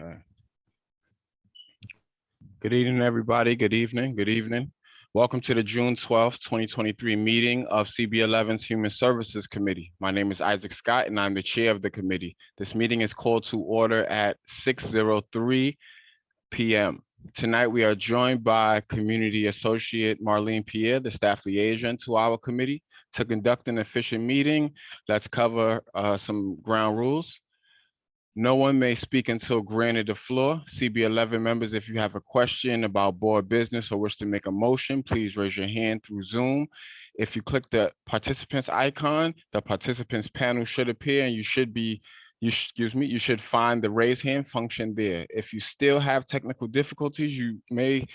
Okay. Good evening, everybody. Good evening. Good evening. Welcome to the June 12th, 2023 meeting of CB11's Human Services Committee. My name is Isaac Scott, and I'm the chair of the committee. This meeting is called to order at 6:03 p.m. Tonight, we are joined by Community Associate Marlene Pierre, the staff liaison to our committee. To conduct an efficient meeting, let's cover some ground rules. No one may speak until granted the floor. CB11 members, if you have a question about board business or wish to make a motion, please raise your hand through Zoom. If you click the participants icon, the participants panel should appear and you should find the raise hand function there. If you still have technical difficulties, you may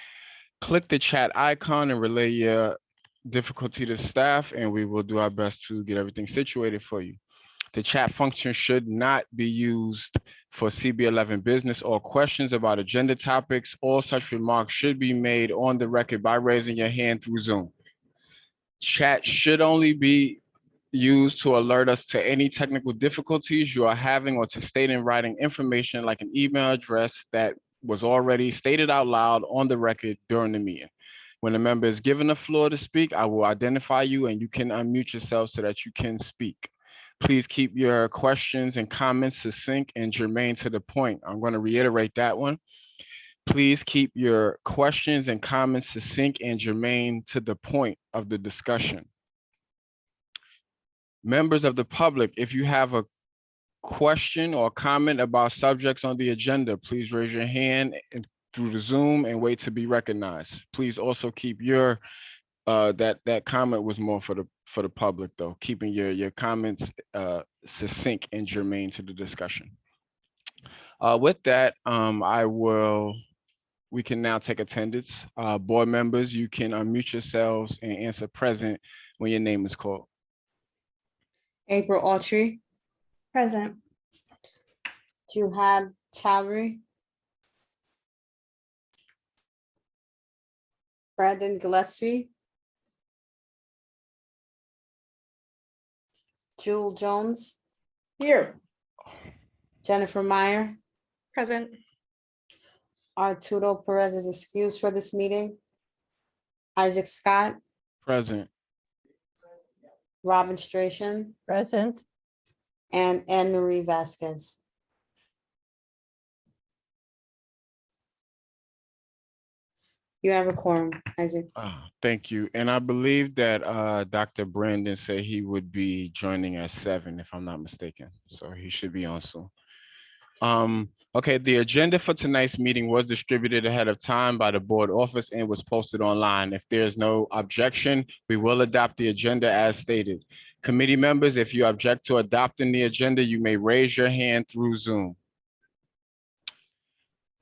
click the chat icon and relay your difficulty to staff, and we will do our best to get everything situated for you. The chat function should not be used for CB11 business or questions about agenda topics. All such remarks should be made on the record by raising your hand through Zoom. Chat should only be used to alert us to any technical difficulties you are having or to state in writing information like an email address that was already stated out loud on the record during the meeting. When a member is given the floor to speak, I will identify you and you can unmute yourself so that you can speak. Please keep your questions and comments succinct and germane to the point. I'm going to reiterate that one. Please keep your questions and comments succinct and germane to the point of the discussion. Members of the public, if you have a question or comment about subjects on the agenda, please raise your hand through the Zoom and wait to be recognized. Please also keep your that comment was more for the public though, keeping your comments succinct and germane to the discussion. With that, we can now take attendance. Board members, you can unmute yourselves and answer present when your name is called. April Autry. Present. Juhad Chowdhury. Brandon Gillespie. Jewel Jones. Here. Jennifer Meyer. Present. Arturo Perez is excused for this meeting. Isaac Scott. Present. Robin Strachan. Present. And Anne Marie Vasquez. You have a quorum, Isaac. Thank you. And I believe that Dr. Brandon said he would be joining at 7, if I'm not mistaken. So he should be on soon. Okay, the agenda for tonight's meeting was distributed ahead of time by the board office and was posted online. If there's no objection, we will adopt the agenda as stated. Committee members, if you object to adopting the agenda, you may raise your hand through Zoom.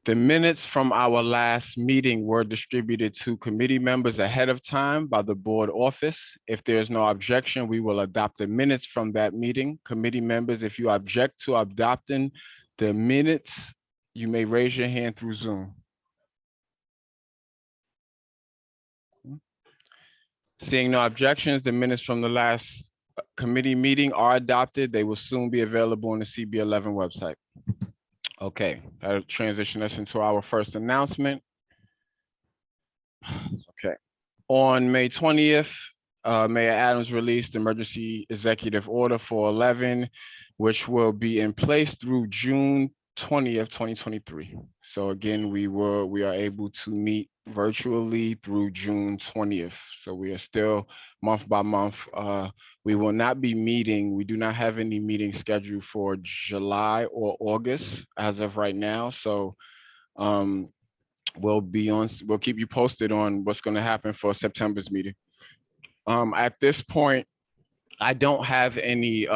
The minutes from our last meeting were distributed to committee members ahead of time by the board office. If there is no objection, we will adopt the minutes from that meeting. Committee members, if you object to adopting the minutes, you may raise your hand through Zoom. Seeing no objections, the minutes from the last committee meeting are adopted. They will soon be available on the CB11 website. Okay, that'll transition us into our first announcement. Okay, on May 20th, Mayor Adams released emergency executive order 411, which will be in place through June 20th, 2023. So again, we are able to meet virtually through June 20th. So we are still month by month. We will not be meeting. We do not have any meetings scheduled for July or August as of right now. So we'll keep you posted on what's going to happen for September's meeting. At this point, I don't have any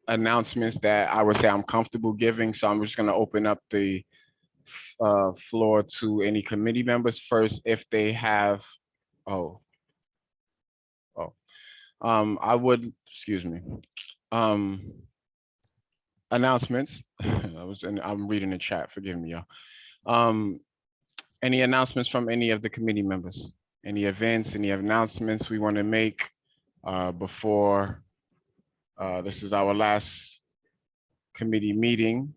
announcements that I would say I'm comfortable giving. So I'm just going to open up the floor to any committee members first if they have, I would, excuse me, announcements. I'm reading the chat, forgive me, y'all. Any announcements from any of the committee members? Any events, any announcements we want to make before this is our last committee meeting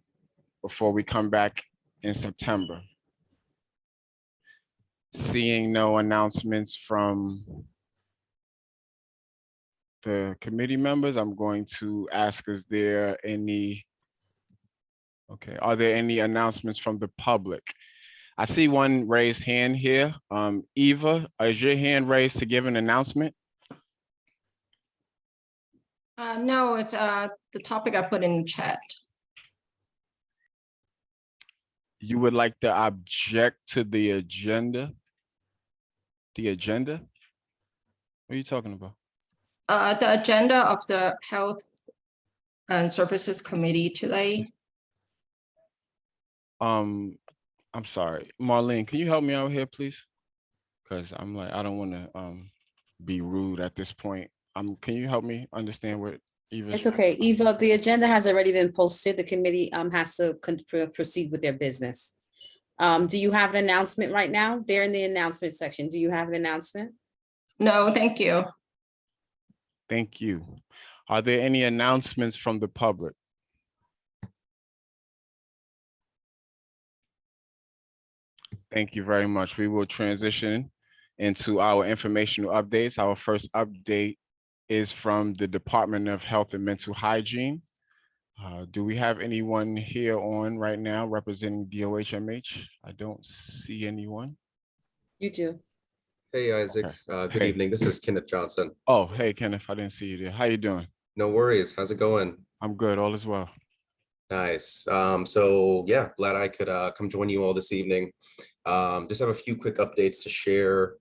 before we come back in September. Seeing no announcements from the committee members, I'm going to ask, are there any announcements from the public? I see one raised hand here. Eva, is your hand raised to give an announcement? No, it's the topic I put in the chat. You would like to object to the agenda? The agenda? What are you talking about? The agenda of the Health and Services Committee today. I'm sorry, Marlene, can you help me out here, please? Because I'm like, I don't want to be rude at this point. Can you help me understand what Eva? It's okay, Eva, the agenda has already been posted. The committee has to proceed with their business. Do you have an announcement right now? They're in the announcement section. Do you have an announcement? No, thank you. Thank you. Are there any announcements from the public? Thank you very much. We will transition into our informational updates. Our first update is from the Department of Health and Mental Hygiene. Do we have anyone here on right now representing DOHMH? I don't see anyone. You do. Hey, Isaac. Okay. Good Hey. evening. This is Kenneth Johnson. Oh, hey, Kenneth, I didn't see you there. How you doing? No worries. How's it going? I'm good, all is well. Nice. So yeah, glad I could come join you all this evening. Just have a few quick updates to share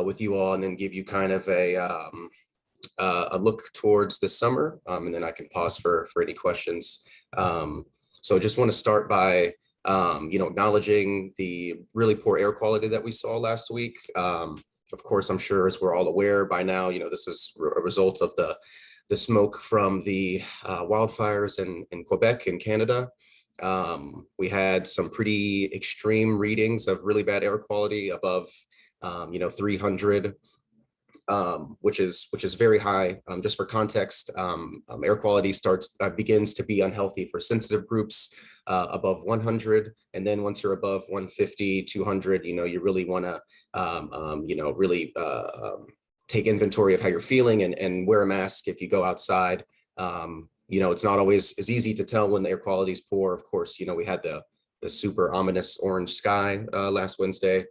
with you all, and then give you kind of a look towards the summer, and then I can pause for any questions. So just want to start by acknowledging the really poor air quality that we saw last week. Of course, I'm sure, as we're all aware by now, this is a result of the smoke from the wildfires in Quebec in Canada. We had some pretty extreme readings of really bad air quality above 300, which is very high. Just for context, air quality begins to be unhealthy for sensitive groups above 100, and then once you're above 150, 200, you really want to really take inventory of how you're feeling, and wear a mask if you go outside. It's not always as easy to tell when the air quality is poor. Of course, we had the super ominous orange sky last Wednesday.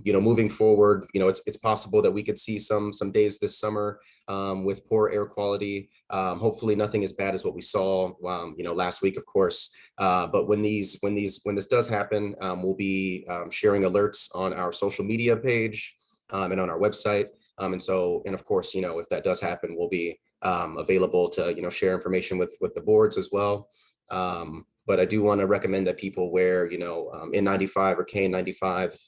Moving forward, it's possible that we could see some days this summer with poor air quality. Hopefully nothing as bad as what we saw, last week, of course. But when this does happen, we'll be sharing alerts on our social media page and on our website. And of course, if that does happen, we'll be available to, share information with the boards as well. But I do want to recommend that people wear, N95 or KN95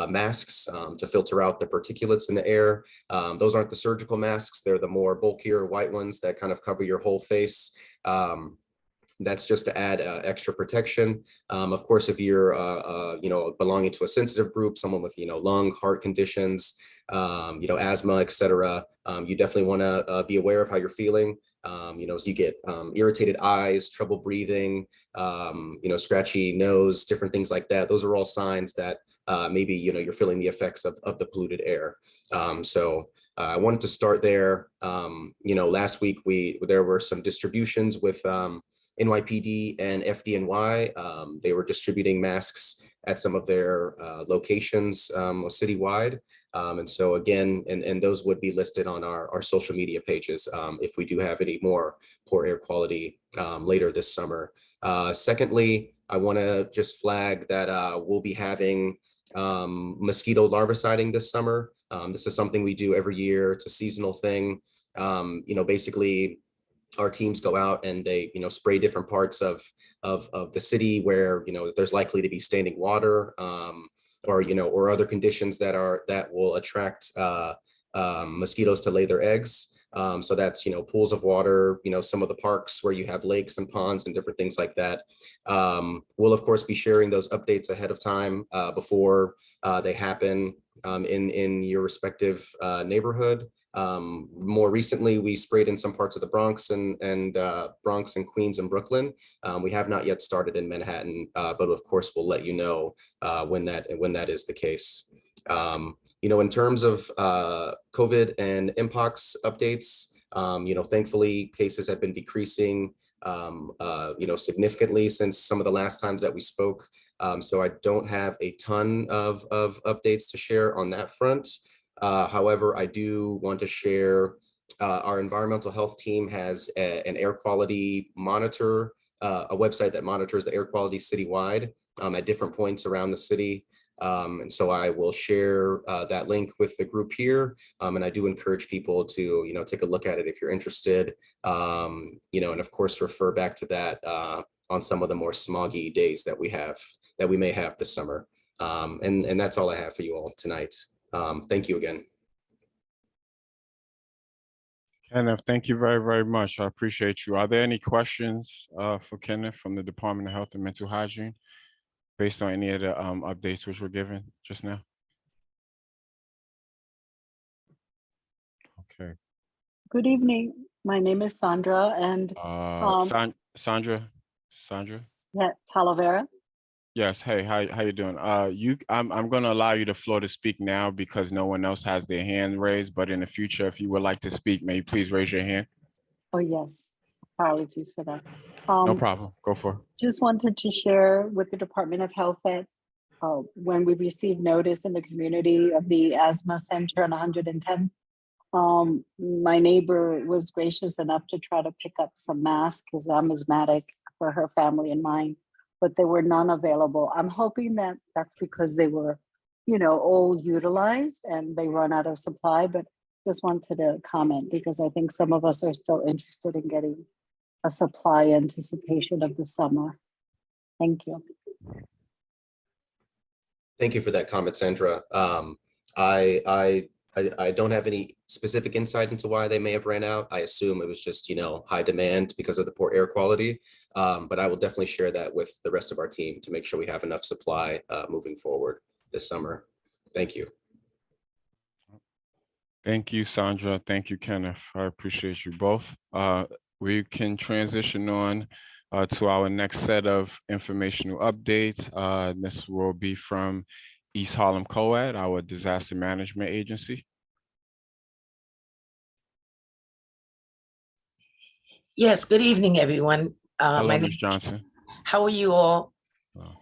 masks to filter out the particulates in the air. Those aren't the surgical masks. They're the more bulkier white ones that kind of cover your whole face. That's just to add extra protection. Of course, if you're, belonging to a sensitive group, someone with, lung, heart conditions, asthma, et cetera, you definitely want to be aware of how you're feeling. As you get irritated eyes, trouble breathing, scratchy nose, different things like that. Those are all signs that maybe, you're feeling the effects of the polluted air. I wanted to start there. Last week there were some distributions with NYPD and FDNY. They were distributing masks at some of their locations citywide. And those would be listed on our social media pages if we do have any more poor air quality later this summer. Secondly, I want to just flag that we'll be having mosquito larviciding this summer. This is something we do every year. It's a seasonal thing. Basically, our teams go out and they, spray different parts of the city where, there's likely to be standing water, or other conditions that will attract mosquitoes to lay their eggs. So that's, pools of water, some of the parks where you have lakes and ponds and different things like that. We'll of course be sharing those updates ahead of time before they happen in your respective neighborhood. More recently, we sprayed in some parts of the Bronx and Bronx and Queens and Brooklyn. We have not yet started in Manhattan, but of course we'll let you know when that is the case. In terms of COVID and mpox updates, thankfully cases have been decreasing, significantly since some of the last times that we spoke. So I don't have a ton of updates to share on that front. However, I do want to share our environmental health team has an air quality monitor, a website that monitors the air quality citywide at different points around the city. And so I will share that link with the group here. And I do encourage people to, take a look at it if you're interested, and of course, refer back to that on some of the more smoggy days that we may have this summer. And that's all I have for you all tonight. Thank you again. Kenneth, thank you very, very much. I appreciate you. Are there any questions for Kenneth from the Department of Health and Mental Hygiene based on any of the updates which were given just now? Okay. Good evening. My name is Sandra and Sandra, yeah, Talavera. yes. Hey, how you doing? I'm going to allow you the floor to speak now because no one else has their hand raised. But in the future, if you would like to speak, may you please raise your hand? Oh, yes. Apologies for that. No problem. Go for it. Just wanted to share with the Department of Health that when we received notice in the community of the asthma center on 110th, my neighbor was gracious enough to try to pick up some masks because I'm asthmatic for her family and mine, but there were none available. I'm hoping that that's because they were, all utilized and they run out of supply, but just wanted to comment because I think some of us are still interested in getting a supply anticipation of the summer. Thank you. Thank you for that comment, Sandra. I don't have any specific insight into why they may have ran out. I assume it was just, high demand because of the poor air quality. But I will definitely share that with the rest of our team to make sure we have enough supply moving forward this summer. Thank you. Thank you, Sandra. Thank you, Kenneth. I appreciate you both. We can transition on to our next set of informational updates. This will be from East Harlem COAD, our disaster management agency. Yes, good evening, everyone. Hello, My Ms. name Johnson. How are you all? Hello.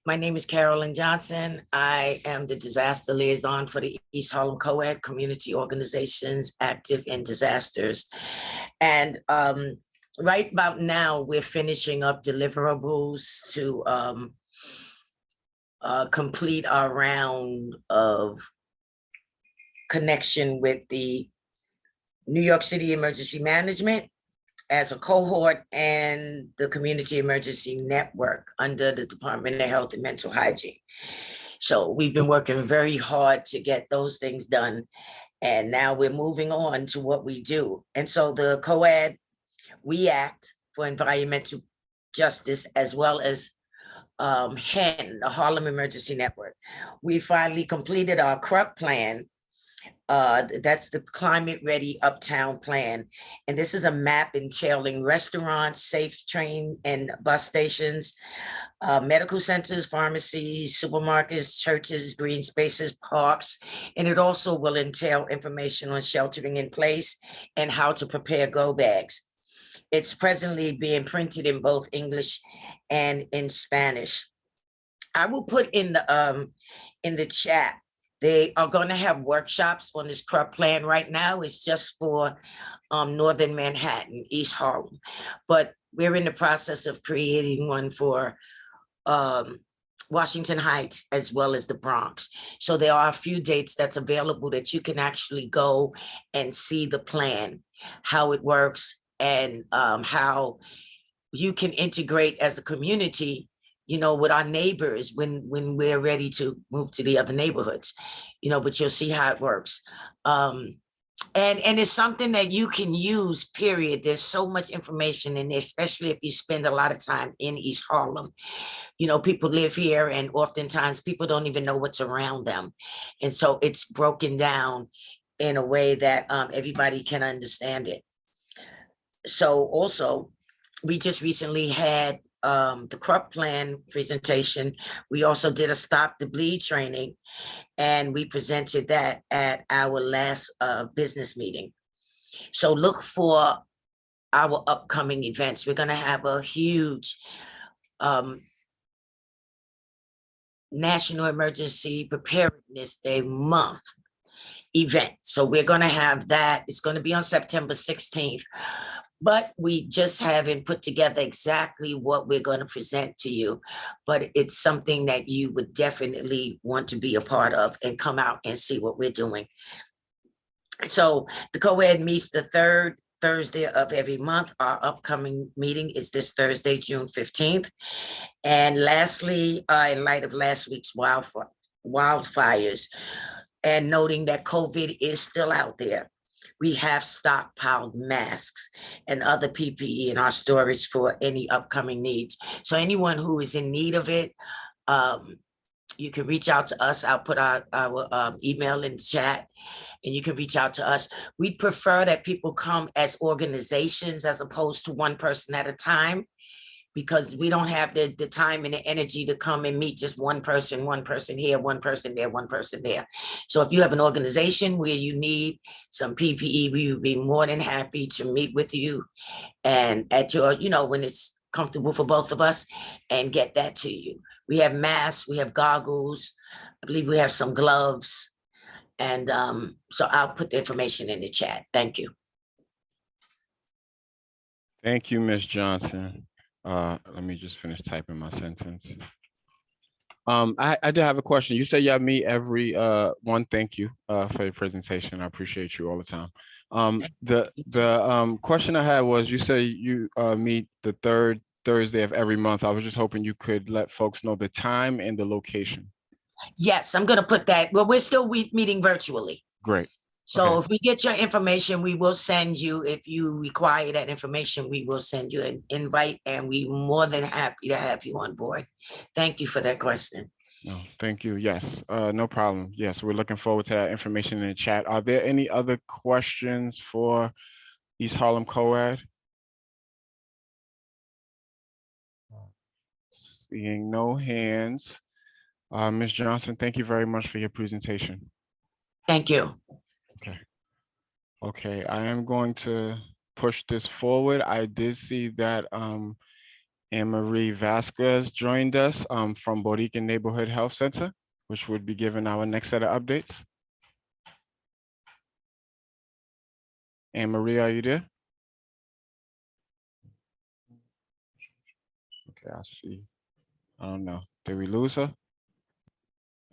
My name is Carolyn Johnson. I am the disaster liaison for the East Harlem COAD community organizations active in disasters. And right about now, we're finishing up deliverables to complete our round of connection with the New York City Emergency Management as a cohort and the Community Emergency Network under the Department of Health and Mental Hygiene. So we've been working very hard to get those things done. And now we're moving on to what we do. And so the COAD, we act for environmental justice as well as HEN, the Harlem Emergency Network. We finally completed our CRUP plan. That's the Climate Ready Uptown Plan. And this is a map entailing restaurants, safe train and bus stations, medical centers, pharmacies, supermarkets, churches, green spaces, parks. And it also will entail information on sheltering in place and how to prepare go bags. It's presently being printed in both English and in Spanish. I will put in the chat. They are going to have workshops on this CRUP plan. Right now, it's just for Northern Manhattan, East Harlem. But we're in the process of creating one for Washington Heights as well as the Bronx. So there are a few dates that's available that you can actually go and see the plan, how it works, and how you can integrate as a community, with our neighbors when we're ready to move to the other neighborhoods, but you'll see how it works. And it's something that you can use, period. There's so much information in there, especially if you spend a lot of time in East Harlem. People live here and oftentimes people don't even know what's around them. And so it's broken down in a way that everybody can understand it. So also, we just recently had the crop plan presentation. We also did a stop the bleed training, and we presented that at our last business meeting. So look for our upcoming events. We're going to have a huge National Emergency Preparedness Day month event. So we're going to have that. It's going to be on September 16th. But we just haven't put together exactly what we're going to present to you. But it's something that you would definitely want to be a part of and come out and see what we're doing. So the co-ed meets the third Thursday of every month. Our upcoming meeting is this Thursday, June 15th. And lastly, in light of last week's wildfires, and noting that COVID is still out there, we have stockpiled masks and other PPE in our storage for any upcoming needs. So anyone who is in need of it, you can reach out to us. I'll put our email in the chat, and you can reach out to us. We'd prefer that people come as organizations as opposed to one person at a time, because we don't have the time and the energy to come and meet just one person here, one person there, one person there. So if you have an organization where you need some PPE, we would be more than happy to meet with you and at your, when it's comfortable for both of us, and get that to you. We have masks, we have goggles, I believe we have some gloves. And so I'll put the information in the chat. Thank you. Thank you, Ms. Johnson. Let me just finish typing my sentence. I did have a question. You say y'all meet every one. Thank you for your presentation. I appreciate you all the time. The question I had was, you say you meet the third Thursday of every month. I was just hoping you could let folks know the time and the location. Yes, I'm going to put that. Well, we're still meeting virtually. Great. So Okay. if we get your information, we will send you, if you require that information, we will send you an invite, and we're more than happy to have you on board. Thank you for that question. No, thank you. Yes, no problem. Yes, we're looking forward to that information in the chat. Are there any other questions for East Harlem Co-ed? Seeing no hands. Ms. Johnson, thank you very much for your presentation. Thank you. Okay. Okay, I am going to push this forward. I did see that Anne-Marie Vasquez joined us from Borican Neighborhood Health Center, which would be giving our next set of updates. Anne-Marie, are you there? Okay, I see. I don't know. Did we lose her?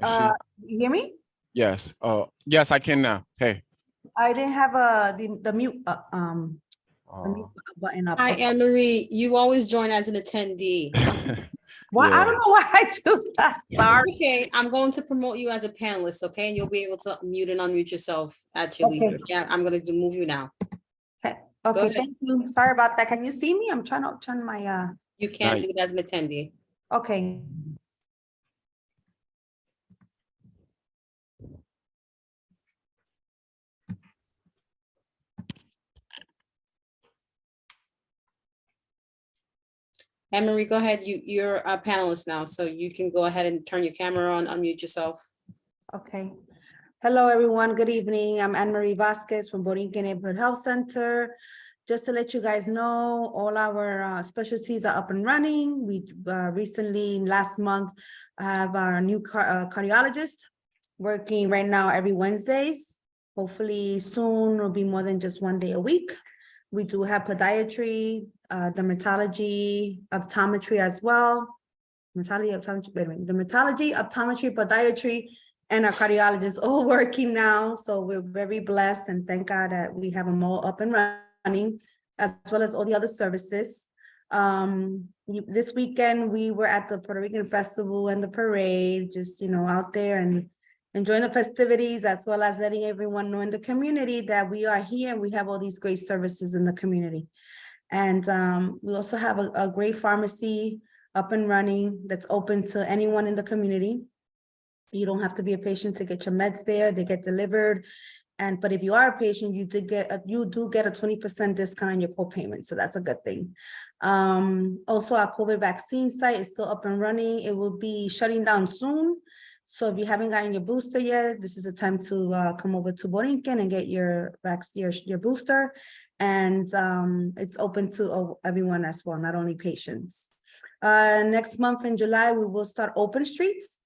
You hear me? Yes. Oh, yes, I can now. Hey. I didn't have the mute the mute button up. Hi, Anne-Marie. You always join as an attendee. Why? Yeah. I don't know why I do that. Sorry. Okay, I'm going to promote you as a panelist, okay? And you'll be able to mute and unmute yourself at your leisure. Yeah, I'm gonna move you now. Okay, ahead. thank you. Sorry about that. Can you see me? I'm trying to turn my You can't Right. do it as an attendee. okay. Anne-Marie, go ahead. You're a panelist now, so you can go ahead and turn your camera on, unmute yourself. Okay. Hello, everyone. Good evening. I'm Anne-Marie Vasquez from Borinquen Neighborhood Health Center. Just to let you guys know, all our specialties are up and running. We recently, last month, have our new cardiologist working right now every Wednesdays. Hopefully soon will be more than just one day a week. We do have podiatry, dermatology, optometry as well. Dermatology, optometry, podiatry, and our cardiologists all working now. So we're very blessed, and thank God that we have them all up and running, as well as all the other services. This weekend, we were at the Puerto Rican Festival and the parade, just, out there and enjoying the festivities, as well as letting everyone know in the community that we are here and we have all these great services in the community. And we also have a great pharmacy up and running that's open to anyone in the community. You don't have to be a patient to get your meds there. They get delivered. But if you are a patient, you do get a 20% discount on your co-payment. So that's a good thing. Also, our COVID vaccine site is still up and running. It will be shutting down soon. So if you haven't gotten your booster yet, this is the time to come over to Borinquen and get your vaccine, your booster. And it's open to everyone as well, not only patients. Next month in July, we will start open streets.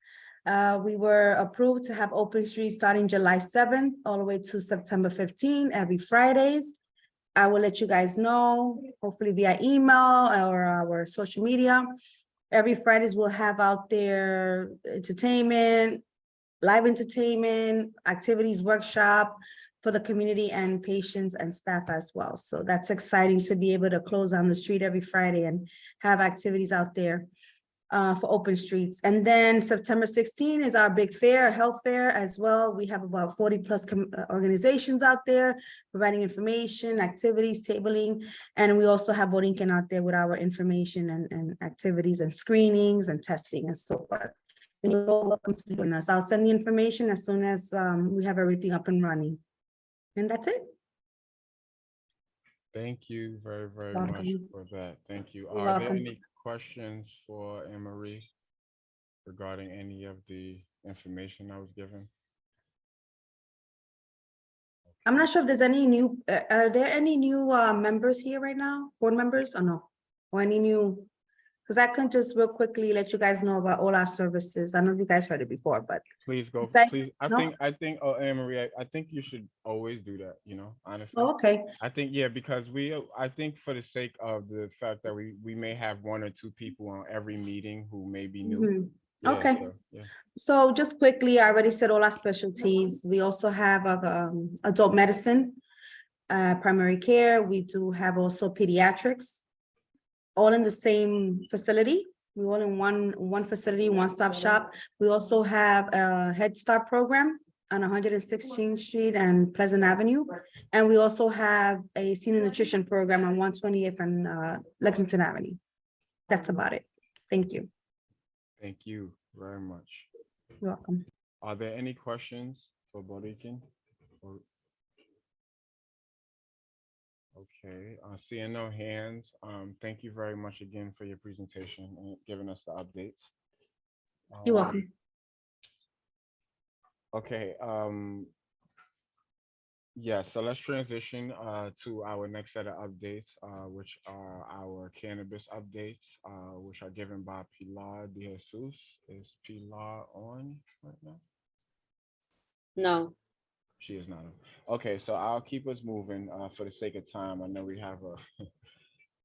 We were approved to have open streets starting July 7th all the way to September 15th, every Fridays. I will let you guys know, hopefully via email or our social media. Every Fridays we'll have out there entertainment, live entertainment, activities, workshop for the community and patients and staff as well. So that's exciting to be able to close on the street every Friday and have activities out there for open streets. And then September 16 is our big fair, health fair as well. We have about 40 plus organizations out there providing information, activities, tabling. And we also have Borinquen out there with our information and activities and screenings and testing and so forth. And you're all welcome to join us. I'll send the information as soon as we have everything up and running. And that's it. Thank you very, very Welcome. much for that. Thank you. You're Are there welcome. any questions for Anne-Marie regarding any of the information I was given? I'm not sure if there's any new, are there any new members here right now? Board members or no? Or any new? Because I can just real quickly let you guys know about all our services. I know you guys heard it before, but Please go. Besides- Please. no? I think, oh, Anne-Marie, I think you should always do that, you know, honestly. oh, okay. I think, yeah, because I think for the sake of the fact that we may have one or two people on every meeting who may be new. Mhm. Yeah, Okay. so, yeah. So just quickly, I already said all our specialties. We also have adult medicine, primary care. We do have also pediatrics, all in the same facility. We all in one facility, one-stop shop. We also have a Head Start program on 116th Street and Pleasant Avenue. And we also have a senior nutrition program on 128th and Lexington Avenue. That's about it. Thank you. Thank you very much. You're welcome. Are there any questions for Borinquen? Okay, seeing no hands, thank you very much again for your presentation and giving us the updates. You're welcome. Okay, yeah, so let's transition to our next set of updates, which are our cannabis updates, which are given by Pilar De Jesus. Is Pilar on right now? No. She is not. Okay, so I'll keep us moving for the sake of time. I know we have a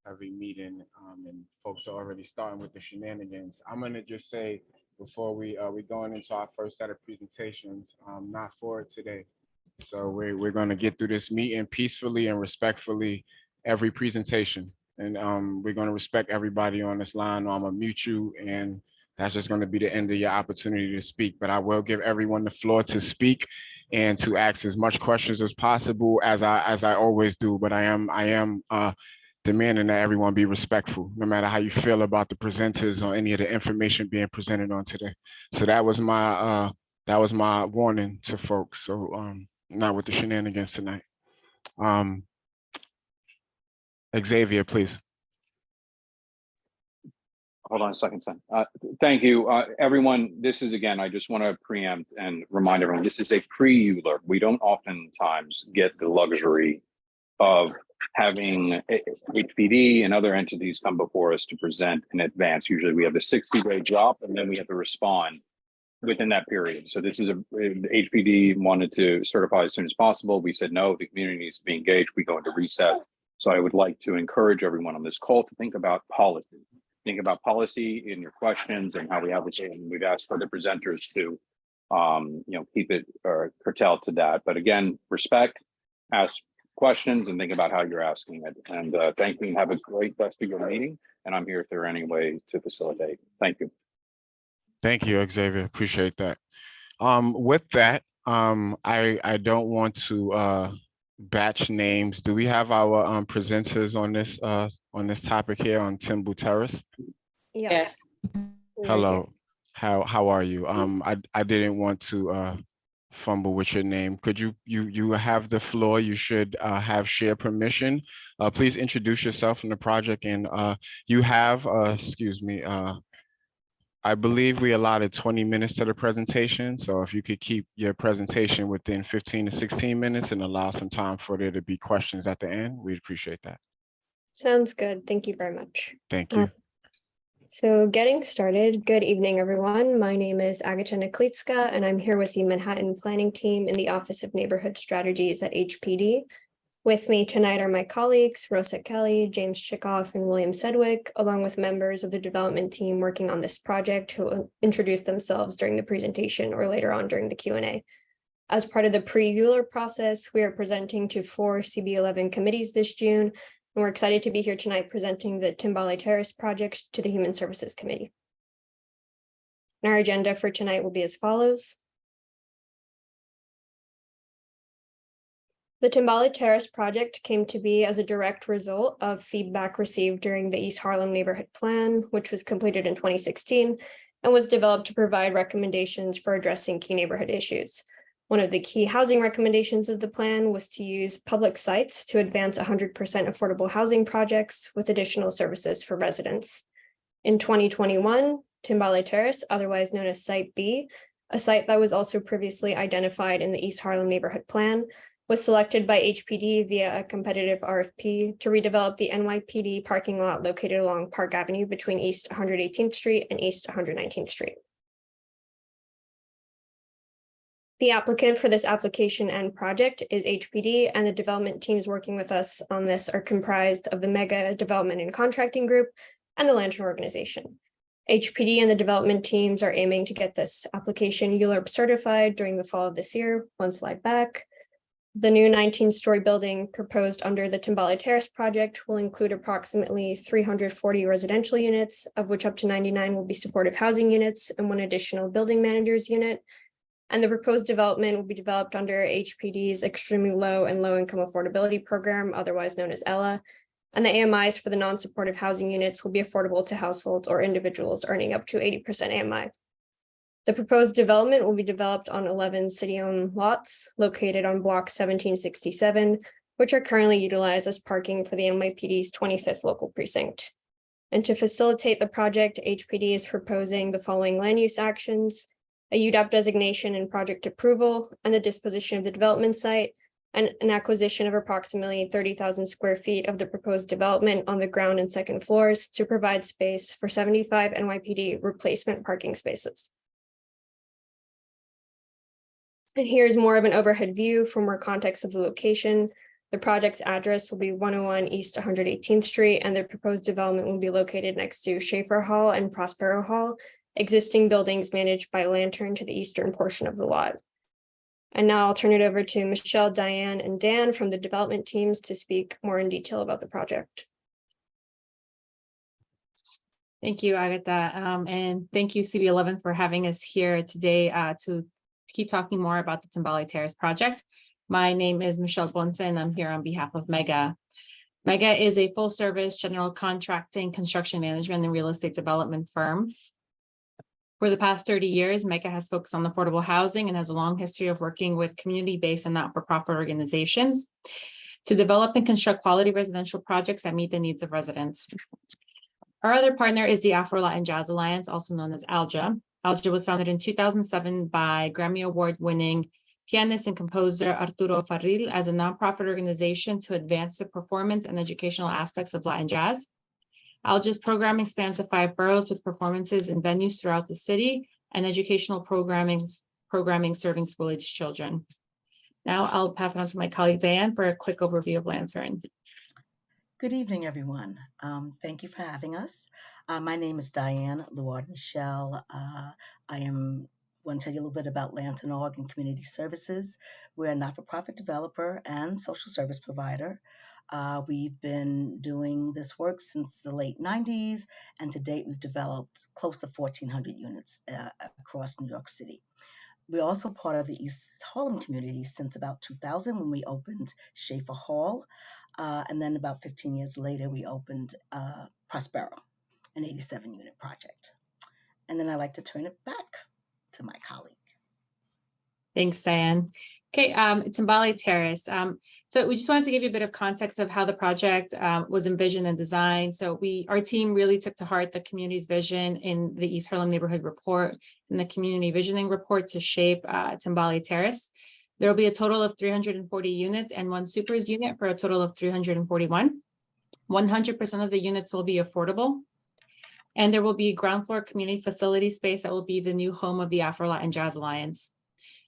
heavy meeting and folks are already starting with the shenanigans. I'm gonna just say before we going into our first set of presentations, not for it today. So we're gonna get through this meeting peacefully and respectfully every presentation. And we're gonna respect everybody on this line. I'm gonna mute you, and that's just gonna be the end of your opportunity to speak. But I will give everyone the floor to speak and to ask as much questions as possible as I always do. But I am demanding that everyone be respectful, no matter how you feel about the presenters or any of the information being presented on today. So that was my warning to folks. So not with the shenanigans tonight. Xavier, please. Hold on a second, son. Thank you, everyone. This is, again, I just want to preempt and remind everyone, this is a pre-EULA. We don't oftentimes get the luxury of having HPD and other entities come before us to present in advance. Usually we have a 60-day job and then we have to respond within that period. So this is HPD wanted to certify as soon as possible. We said, no, the community needs to be engaged. We go into recess. So I would like to encourage everyone on this call to think about policy. Think about policy in your questions and how we have it. And we've asked for the presenters to, keep it or curtail to that. But again, respect, ask questions, and think about how you're asking it. And thank you, and have a great rest of your meeting. And I'm here if there are any way to facilitate. Thank you. Thank you, Xavier. Appreciate that. With that, I don't want to batch names. Do we have our presenters on this topic here on Timbu Terrace? Yes. Hello. How are you? I didn't want to fumble with your name. Could you have the floor? You should have share permission. Please introduce yourself in the project, and you have, excuse me, I believe we allotted 20 minutes to the presentation. So if you could keep your presentation within 15 to 16 minutes and allow some time for there to be questions at the end, we'd appreciate that. Sounds good. Thank you very much. Thank you. So getting started, good evening, everyone. My name is Agata Klitska, and I'm here with the Manhattan Planning Team in the Office of Neighborhood Strategies at HPD. With me tonight are my colleagues, Rosa Kelly, James Chikoff, and William Sedgwick, along with members of the development team working on this project who will introduce themselves during the presentation or later on during the Q&A. As part of the pre-ULURP process, we are presenting to 4 CB11 committees this June, and we're excited to be here tonight presenting the Timbale Terrace project to the Human Services Committee. And our agenda for tonight will be as follows. The Timbale Terrace project came to be as a direct result of feedback received during the East Harlem Neighborhood Plan, which was completed in 2016 and was developed to provide recommendations for addressing key neighborhood issues. One of the key housing recommendations of the plan was to use public sites to advance 100% affordable housing projects with additional services for residents. In 2021, Timbale Terrace, otherwise known as Site B, a site that was also previously identified in the East Harlem Neighborhood Plan, was selected by HPD via a competitive RFP to redevelop the NYPD parking lot located along Park Avenue between East 118th Street and East 119th Street. The applicant for this application and project is HPD, and the development teams working with us on this are comprised of the Mega Development and Contracting Group and the Lantern Organization. HPD and the development teams are aiming to get this application ULURP certified during the fall of this year. One slide back. The new 19-story building proposed under the Timbale Terrace project will include approximately 340 residential units, of which up to 99 will be supportive housing units and 1 additional building manager's unit. And the proposed development will be developed under HPD's Extremely Low and Low Income Affordability Program, otherwise known as ELA. And the AMIs for the non-supportive housing units will be affordable to households or individuals earning up to 80% AMI. The proposed development will be developed on 11 city-owned lots located on Block 1767, which are currently utilized as parking for the NYPD's 25th local precinct. And to facilitate the project, HPD is proposing the following land use actions: a UDAP designation and project approval, and the disposition of the development site, and an acquisition of approximately 30,000 square feet of the proposed development on the ground and second floors to provide space for 75 NYPD replacement parking spaces. And here's more of an overhead view for more context of the location. The project's address will be 101 East 118th Street, and the proposed development will be located next to Schaefer Hall and Prospero Hall, existing buildings managed by Lantern to the eastern portion of the lot. And now I'll turn it over to Michelle, Diane, and Dan from the development teams to speak more in detail about the project. Thank you, Agatha, and thank you, CB11, for having us here today to keep talking more about the Timbale Terrace project. My name is Michelle Bonson. I'm here on behalf of Mega. Mega is a full-service general contracting, construction management, and real estate development firm. For the past 30 years, Mega has focused on affordable housing and has a long history of working with community-based and not-for-profit organizations to develop and construct quality residential projects that meet the needs of residents. Our other partner is the Afro-Latin Jazz Alliance, also known as ALJA. ALJA was founded in 2007 by Grammy Award-winning pianist and composer Arturo Farril as a nonprofit organization to advance the performance and educational aspects of Latin jazz. ALJA's programming spans the 5 boroughs with performances in venues throughout the city and educational programming serving school-aged children. Now I'll pass it on to my colleague Diane for a quick overview of Lantern. Good evening, everyone. Thank you for having us. My name is Diane Luard-Michel. I want to tell you a little bit about Lantern Org and Community Services. We're a not-for-profit developer and social service provider. We've been doing this work since the late 90s, and to date, we've developed close to 1,400 units across New York City. We're also part of the East Harlem community since about 2000 when we opened Schaefer Hall. And then about 15 years later, we opened Prospero, an 87-unit project. And then I'd like to turn it back to my colleague. Thanks, Diane. Okay, Timbale Terrace. So we just wanted to give you a bit of context of how the project was envisioned and designed. So our team really took to heart the community's vision in the East Harlem Neighborhood Report and the Community Visioning Report to shape Timbale Terrace. There will be a total of 340 units and 1 supers unit for a total of 341. 100% of the units will be affordable. And there will be ground floor community facility space that will be the new home of the Afro-Latin Jazz Alliance.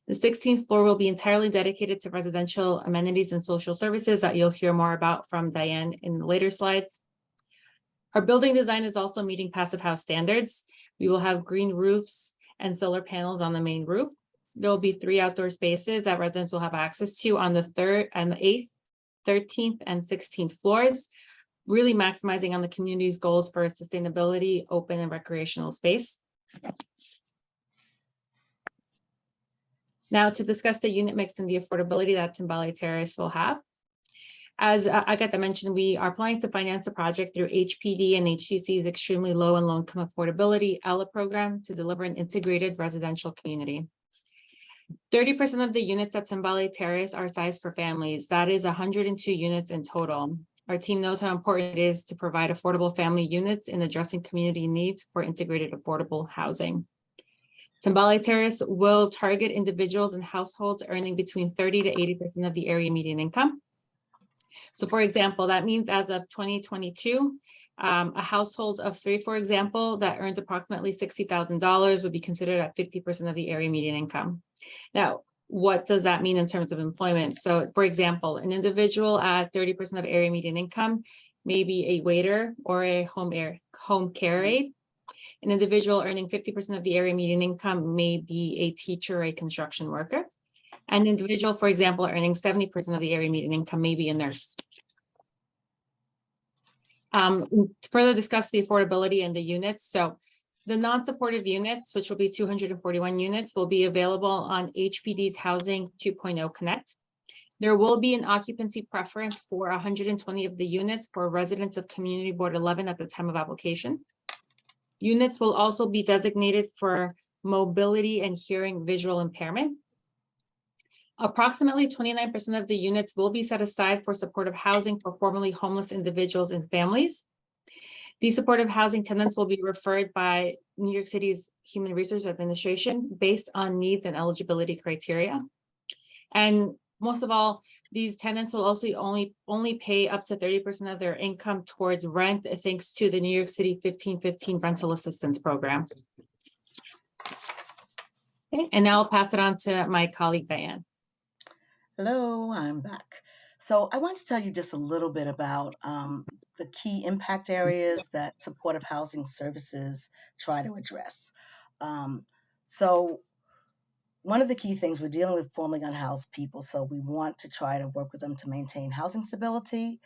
The 16th floor will be entirely dedicated to residential amenities and social services that you'll hear more about from Diane in the later slides. Our building design is also meeting Passive House standards. We will have green roofs and solar panels on the main roof. There will be 3 outdoor spaces that residents will have access to on the 3rd and the 8th, 13th, and 16th floors, really maximizing on the community's goals for sustainability, open and recreational space. Now to discuss the unit mix and the affordability that Timbale Terrace will have. As Agatha mentioned, we are planning to finance the project through HPD and HCC's Extremely Low and Low Income Affordability ELA program to deliver an integrated residential community. 30% of the units at Timbale Terrace are sized for families. That is 102 units in total. Our team knows how important it is to provide affordable family units in addressing community needs for integrated affordable housing. Timbale Terrace will target individuals and households earning between 30 to 80% of the area median income. So for example, that means as of 2022, a household of 3, for example, that earns approximately $60,000 would be considered at 50% of the area median income. Now, what does that mean in terms of employment? So for example, an individual at 30% of area median income may be a waiter or a home care aide. An individual earning 50% of the area median income may be a teacher or a construction worker. An individual, for example, earning 70% of the area median income may be a nurse. To further discuss the affordability and the units. So the non-supportive units, which will be 241 units, will be available on HPD's Housing 2.0 Connect. There will be an occupancy preference for 120 of the units for residents of Community Board 11 at the time of application. Units will also be designated for mobility and hearing visual impairment. Approximately 29% of the units will be set aside for supportive housing for formerly homeless individuals and families. These supportive housing tenants will be referred by New York City's Human Resource Administration based on needs and eligibility criteria. And most of all, these tenants will also only pay up to 30% of their income towards rent, thanks to the New York City 1515 rental assistance program. Okay, and now I'll pass it on to my colleague, Diane. Hello, I'm back. So I want to tell you just a little bit about the key impact areas that supportive housing services try to address. So one of the key things, we're dealing with formerly unhoused people, so we want to try to work with them to maintain housing stability.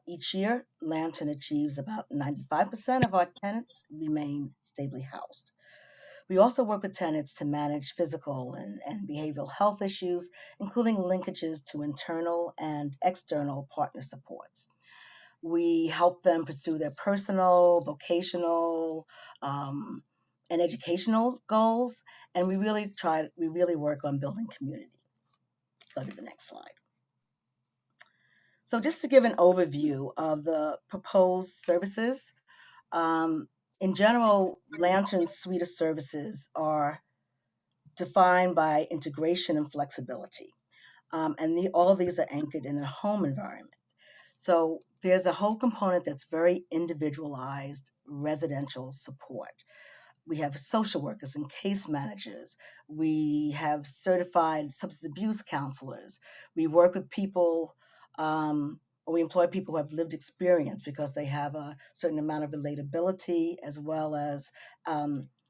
Each year, Lantern achieves about 95% of our tenants remain stably housed. We also work with tenants to manage physical and behavioral health issues, including linkages to internal and external partner supports. We help them pursue their personal, vocational, and educational goals, and we really work on building community. Go to the next slide. So just to give an overview of the proposed services, in general, Lantern's suite of services are defined by integration and flexibility. And all of these are anchored in a home environment. So there's a whole component that's very individualized residential support. We have social workers and case managers. We have certified substance abuse counselors. We work with people, or we employ people who have lived experience because they have a certain amount of relatability as well as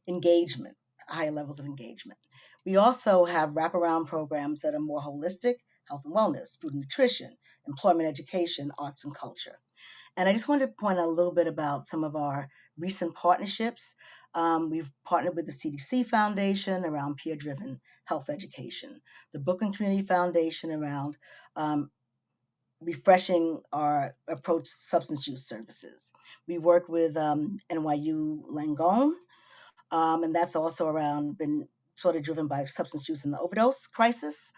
engagement, higher levels of engagement. We also have wraparound programs that are more holistic: health and wellness, food and nutrition, employment, education, arts and culture. And I just wanted to point out a little bit about some of our recent partnerships. We've partnered with the CDC Foundation around peer-driven health education, the Brooklyn Community Foundation around refreshing our approach to substance use services. We work with NYU Langone, and that's also around been sort of driven by substance use and the overdose crisis.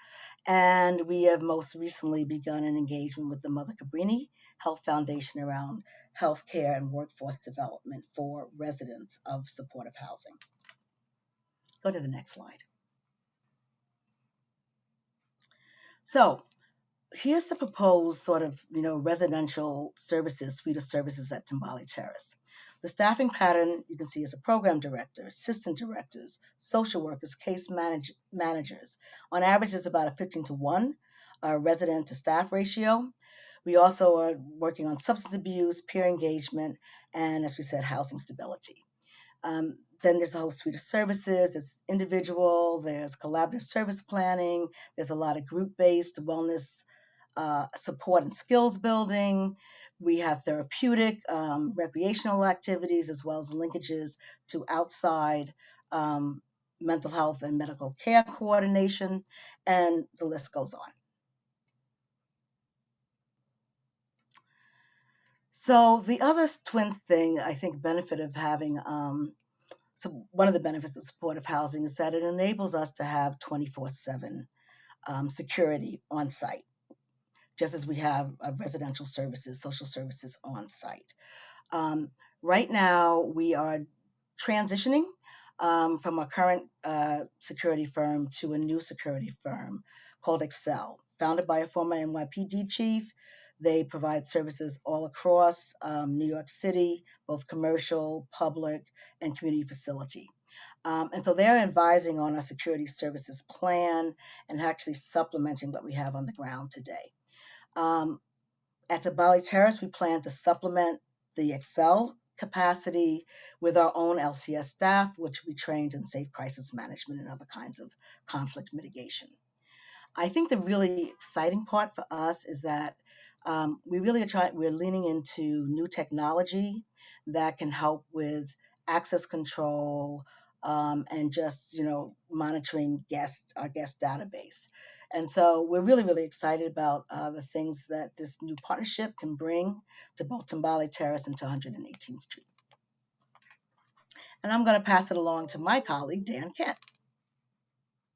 And we have most recently begun an engagement with the Mother Cabrini Health Foundation around healthcare and workforce development for residents of supportive housing. Go to the next slide. So here's the proposed sort of, residential services, suite of services at Timbali Terrace. The staffing pattern you can see is a program director, assistant directors, social workers, case managers. On average, it's about a 15-to-1 resident to staff ratio. We also are working on substance abuse, peer engagement, and as we said, housing stability. Then there's a whole suite of services. It's individual, there's collaborative service planning, there's a lot of group-based wellness support and skills building. We have therapeutic, recreational activities, as well as linkages to outside mental health and medical care coordination, and the list goes on. So the other twin thing, I think, benefit of having, so one of the benefits of supportive housing is that it enables us to have 24/7 security on site, just as we have residential services, social services on site. Right now, we are transitioning from our current security firm to a new security firm called Excel, founded by a former NYPD chief. They provide services all across New York City, both commercial, public, and community facility. And so they're advising on our security services plan and actually supplementing what we have on the ground today. At Timbali Terrace, we plan to supplement the Excel capacity with our own LCS staff, which we trained in safe crisis management and other kinds of conflict mitigation. I think the really exciting part for us is that we're leaning into new technology that can help with access control and just, monitoring our guest database. And so we're really, really excited about the things that this new partnership can bring to both Timbali Terrace and to 118th Street. And I'm going to pass it along to my colleague, Dan Kent.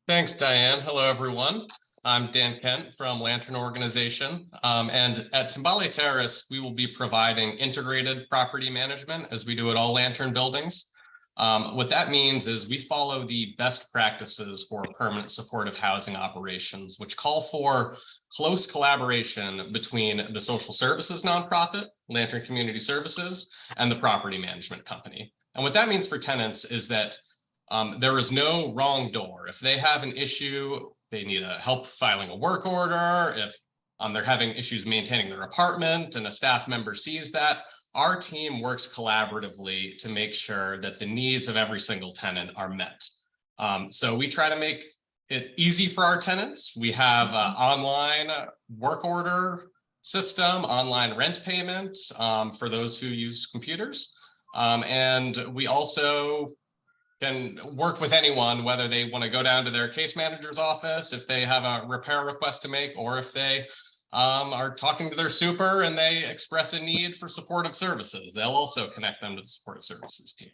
Thanks, Diane. Hello, everyone. I'm Dan Kent from Lantern Organization. And at Timbali Terrace, we will be providing integrated property management as we do at all Lantern buildings. What that means is we follow the best practices for permanent supportive housing operations, which call for close collaboration between the social services nonprofit, Lantern Community Services, and the property management company. And what that means for tenants is that there is no wrong door. If they have an issue, they need help filing a work order, if they're having issues maintaining their apartment and a staff member sees that, our team works collaboratively to make sure that the needs of every single tenant are met. So we try to make it easy for our tenants. We have online work order system, online rent payment for those who use computers. And we also can work with anyone, whether they want to go down to their case manager's office, if they have a repair request to make, or if they are talking to their super and they express a need for supportive services. They'll also connect them to the supportive services team.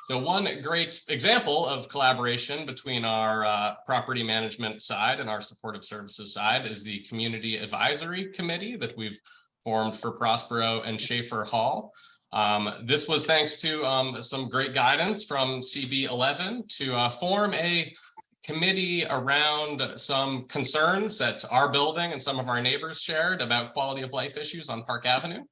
So one great example of collaboration between our property management side and our supportive services side is the Community Advisory Committee that we've formed for Prospero and Schaefer Hall. This was thanks to some great guidance from CB11 to form a committee around some concerns that our building and some of our neighbors shared about quality of life issues on Park Avenue.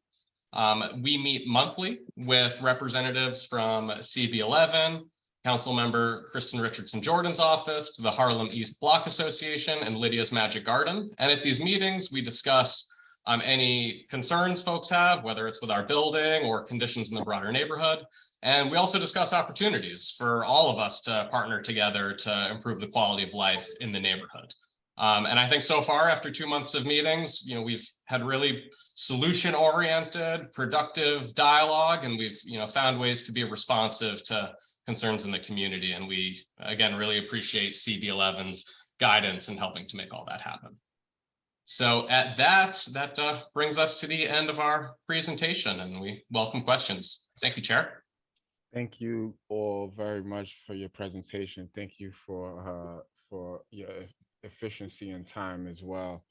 We meet monthly with representatives from CB11, Council Member Kristen Richardson Jordan's office, to the Harlem East Block Association and Lydia's Magic Garden. And at these meetings, we discuss any concerns folks have, whether it's with our building or conditions in the broader neighborhood. And we also discuss opportunities for all of us to partner together to improve the quality of life in the neighborhood. And I think so far, after 2 months of meetings, we've had really solution-oriented, productive dialogue, and we've found ways to be responsive to concerns in the community. And we, again, really appreciate CB11's guidance in helping to make all that happen. So at that brings us to the end of our presentation, and we welcome questions. Thank you, Chair. Thank you all very much for your presentation. Thank you for your efficiency and time as well.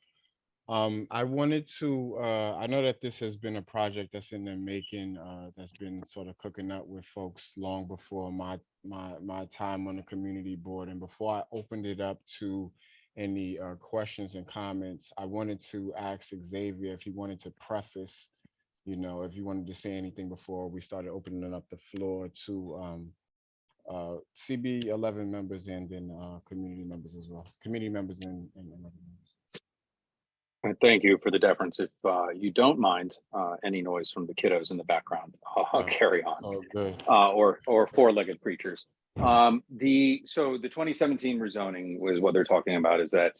I wanted to, I know that this has been a project that's in the making, that's been sort of cooking up with folks long before my time on the community board. And before I opened it up to any questions and comments, I wanted to ask Xavier if he wanted to preface, if you wanted to say anything before we started opening up the floor to CB11 members and then community members as well, community members and other members. And thank you for the deference. If you don't mind any noise from the kiddos in the background, I'll carry on. Oh, good. Or four-legged creatures. So the 2017 rezoning was what they're talking about, is that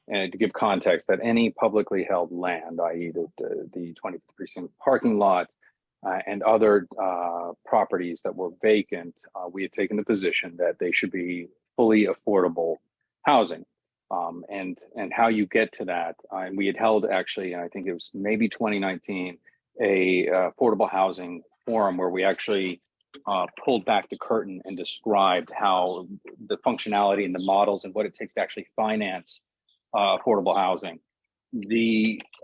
and to give context, that any publicly held land, i.e. the 20th precinct parking lot and other properties that were vacant, we had taken the position that they should be fully affordable housing. And how you get to that, and we had held actually, I think it was maybe 2019, a affordable housing forum where we actually pulled back the curtain and described how the functionality and the models and what it takes to actually finance affordable housing.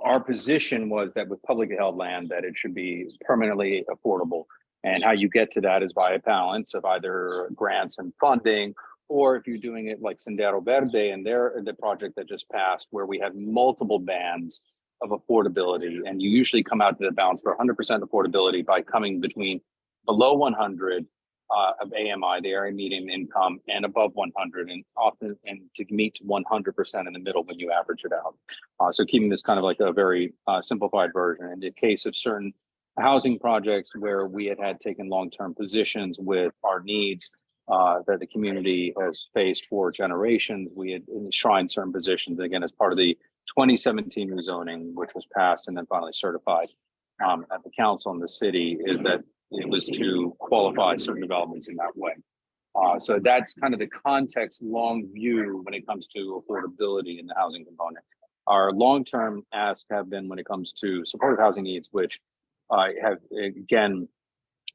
Our position was that with publicly held land, that it should be permanently affordable. And how you get to that is by a balance of either grants and funding, or if you're doing it like Sendero Verde and the project that just passed, where we have multiple bands of affordability, and you usually come out to the balance for 100% affordability by coming between below 100 of AMI, the area median income, and above 100, and often to meet 100% in the middle when you average it out. So keeping this kind of like a very simplified version. In the case of certain housing projects where we had taken long-term positions with our needs that the community has faced for generations, we had enshrined certain positions, again, as part of the 2017 rezoning, which was passed and then finally certified at the council and the city, is that it was to qualify certain developments in that way. So that's kind of the context, long view when it comes to affordability in the housing component. Our long-term asks have been when it comes to supportive housing needs, which have, again,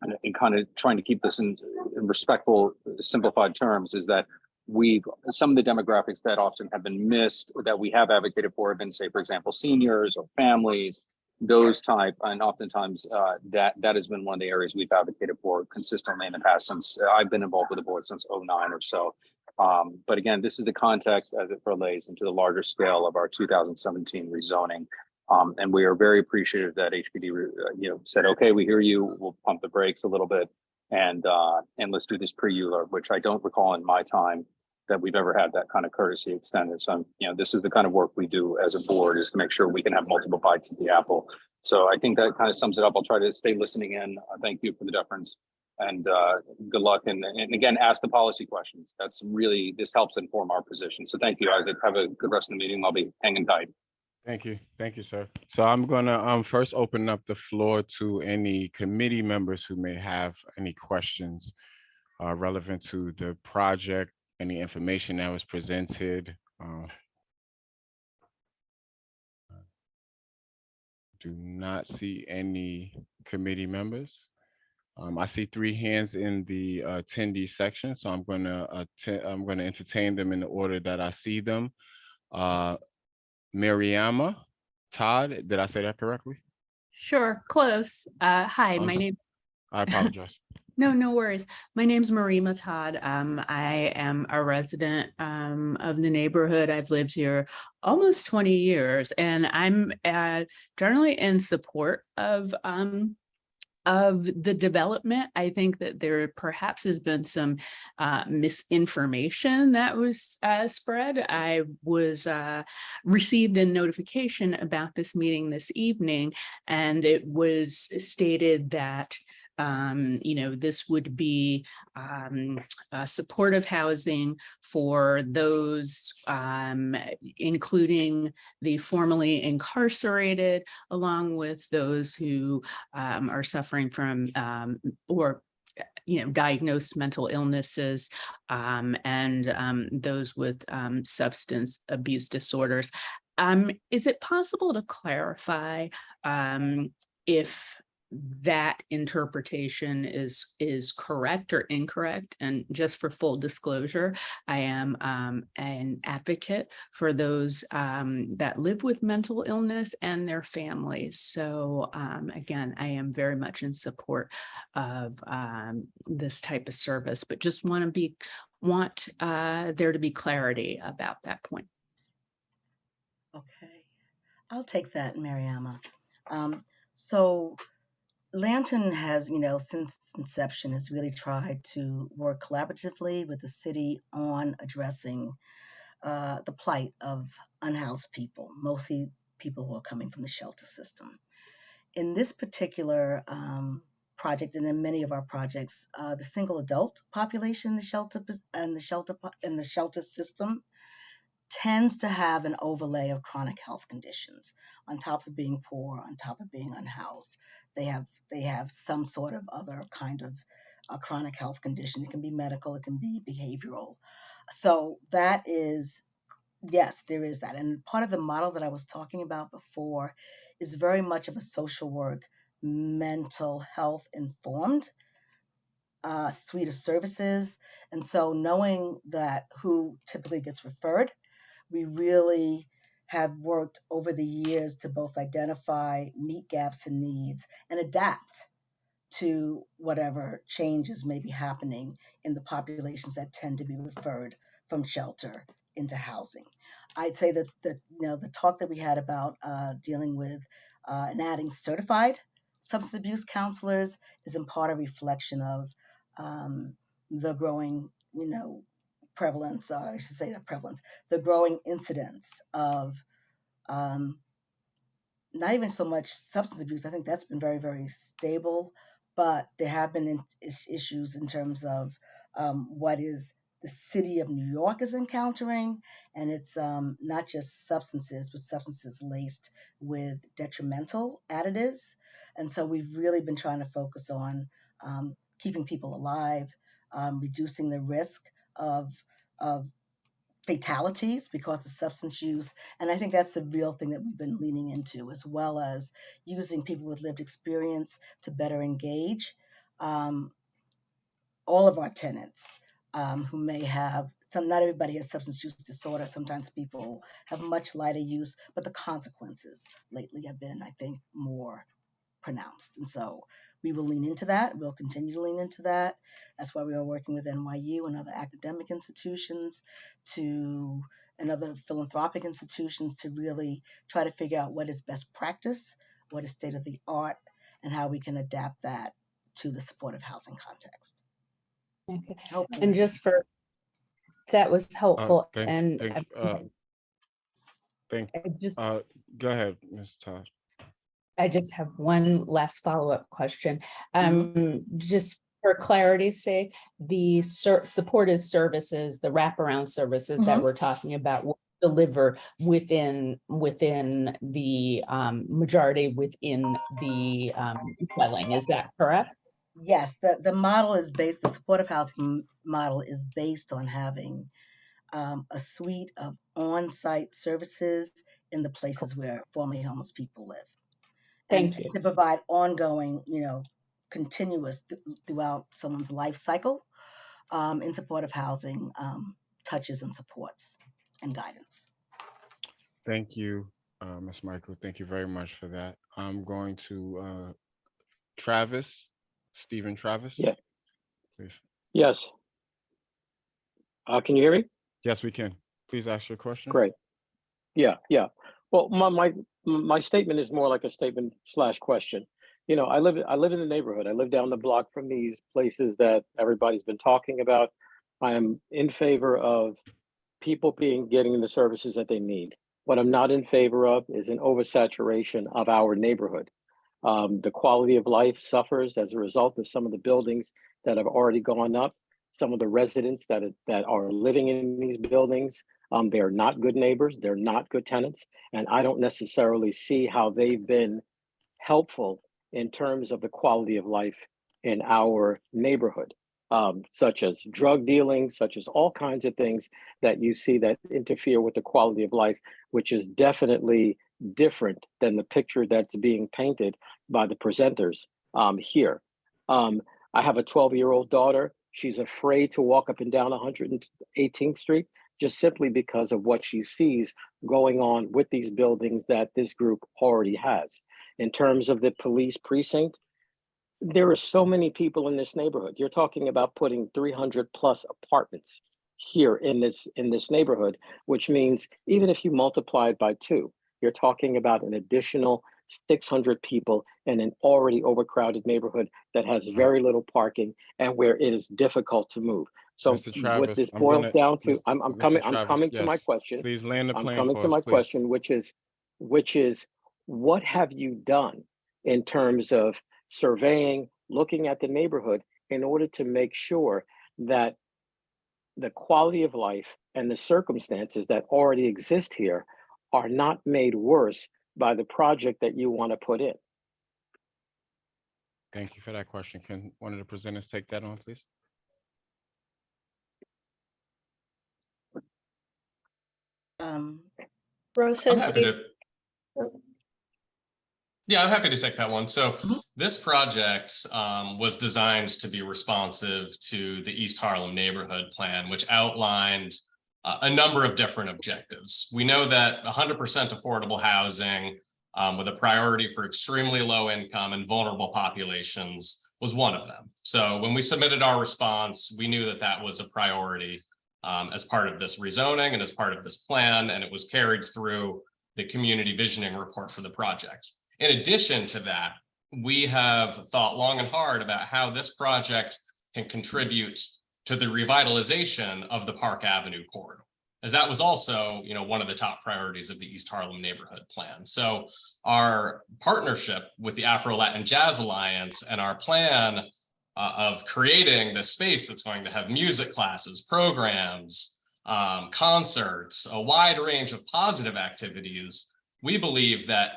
and kind of trying to keep this in respectful, simplified terms, is that some of the demographics that often have been missed, or that we have advocated for, have been, say, for example, seniors or families, those type, and oftentimes that has been one of the areas we've advocated for consistently in the past, since I've been involved with the board since 2009 or so. But again, this is the context as it relates into the larger scale of our 2017 rezoning. And we are very appreciative that HPD said, okay, we hear you, we'll pump the brakes a little bit, and let's do this pre-ULURP, which I don't recall in my time that we've ever had that kind of courtesy extended. So, this is the kind of work we do as a board, is to make sure we can have multiple bites at the apple. So I think that kind of sums it up. I'll try to stay listening in. Thank you for the deference, and good luck. And again, ask the policy questions. That's really, this helps inform our position. So thank you. I have a good rest of the meeting. I'll be hanging tight. Thank you, sir. So I'm gonna first open up the floor to any committee members who may have any questions relevant to the project, any information that was presented. Do not see any committee members. I see 3 hands in the attendee section, so I'm gonna entertain them in the order that I see them. Mariama Todd, did I say that correctly? Sure, close. Hi, my name. I apologize. No worries. My name's Marima Todd. I am a resident of the neighborhood. I've lived here almost 20 years, and I'm generally in support of the development. I think that there perhaps has been some misinformation that was spread. I was received a notification about this meeting this evening, and it was stated that this would be supportive housing for those, including the formerly incarcerated, along with those who are suffering from or diagnosed mental illnesses, and those with substance abuse disorders. Is it possible to clarify if that interpretation is correct or incorrect. And just for full disclosure, I am an advocate for those that live with mental illness and their families. So again, I am very much in support of this type of service, but just want there to be clarity about that point. Okay, I'll take that, Mariama. So Lantern has, since its inception, has really tried to work collaboratively with the city on addressing the plight of unhoused people, mostly people who are coming from the shelter system. In this particular project, and in many of our projects, the single adult population in the shelter system tends to have an overlay of chronic health conditions on top of being poor, on top of being unhoused. They have some sort of other kind of a chronic health condition. It can be medical, it can be behavioral. So that is, yes, there is that. And part of the model that I was talking about before is very much of a social work, mental health informed suite of services. And so knowing that who typically gets referred, we really have worked over the years to both identify, meet gaps and needs, and adapt to whatever changes may be happening in the populations that tend to be referred from shelter into housing. I'd say that the talk that we had about dealing with and adding certified substance abuse counselors is in part a reflection of the growing, prevalence, I should say not prevalence, the growing incidence of not even so much substance abuse. I think that's been very, very stable, but there have been issues in terms of what is the city of New York is encountering, and it's not just substances, but substances laced with detrimental additives. And so we've really been trying to focus on keeping people alive, reducing the risk of fatalities because of substance use. And I think that's the real thing that we've been leaning into, as well as using people with lived experience to better engage all of our tenants who may have not everybody has substance use disorder. Sometimes people have much lighter use, but the consequences lately have been, I think, more pronounced. And so we will lean into that. We'll continue to lean into that. That's why we are working with NYU and other academic institutions and other philanthropic institutions to really try to figure out what is best practice, what is state of the art, and how we can adapt that to the supportive housing context. Okay. Hopefully And just for, that was helpful. Go ahead, Ms. Todd. I just have one last follow-up question. Mm-hmm. Just for clarity's sake, the supportive services, the wraparound services Mm-hmm. that we're talking about will deliver within the majority within the dwelling. Is that correct? Yes, the model is based, the supportive housing model is based on having a suite of on-site services in the places where formerly homeless people live. Thank you. To provide ongoing, continuous throughout someone's life cycle in supportive housing touches and supports and guidance. Thank you, Ms. Michael. Thank you very much for that. I'm going to Stephen Travis. Yeah. Please. Yes. Can you hear me? Yes, we can. Please ask your question. Great. Yeah. Well, my statement is more like a statement / question. I live in the neighborhood. I live down the block from these places that everybody's been talking about. I am in favor of people getting the services that they need. What I'm not in favor of is an oversaturation of our neighborhood. The quality of life suffers as a result of some of the buildings that have already gone up. Some of the residents that are living in these buildings, they're not good neighbors, they're not good tenants, and I don't necessarily see how they've been helpful in terms of the quality of life in our neighborhood, such as drug dealing, such as all kinds of things that you see that interfere with the quality of life, which is definitely different than the picture that's being painted by the presenters here. I have a 12-year-old daughter. She's afraid to walk up and down 118th Street just simply because of what she sees going on with these buildings that this group already has. In terms of the police precinct, there are so many people in this neighborhood. You're talking about putting 300 plus apartments here in this neighborhood, which means even if you multiply it by 2, you're talking about an additional 600 people in an already overcrowded neighborhood that has very little parking and where it is difficult to move. So Mr. Travis, what this boils down to, I'm Mr. coming Travis, to my yes. question. Please land the I'm plane coming for to us, my please. question, which is what have you done in terms of surveying, looking at the neighborhood in order to make sure that the quality of life and the circumstances that already exist here are not made worse by the project that you want to put in? Thank you for that question. Can one of the presenters take that on, please? Rosa, I'm happy to. Yeah, I'm happy to take that one. So this project was designed to be responsive to the East Harlem Neighborhood Plan, which outlined a number of different objectives. We know that 100% affordable housing with a priority for extremely low income and vulnerable populations was one of them. So when we submitted our response, we knew that that was a priority as part of this rezoning and as part of this plan, and it was carried through the community visioning report for the project. In addition to that, we have thought long and hard about how this project can contribute to the revitalization of the Park Avenue corridor, as that was also, one of the top priorities of the East Harlem Neighborhood Plan. So our partnership with the Afro-Latin Jazz Alliance and our plan of creating this space that's going to have music classes, programs, concerts, a wide range of positive activities, we believe that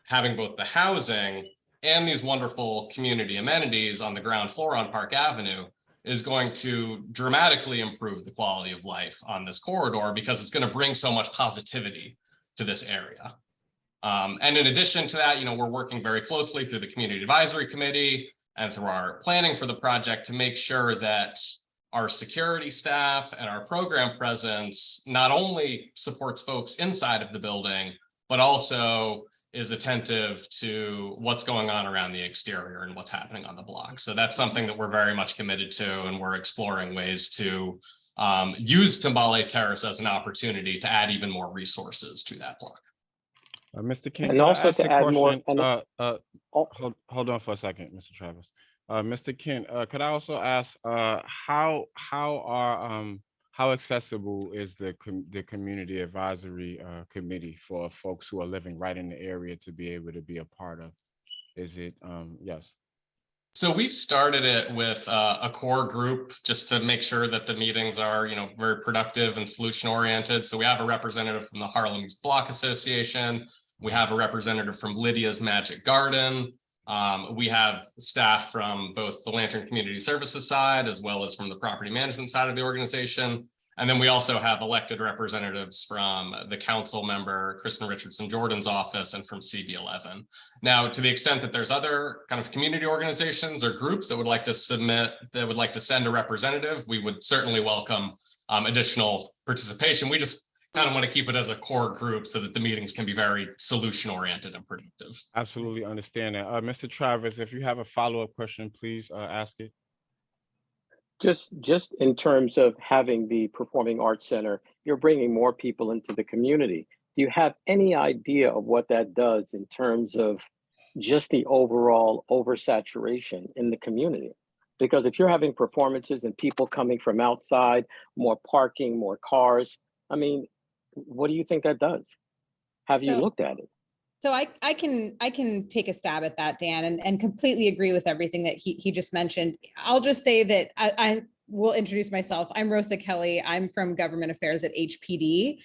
having both the housing and these wonderful community amenities on the ground floor on Park Avenue is going to dramatically improve the quality of life on this corridor because it's going to bring so much positivity to this area. And in addition to that, we're working very closely through the Community Advisory Committee and through our planning for the project to make sure that our security staff and our program presence not only supports folks inside of the building, but also is attentive to what's going on around the exterior and what's happening on the block. So that's something that we're very much committed to, and we're exploring ways to use Timbale Terrace as an opportunity to add even more resources to that block. Mr. Kent, And also to add more. Hold on for a second, Mr. Travis. Mr. Kent, could I also ask how accessible is the community advisory committee for folks who are living right in the area to be able to be a part of? Is it yes? So we've started it with a core group just to make sure that the meetings are, very productive and solution oriented. So we have a representative from the Harlem East Block Association. We have a representative from Lydia's Magic Garden. We have staff from both the Lantern Community Services side as well as from the property management side of the organization. And then we also have elected representatives from the council member, Kristen Richardson Jordan's office, and from CB11. Now, to the extent that there's other kind of community organizations or groups that would like to send a representative, we would certainly welcome additional participation. We just kind of want to keep it as a core group so that the meetings can be very solution oriented and productive. Absolutely understand that. Mr. Travis, if you have a follow-up question, please ask it. Just in terms of having the Performing Arts Center, you're bringing more people into the community. Do you have any idea of what that does in terms of just the overall oversaturation in the community? Because if you're having performances and people coming from outside, more parking, more cars, I mean, what do you think that does? Have you looked at it? So I can take a stab at that, Dan, and completely agree with everything that he just mentioned. I'll just say that I will introduce myself. I'm Rosa Kelly. I'm from Government Affairs at HPD.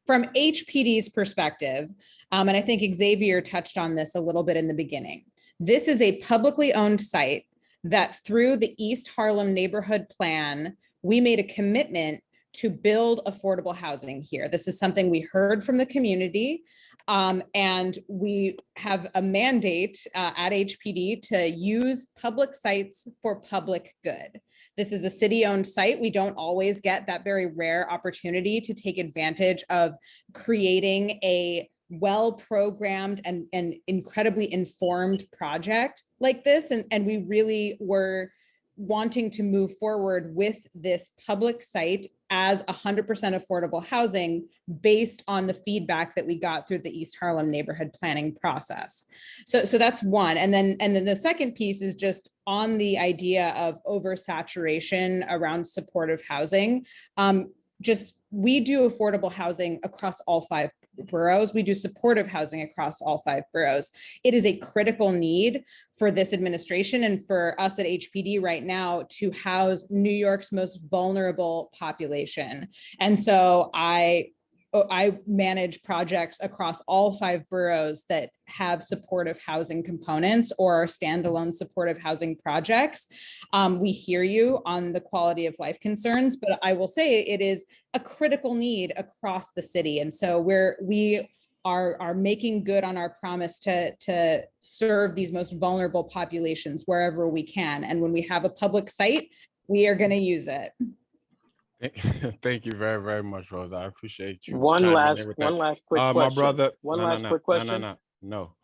From HPD's perspective, and I think Xavier touched on this a little bit in the beginning, this is a publicly owned site that through the East Harlem Neighborhood Plan, we made a commitment to build affordable housing here. This is something we heard from the community. And we have a mandate at HPD to use public sites for public good. This is a city-owned site. We don't always get that very rare opportunity to take advantage of creating a well-programmed and incredibly informed project like this. And we really were wanting to move forward with this public site as 100% affordable housing based on the feedback that we got through the East Harlem neighborhood planning process. So that's one. And then the second piece is just on the idea of oversaturation around supportive housing. We do affordable housing across all 5 boroughs. We do supportive housing across all 5 boroughs. It is a critical need for this administration and for us at HPD right now to house New York's most vulnerable population. And so I manage projects across all 5 boroughs that have supportive housing components or standalone supportive housing projects. We hear you on the quality of life concerns, but I will say it is a critical need across the city. And so we are making good on our promise to serve these most vulnerable populations wherever we can. And when we have a public site, we are going to use it. Thank you very, very much, Rose. I appreciate you. One chiming in last with that. quick question. My brother. One last quick question. No.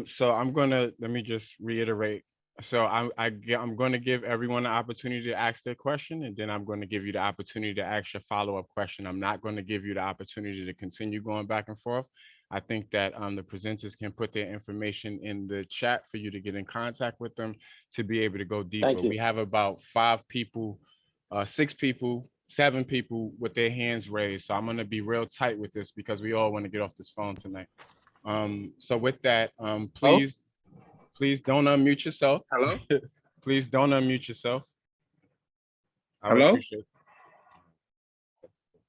So let me just reiterate. So I'm going to give everyone the opportunity to ask their question, and then I'm going to give you the opportunity to ask your follow-up question. I'm not going to give you the opportunity to continue going back and forth. I think that the presenters can put their information in the chat for you to get in contact with them to be able to go deeper. We have about 5 people, 6 people, 7 people with their hands raised. So I'm going to be real tight with this because we all want to get off this phone tonight. So with that, please don't unmute yourself. Hello? Please don't unmute yourself. I would Hello?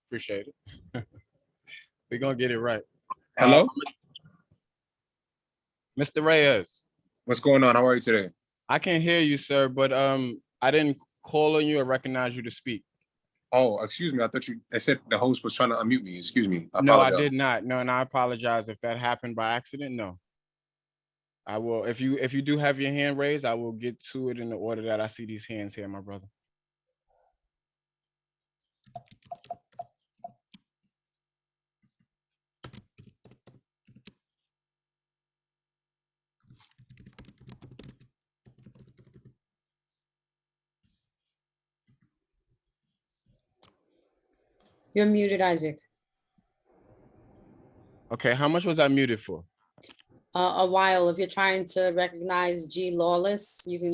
appreciate it. We're going to get it right. Hello? Mr. Reyes. What's going on? How are you today? I can hear you, sir, but I didn't call on you or recognize you to speak. Oh, excuse me. I thought I said the host was trying to unmute me. Excuse me. No, I did not. No, and I apologize if that happened by accident. No. I will, if you do have your hand raised, I will get to it in the order that I see these hands here, my brother. You're muted, Isaac. Okay, how much was I muted for? A while. If you're trying to recognize G Lawless, you can.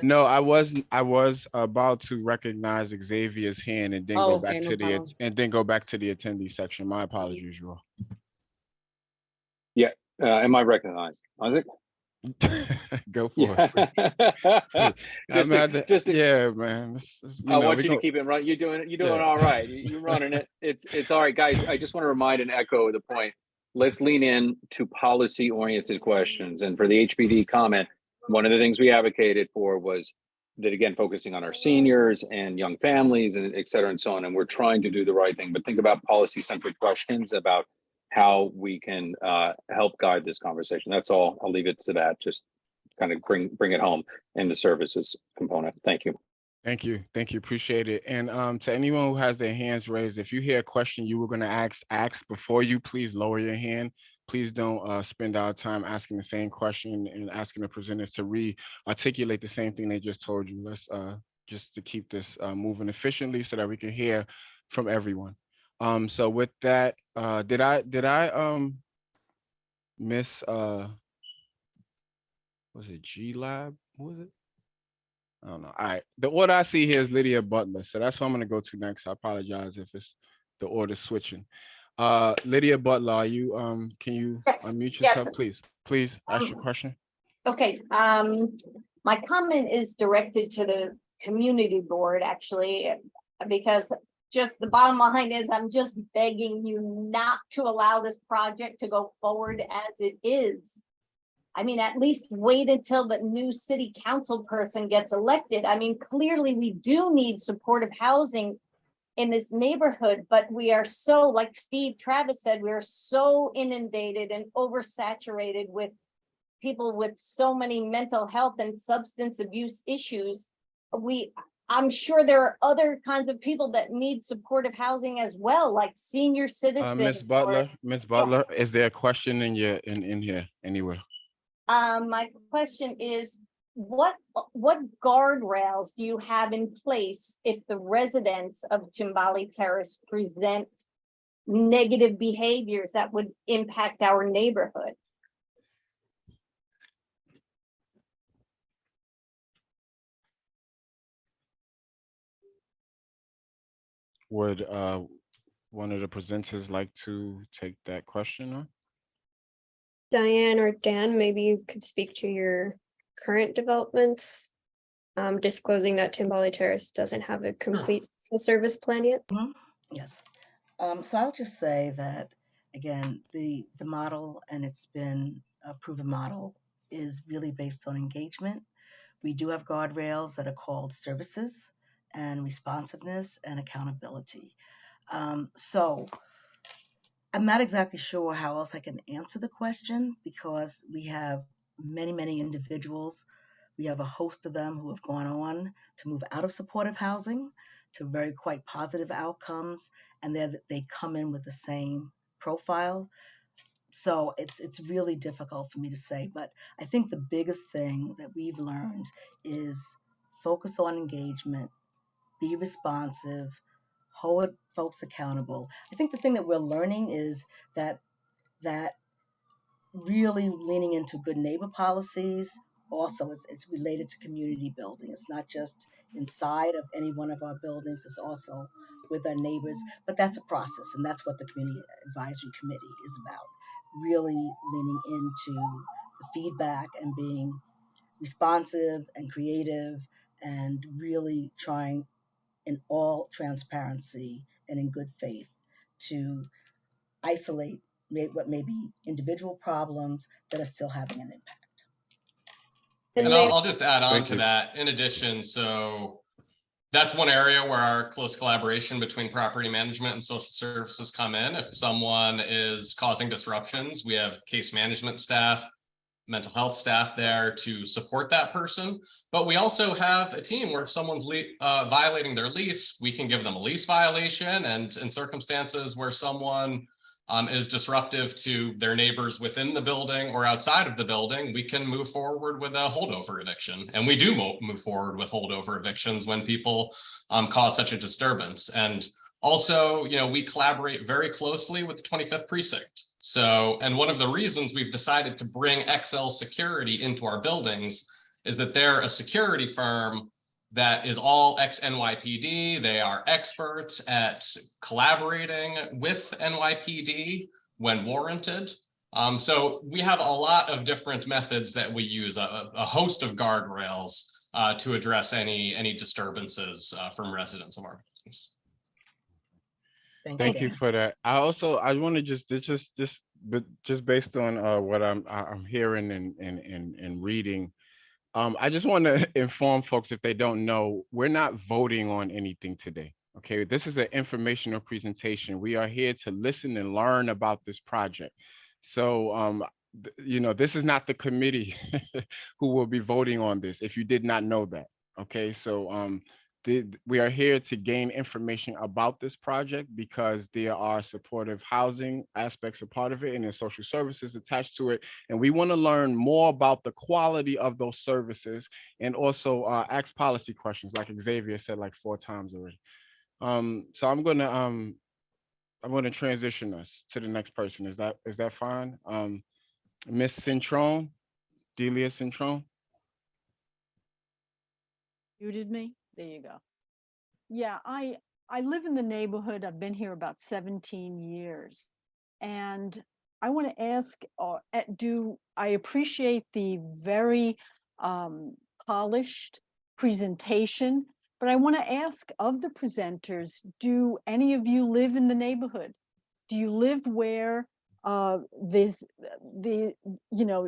No, I was about to recognize Xavier's hand and then go back to the attendee section. My apologies, you all. Yeah, am I recognized, Isaac? Go for it. Yeah, man. I want you to keep it right. You're doing all right. You're running it. It's all right, guys. I just want to remind and echo the point. Let's lean in to policy-oriented questions. And for the HPD comment, one of the things we advocated for was that, again, focusing on our seniors and young families and et cetera and so on. And we're trying to do the right thing, but think about policy-centered questions about how we can help guide this conversation. That's all. I'll leave it to that. Just kind of bring it home in the services component. Thank you. Thank you. Appreciate it. And to anyone who has their hands raised, if you hear a question you were going to ask before you, please lower your hand. Please don't spend our time asking the same question and asking the presenters to re-articulate the same thing they just told you. Let's just to keep this moving efficiently so that we can hear from everyone. So with that, did I miss was it G Lab? What was it? I don't know. All right. The order I see here is Lydia Butler. So that's what I'm going to go to next. I apologize if it's the order switching. Lydia Butler, are you can you unmute yourself, please? Please ask your question. Okay. My comment is directed to the community board, actually, because just the bottom line is I'm just begging you not to allow this project to go forward as it is. I mean, at least wait until the new city council person gets elected. I mean, clearly we do need supportive housing in this neighborhood, but we are so, like Steve Travis said, we are so inundated and oversaturated with people with so many mental health and substance abuse issues. I'm sure there are other kinds of people that need supportive housing as well, like senior citizens. Miss Butler, is there a question in here anywhere? My question is, what guardrails do you have in place if the residents of Timbali Terrace present negative behaviors that would impact our neighborhood? Would one of the presenters like to take that question on? Diane or Dan, maybe you could speak to your current developments, disclosing that Timbali Terrace doesn't have a complete social service plan yet. Yes. So I'll just say that, again, the model, and it's been a proven model, is really based on engagement. We do have guardrails that are called services and responsiveness and accountability. So I'm not exactly sure how else I can answer the question, because we have many individuals. We have a host of them who have gone on to move out of supportive housing to very quite positive outcomes, and they come in with the same profile. So it's really difficult for me to say, but I think the biggest thing that we've learned is focus on engagement, be responsive, hold folks accountable. I think the thing that we're learning is that really leaning into good neighbor policies also is related to community building. It's not just inside of any one of our buildings, it's also with our neighbors, but that's a process, and that's what the Community Advisory Committee is about, really leaning into the feedback and being responsive and creative and really trying in all transparency and in good faith to isolate what may be individual problems that are still having an impact. And I'll just add on to that. In addition, so that's one area where our close collaboration between property management and social services come in. If someone is causing disruptions, we have case management staff, mental health staff there to support that person. But we also have a team where if someone's violating their lease, we can give them a lease violation. And in circumstances where someone is disruptive to their neighbors within the building or outside of the building, we can move forward with a holdover eviction. And we do move forward with holdover evictions when people cause such a disturbance. And also, we collaborate very closely with the 25th precinct. So, and one of the reasons we've decided to bring XL Security into our buildings is that they're a security firm that is all ex-NYPD. They are experts at collaborating with NYPD when warranted. So we have a lot of different methods that we use, a host of guardrails to address any disturbances from residents of our buildings. Thank you for that. I want to just based on what I'm hearing and reading. I just want to inform folks, if they don't know, we're not voting on anything today. Okay, this is an informational presentation. We are here to listen and learn about this project. So, this is not the committee who will be voting on this, if you did not know that. Okay, so we are here to gain information about this project because there are supportive housing aspects a part of it and there's social services attached to it. And we want to learn more about the quality of those services and also ask policy questions, like Xavier said like 4 times already. So I'm gonna transition us to the next person. Is that fine? Miss Cintron, Delia Cintron. Muted me. There you go. Yeah, I live in the neighborhood. I've been here about 17 years. And I want to ask, I appreciate the very polished presentation, but I want to ask of the presenters, do any of you live in the neighborhood? Do you live where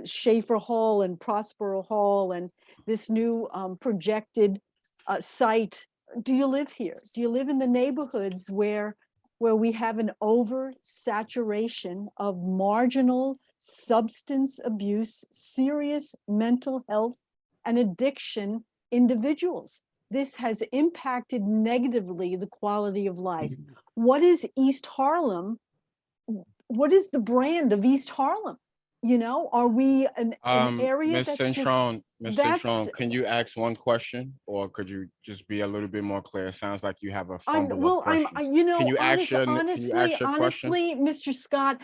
Schaefer Hall and Prospero Hall and this new projected site do you live here? Do you live in the neighborhoods where we have an oversaturation of marginal substance abuse, serious mental health and addiction individuals? This has impacted negatively the quality of life. What is East Harlem? What is the brand of East Harlem? You know, are we an area Ms. that's just, Cintron, Ms. that's, Cintron, can you ask one question, or could you just be a little bit more clear? It sounds like you have a fumble well, of questions. you know, Can you ask your question? honestly, Mr. Scott,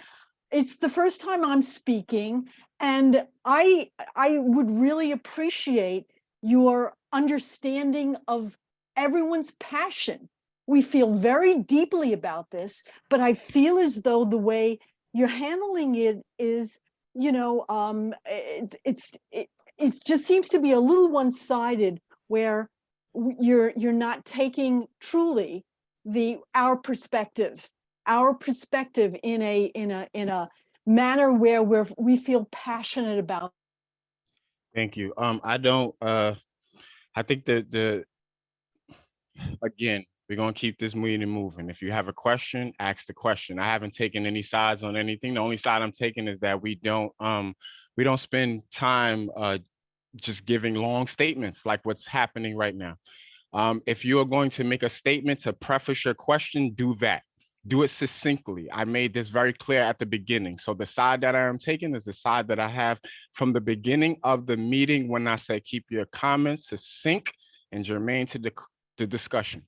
it's the first time I'm speaking, and I would really appreciate your understanding of everyone's passion. We feel very deeply about this, but I feel as though the way you're handling it is, you know, it just seems to be a little one-sided, where you're not taking truly our perspective in a manner where we feel passionate about. Thank you. I don't. I think that again, we're gonna keep this meeting moving. If you have a question, ask the question. I haven't taken any sides on anything. The only side I'm taking is that we don't spend time just giving long statements like what's happening right now. If you are going to make a statement to preface your question, do that. Do it succinctly. I made this very clear at the beginning. So the side that I am taking is the side that I have from the beginning of the meeting when I say keep your comments succinct and germane to the discussion.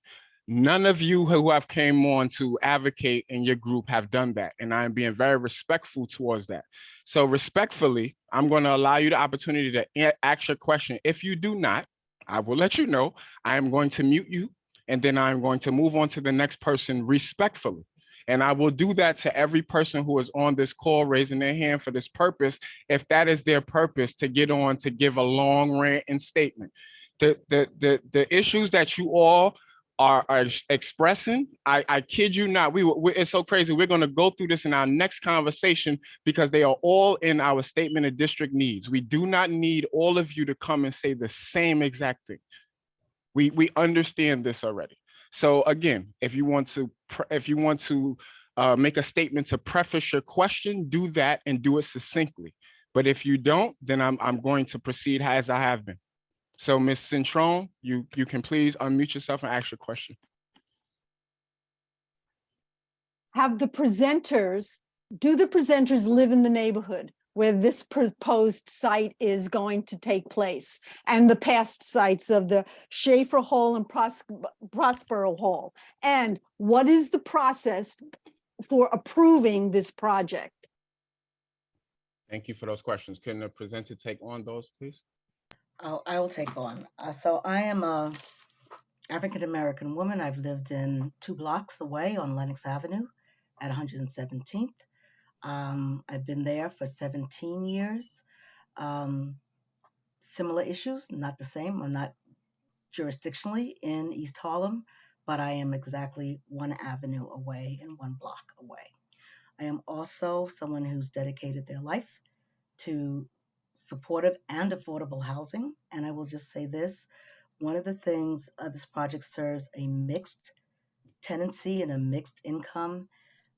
None of you who have came on to advocate in your group have done that, and I am being very respectful towards that. So respectfully, I'm going to allow you the opportunity to ask your question. If you do not, I will let you know. I am going to mute you, and then I'm going to move on to the next person respectfully. And I will do that to every person who is on this call raising their hand for this purpose, if that is their purpose, to get on to give a long rant and statement. The issues that you all are expressing, I kid you not, it's so crazy. We're going to go through this in our next conversation because they are all in our statement of district needs. We do not need all of you to come and say the same exact thing. We understand this already. So again, if you want to make a statement to preface your question, do that and do it succinctly. But if you don't, then I'm going to proceed as I have been. So Ms. Cintron, you can please unmute yourself and ask your question. Do the presenters live in the neighborhood where this proposed site is going to take place, and the past sites of the Schaefer Hall and Prospero Hall? And what is the process for approving this project? Thank you for those questions. Can the presenter take on those, please? Oh, I will take on. So I am a African-American woman. I've lived in 2 blocks away on Lenox Avenue at 117th. I've been there for 17 years. Similar issues, not the same. I'm not jurisdictionally in East Harlem, but I am exactly 1 avenue away and 1 block away. I am also someone who's dedicated their life to supportive and affordable housing. And I will just say this, one of the things, this project serves a mixed tenancy and a mixed income,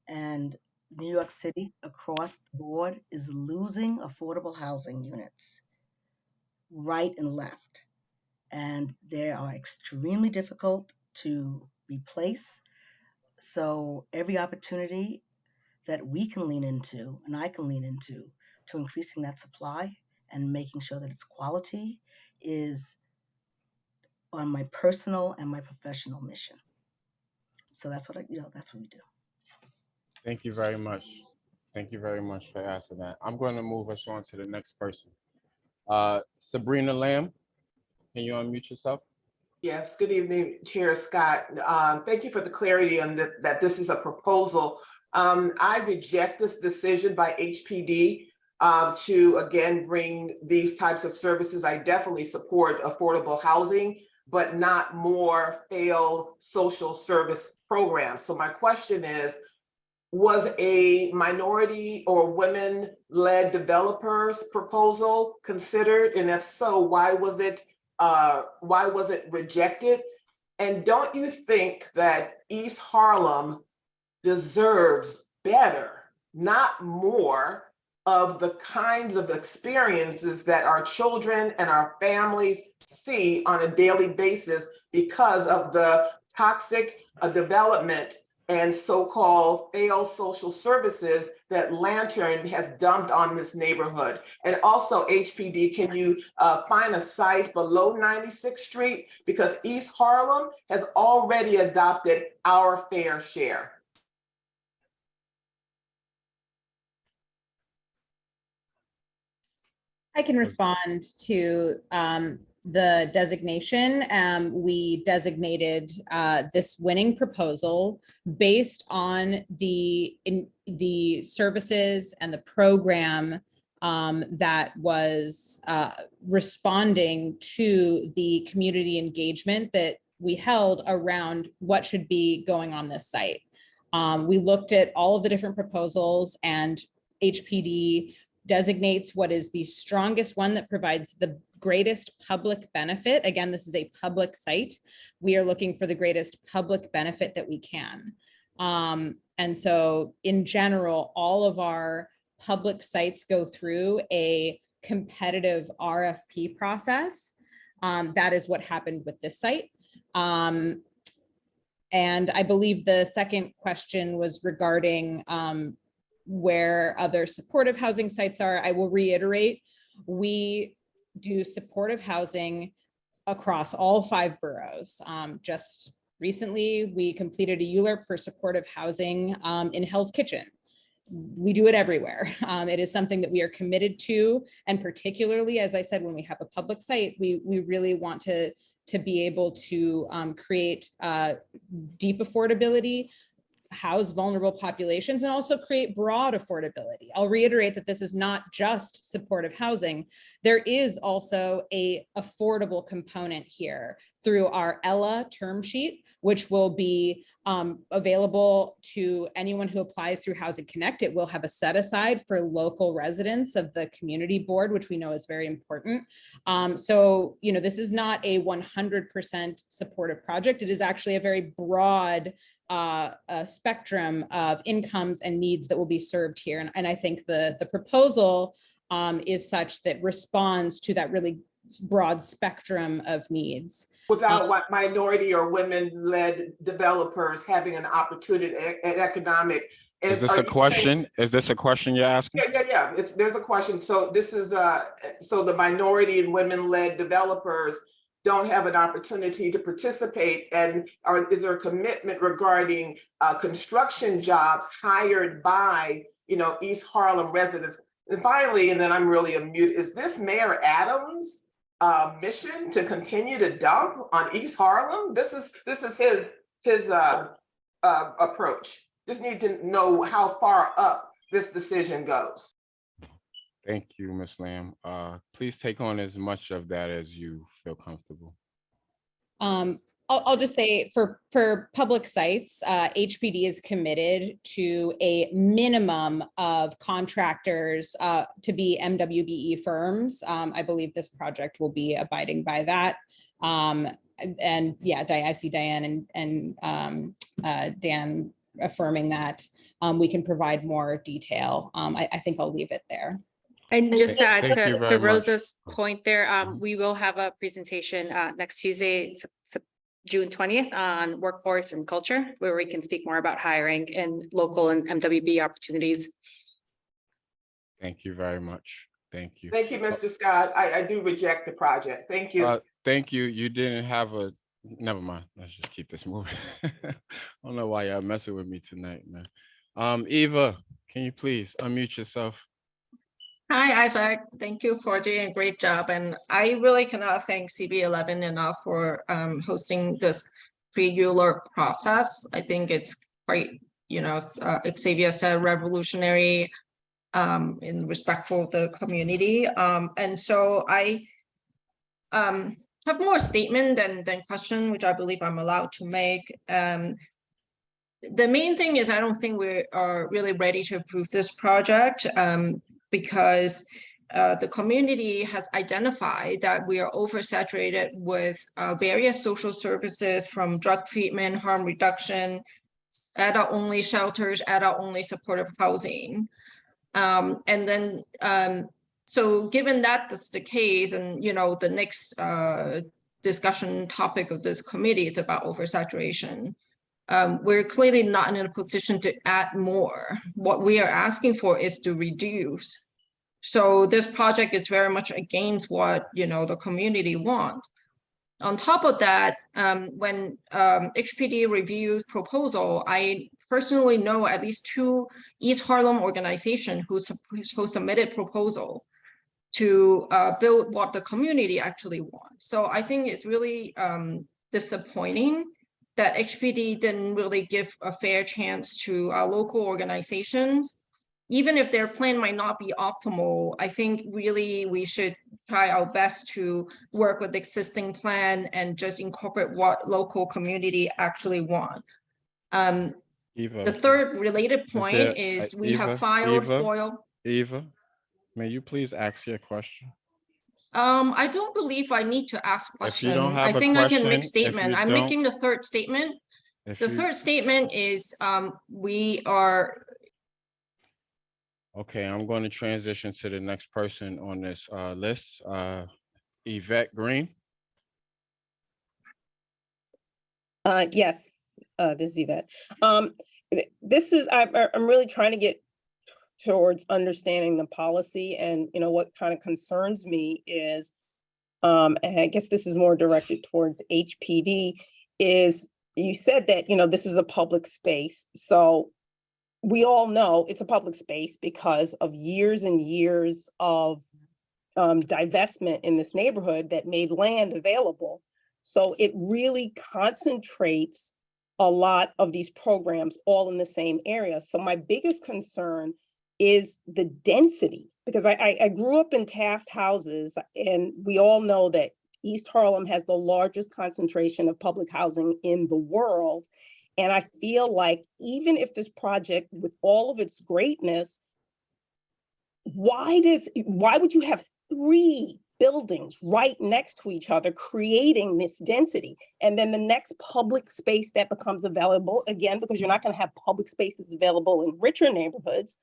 and New York City across the board is losing affordable housing units right and left. And they are extremely difficult to replace. So every opportunity that we can lean into, and I can lean into, to increasing that supply and making sure that it's quality is on my personal and my professional mission. So that's what that's what we do. Thank you very much. Thank you very much for asking that. I'm going to move us on to the next person. Sabrina Lamb, can you unmute yourself? Yes, good evening, Chair Scott. Thank you for the clarity on that this is a proposal. I reject this decision by HPD to, again, bring these types of services. I definitely support affordable housing, but not more failed social service programs. So my question is, was a minority or women-led developers proposal considered? And if so, why was it rejected? And don't you think that East Harlem deserves better, not more, of the kinds of experiences that our children and our families see on a daily basis because of the toxic development and so-called failed social services that Lantern has dumped on this neighborhood? And also, HPD, can you find a site below 96th Street? Because East Harlem has already adopted our fair share. I can respond to the designation. We designated this winning proposal based on the services and the program that was responding to the community engagement that we held around what should be going on this site. We looked at all of the different proposals, and HPD designates what is the strongest one that provides the greatest public benefit. Again, this is a public site. We are looking for the greatest public benefit that we can. And so in general, all of our public sites go through a competitive RFP process. That is what happened with this site. And I believe the second question was regarding where other supportive housing sites are. I will reiterate, we do supportive housing across all 5 boroughs. Just recently, we completed a ULURP for supportive housing in Hell's Kitchen. We do it everywhere. It is something that we are committed to, and particularly, as I said, when we have a public site, we really want to be able to create deep affordability, house vulnerable populations, and also create broad affordability. I'll reiterate that this is not just supportive housing. There is also a affordable component here through our ELA term sheet, which will be available to anyone who applies through Housing Connect. It will have a set aside for local residents of the community board, which we know is very important. So, you know, this is not a 100% supportive project. It is actually a very broad a spectrum of incomes and needs that will be served here. And I think the proposal is such that responds to that really broad spectrum of needs. Without minority or women-led developers having an opportunity at economic. Is this a question? Is this a question you're asking? Yeah. There's a question. So this is so the minority and women-led developers don't have an opportunity to participate, and is there a commitment regarding construction jobs hired by, you know, East Harlem residents? And finally, and then I'm really unmuted, is this Mayor Adams' mission to continue to dump on East Harlem? This is his approach. Just need to know how far up this decision goes. Thank you, Ms. Lamb. Please take on as much of that as you feel comfortable. I'll just say for public sites, HPD is committed to a minimum of contractors to be MWBE firms. I believe this project will be abiding by that. And yeah, I see Diane and Dan affirming that. We can provide more detail. I think I'll leave it there. And just to add Thank you to very Rosa's point there, we will have a presentation next Tuesday, June 20th on workforce and culture, where we can speak more about hiring and local and MWB opportunities. Thank you very much. Thank you. Thank you, Mr. Scott. I do reject the project. Thank you. Thank you. You didn't have a, never mind. Let's just keep this moving. I don't know why y'all messing with me tonight, man. Eva, can you please unmute yourself? Hi, Isaac. Thank you for doing a great job. And I really cannot thank CB11 enough for hosting this pre-ULURP process. I think it's quite, you know, Xavier said, revolutionary and respectful of the community. And so I have more statement than question, which I believe I'm allowed to make. The main thing is I don't think we are really ready to approve this project. Because the community has identified that we are oversaturated with various social services, from drug treatment, harm reduction, adult-only shelters, adult-only supportive housing. And then, so given that that's the case, and the next discussion topic of this committee is about oversaturation, we're clearly not in a position to add more. What we are asking for is to reduce. So this project is very much against what the community wants. On top of that, when HPD reviews proposal, I personally know at least 2 East Harlem organizations who submitted proposal to build what the community actually wants. So I think it's really disappointing that HPD didn't really give a fair chance to our local organizations. Even if their plan might not be optimal, I think really we should try our best to work with the existing plan and just incorporate what local community actually want. Eva, The third related point there- is we Eva, have filed Eva, FOIL. Eva, may you please ask your question? I don't believe I need to ask If you question. don't I have a think I can question, make if statement. you I'm don't- making the third statement. If The you- third statement is we are. Okay, I'm going to transition to the next person on this list, Yvette Green. Yes, this is Yvette. This is, I'm really trying to get towards understanding the policy, and what kind of concerns me is, and I guess this is more directed towards HPD, is you said that, this is a public space. So we all know it's a public space because of years and years of divestment in this neighborhood that made land available. So it really concentrates a lot of these programs all in the same area. So my biggest concern is the density, because I grew up in Taft houses, and we all know that East Harlem has the largest concentration of public housing in the world. And I feel like even if this project, with all of its greatness, why would you have 3 buildings right next to each other creating this density? And then the next public space that becomes available, again, because you're not going to have public spaces available in richer neighborhoods,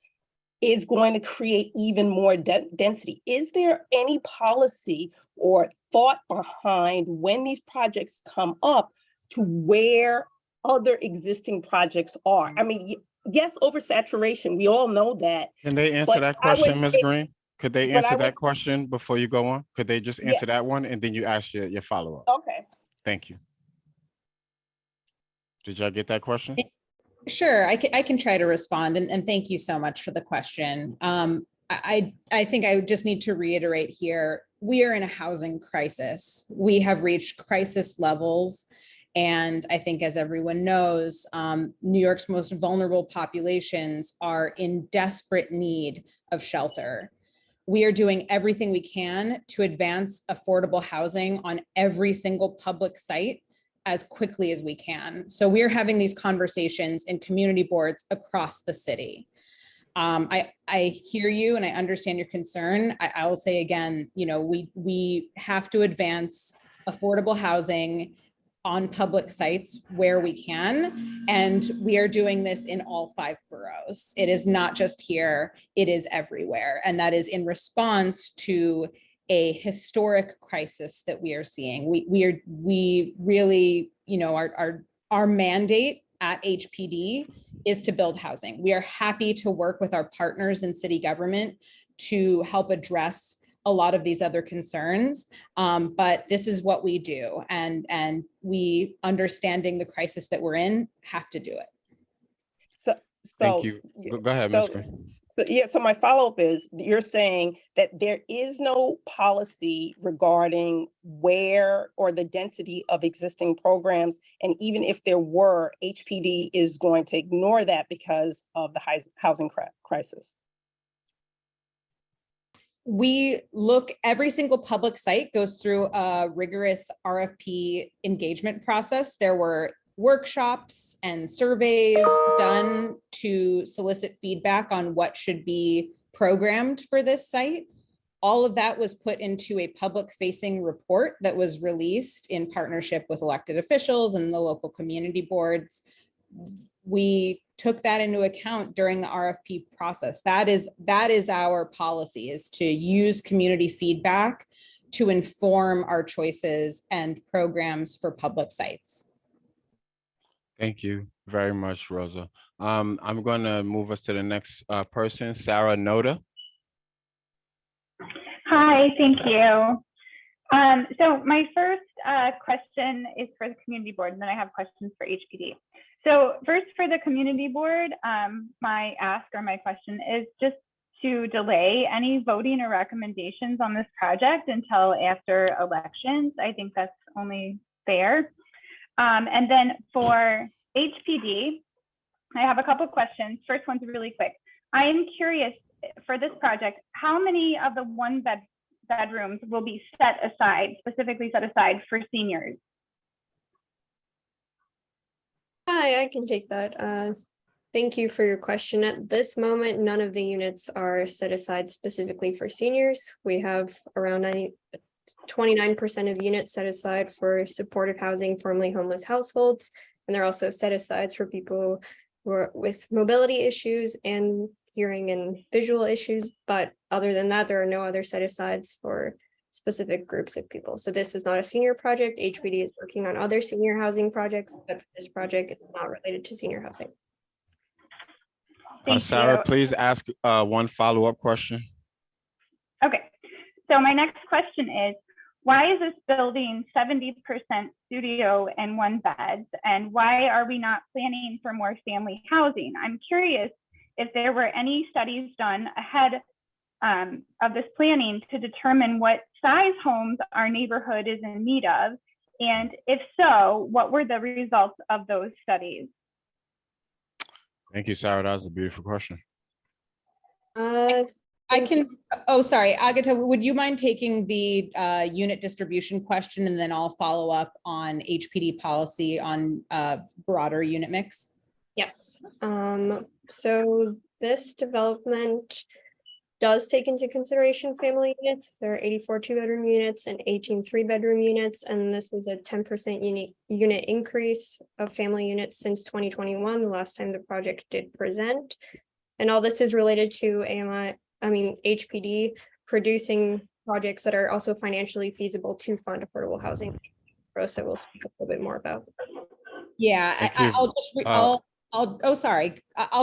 is going to create even more density. Is there any policy or thought behind, when these projects come up, to where other existing projects are? I mean, yes, oversaturation, we all know that. Can they answer but that I would- question, Ms. Green? Could they but I answer would- that question before you go on? Could they just Yeah. answer that one and then you ask your follow-up? Okay. Thank you. Did y'all get that question? Sure, I can try to respond, and thank you so much for the question. I think I just need to reiterate here, we are in a housing crisis. We have reached crisis levels. And I think, as everyone knows, New York's most vulnerable populations are in desperate need of shelter. We are doing everything we can to advance affordable housing on every single public site as quickly as we can. So we're having these conversations in community boards across the city. I hear you and I understand your concern. I will say again, we have to advance affordable housing on public sites where we can. And we are doing this in all 5 boroughs. It is not just here, it is everywhere. And that is in response to a historic crisis that we are seeing. We really, our mandate at HPD is to build housing. We are happy to work with our partners in city government to help address a lot of these other concerns, but this is what we do, and we, understanding the crisis that we're in, have to do it. Thank you. Go ahead, Ms. Green. So my follow-up is, you're saying that there is no policy regarding where or the density of existing programs, and even if there were, HPD is going to ignore that because of the housing crisis. We look, every single public site goes through a rigorous RFP engagement process. There were workshops and surveys done to solicit feedback on what should be programmed for this site. all of that was put into a public facing report that was released in partnership with elected officials and the local community boards. We took that into account during the RFP process. That is our policy, is to use community feedback to inform our choices and programs for public sites. Thank you very much, Rosa. I'm going to move us to the next person, Sarah Noda. Hi, thank you. So my first question is for the community board, and then I have questions for HPD. So first for the community board, my ask or my question is just to delay any voting or recommendations on this project until after elections. I think that's only fair. And then for HPD, I have a couple of questions. First one's really quick. I am curious, for this project, how many of the bedrooms will be set aside, specifically set aside for seniors? Hi, I can take that. Thank you for your question. At this moment, none of the units are set aside specifically for seniors. We have around 29% of units set aside for supportive housing, formerly homeless households, and they're also set aside for people who are with mobility issues and hearing and visual issues. But other than that, there are no other set asides for specific groups of people. So this is not a senior project. HPD is working on other senior housing projects, but for this project, it's not related to senior housing. Sarah, you. please ask one follow-up question. Okay, so my next question is, why is this building 70% studio and 1 beds? And why are we not planning for more family housing? I'm curious if there were any studies done ahead of this planning to determine what size homes our neighborhood is in need of. And if so, what were the results of those studies? Thank you, Sarah. That was a beautiful question. I can, oh, sorry, Agata, would you mind taking the unit distribution question, and then I'll follow up on HPD policy on broader unit mix? Yes. So this development does take into consideration family units. There are 84 2-bedroom units and 18 3-bedroom units, and this is a 10% unit increase of family units since 2021, the last time the project did present. And all this is related to HPD producing projects that are also financially feasible to fund affordable housing. Rosa will speak a little bit more about. Yeah, I'll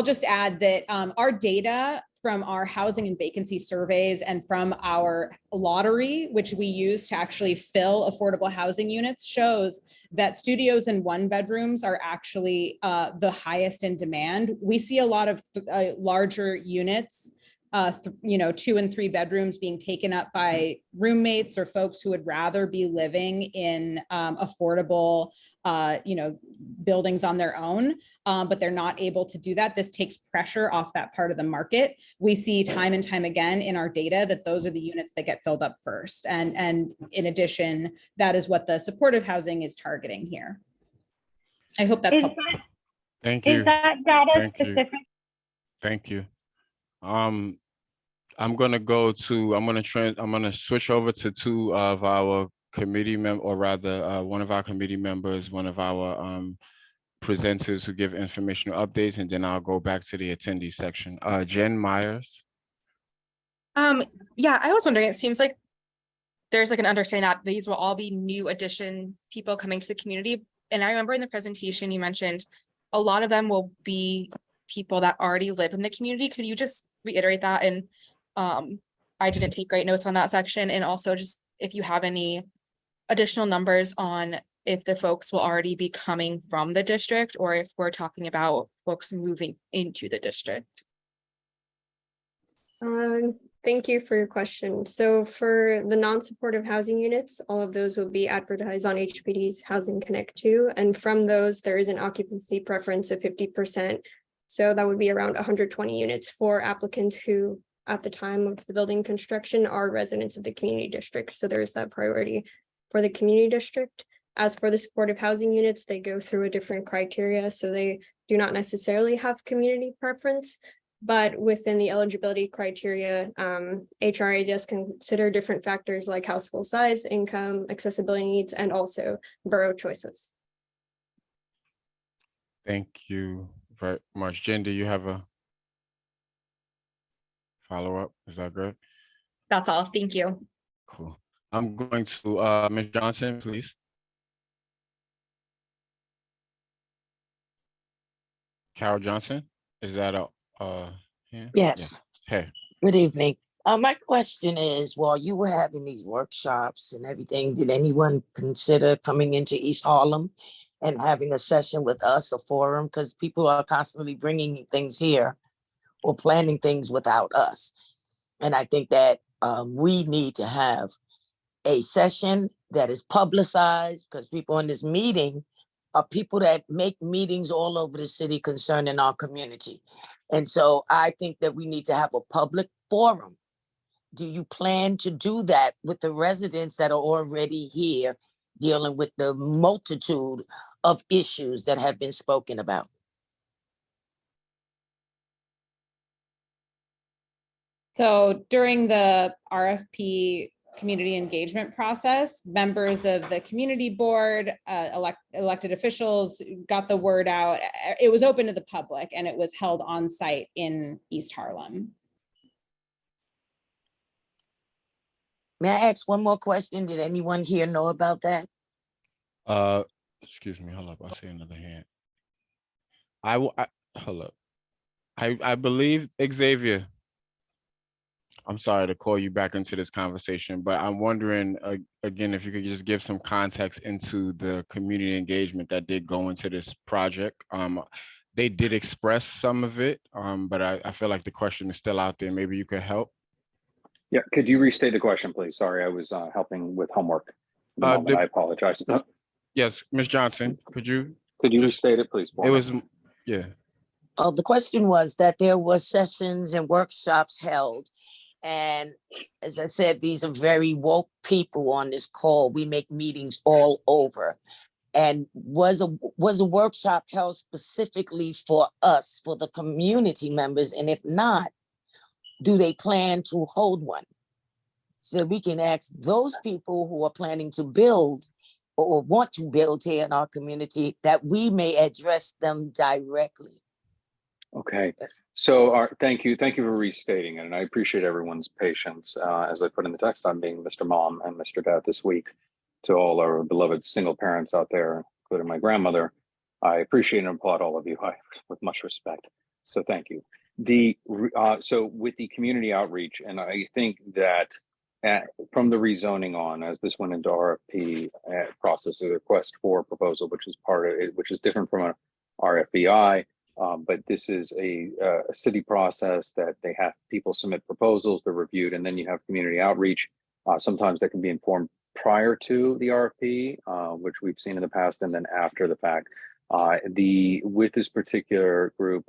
just add that our data from our housing and vacancy surveys and from our lottery, which we use to actually fill affordable housing units, shows that studios and 1 bedrooms are actually the highest in demand. We see a lot of larger units, 2 and 3 bedrooms being taken up by roommates or folks who would rather be living in affordable buildings on their own, but they're not able to do that. This takes pressure off that part of the market. We see time and time again in our data that those are the units that get filled up first. And in addition, that is what the supportive housing is targeting here. I hope that's helpful. Thank you. Is that data specific? Thank you. I'm gonna switch over to 2 of our committee members, or rather one of our committee members, one of our presenters who give informational updates, and then I'll go back to the attendee section. Jen Myers. Yeah, I was wondering, it seems like there's like an understanding that these will all be new addition people coming to the community. And I remember in the presentation, you mentioned a lot of them will be people that already live in the community. Could you just reiterate that? And I didn't take great notes on that section. And also just if you have any additional numbers on if the folks will already be coming from the district, or if we're talking about folks moving into the district. Thank you for your question. So for the non-supportive housing units, all of those will be advertised on HPD's Housing Connect 2. And from those, there is an occupancy preference of 50%. So that would be around 120 units for applicants who, at the time of the building construction, are residents of the community district. So there's that priority for the community district. As for the supportive housing units, they go through a different criteria. So they do not necessarily have community preference. But within the eligibility criteria, HRA does consider different factors like household size, income, accessibility needs, and also borough choices. Thank you very much. Jen, do you have a follow-up? Is that good? That's all. Thank you. Cool. I'm going to Ms. Johnson, please. Carol Johnson, is that a hand? Yes. Hey. Good evening. My question is, while you were having these workshops and everything, did anyone consider coming into East Harlem and having a session with us, a forum? Because people are constantly bringing things here or planning things without us. And I think that we need to have a session that is publicized, because people in this meeting are people that make meetings all over the city concerning our community. And so I think that we need to have a public forum. Do you plan to do that with the residents that are already here dealing with the multitude of issues that have been spoken about? So during the RFP community engagement process, members of the community board, elected officials got the word out. It was open to the public and it was held on site in East Harlem. May I ask one more question? Did anyone here know about that? Excuse me, hold up, I see another hand. Hold up. I believe Xavier. I'm sorry to call you back into this conversation, but I'm wondering again if you could just give some context into the community engagement that did go into this project. They did express some of it, but I feel like the question is still out there. Maybe you could help. Yeah, could you restate the question, please? Sorry, I was helping with homework. I apologize. Yes, Ms. Johnson, could you restate it, please? It was, yeah. The question was that there were sessions and workshops held. And as I said, these are very woke people on this call. We make meetings all over. And was a workshop held specifically for us, for the community members? And if not, do they plan to hold one? So that we can ask those people who are planning to build or want to build here in our community, that we may address them directly. Okay, so thank you for restating it, and I appreciate everyone's patience. As I put in the text, I'm being Mr. Mom and Mr. Dad this week to all our beloved single parents out there, including my grandmother. I appreciate and applaud all of you with much respect. So thank you. So with the community outreach, and I think that from the rezoning on, as this went into RFP process, a request for proposal, which is part of it, which is different from an RFBI. But this is a city process that they have people submit proposals, they're reviewed, and then you have community outreach. Sometimes that can be informed prior to the RFP, which we've seen in the past, and then after the fact. With this particular group,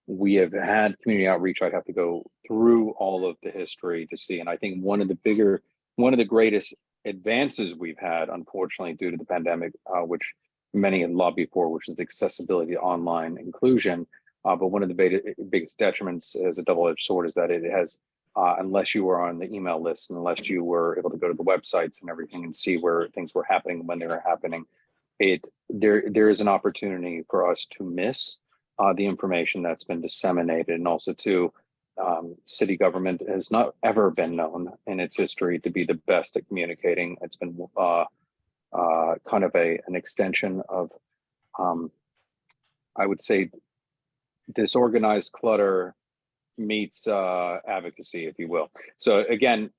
we have had community outreach. I'd have to go through all of the history to see, and I think one of the greatest advances we've had, unfortunately, due to the pandemic, which many had lobbied for, which is accessibility to online inclusion. But one of the biggest detriments as a double-edged sword is that it has, unless you were on the email list, and unless you were able to go to the websites and everything and see where things were happening, when they were happening, there is an opportunity for us to miss the information that's been disseminated. And also too, city government has not ever been known in its history to be the best at communicating. It's been kind of an extension of, I would say, disorganized clutter meets advocacy, if you will. So again,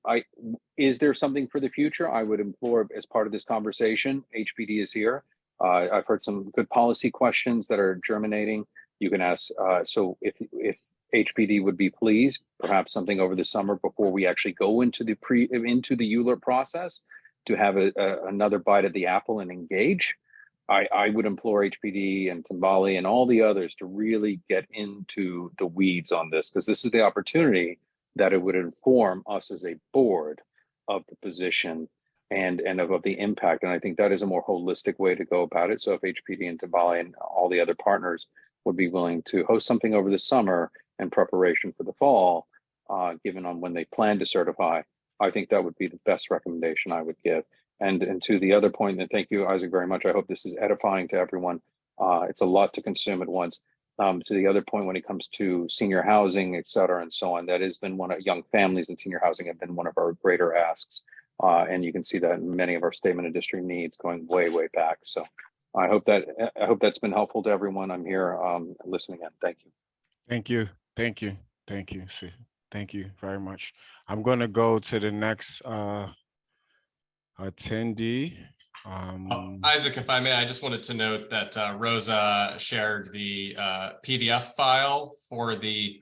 is there something for the future? I would implore, as part of this conversation, HPD is here. I've heard some good policy questions that are germinating. You can ask, so if HPD would be pleased, perhaps something over the summer before we actually go into the ULURP process, to have another bite at the apple and engage. I would implore HPD and Timbali and all the others to really get into the weeds on this, because this is the opportunity that it would inform us as a board of the position and of the impact. And I think that is a more holistic way to go about it. So if HPD and Timbali and all the other partners would be willing to host something over the summer in preparation for the fall, given on when they plan to certify, I think that would be the best recommendation I would give. And to the other point, and thank you, Isaac, very much. I hope this is edifying to everyone. It's a lot to consume at once. To the other point, when it comes to senior housing, et cetera, and so on, that has been one of young families in senior housing have been one of our greater asks. And you can see that in many of our statement of district needs going way, way back. So I hope that's been helpful to everyone. I'm here listening in. Thank you. Thank you. Thank you. Thank you. Thank you very much. I'm going to go to the next attendee. Isaac, if I may, I just wanted to note that Rosa shared the PDF file for the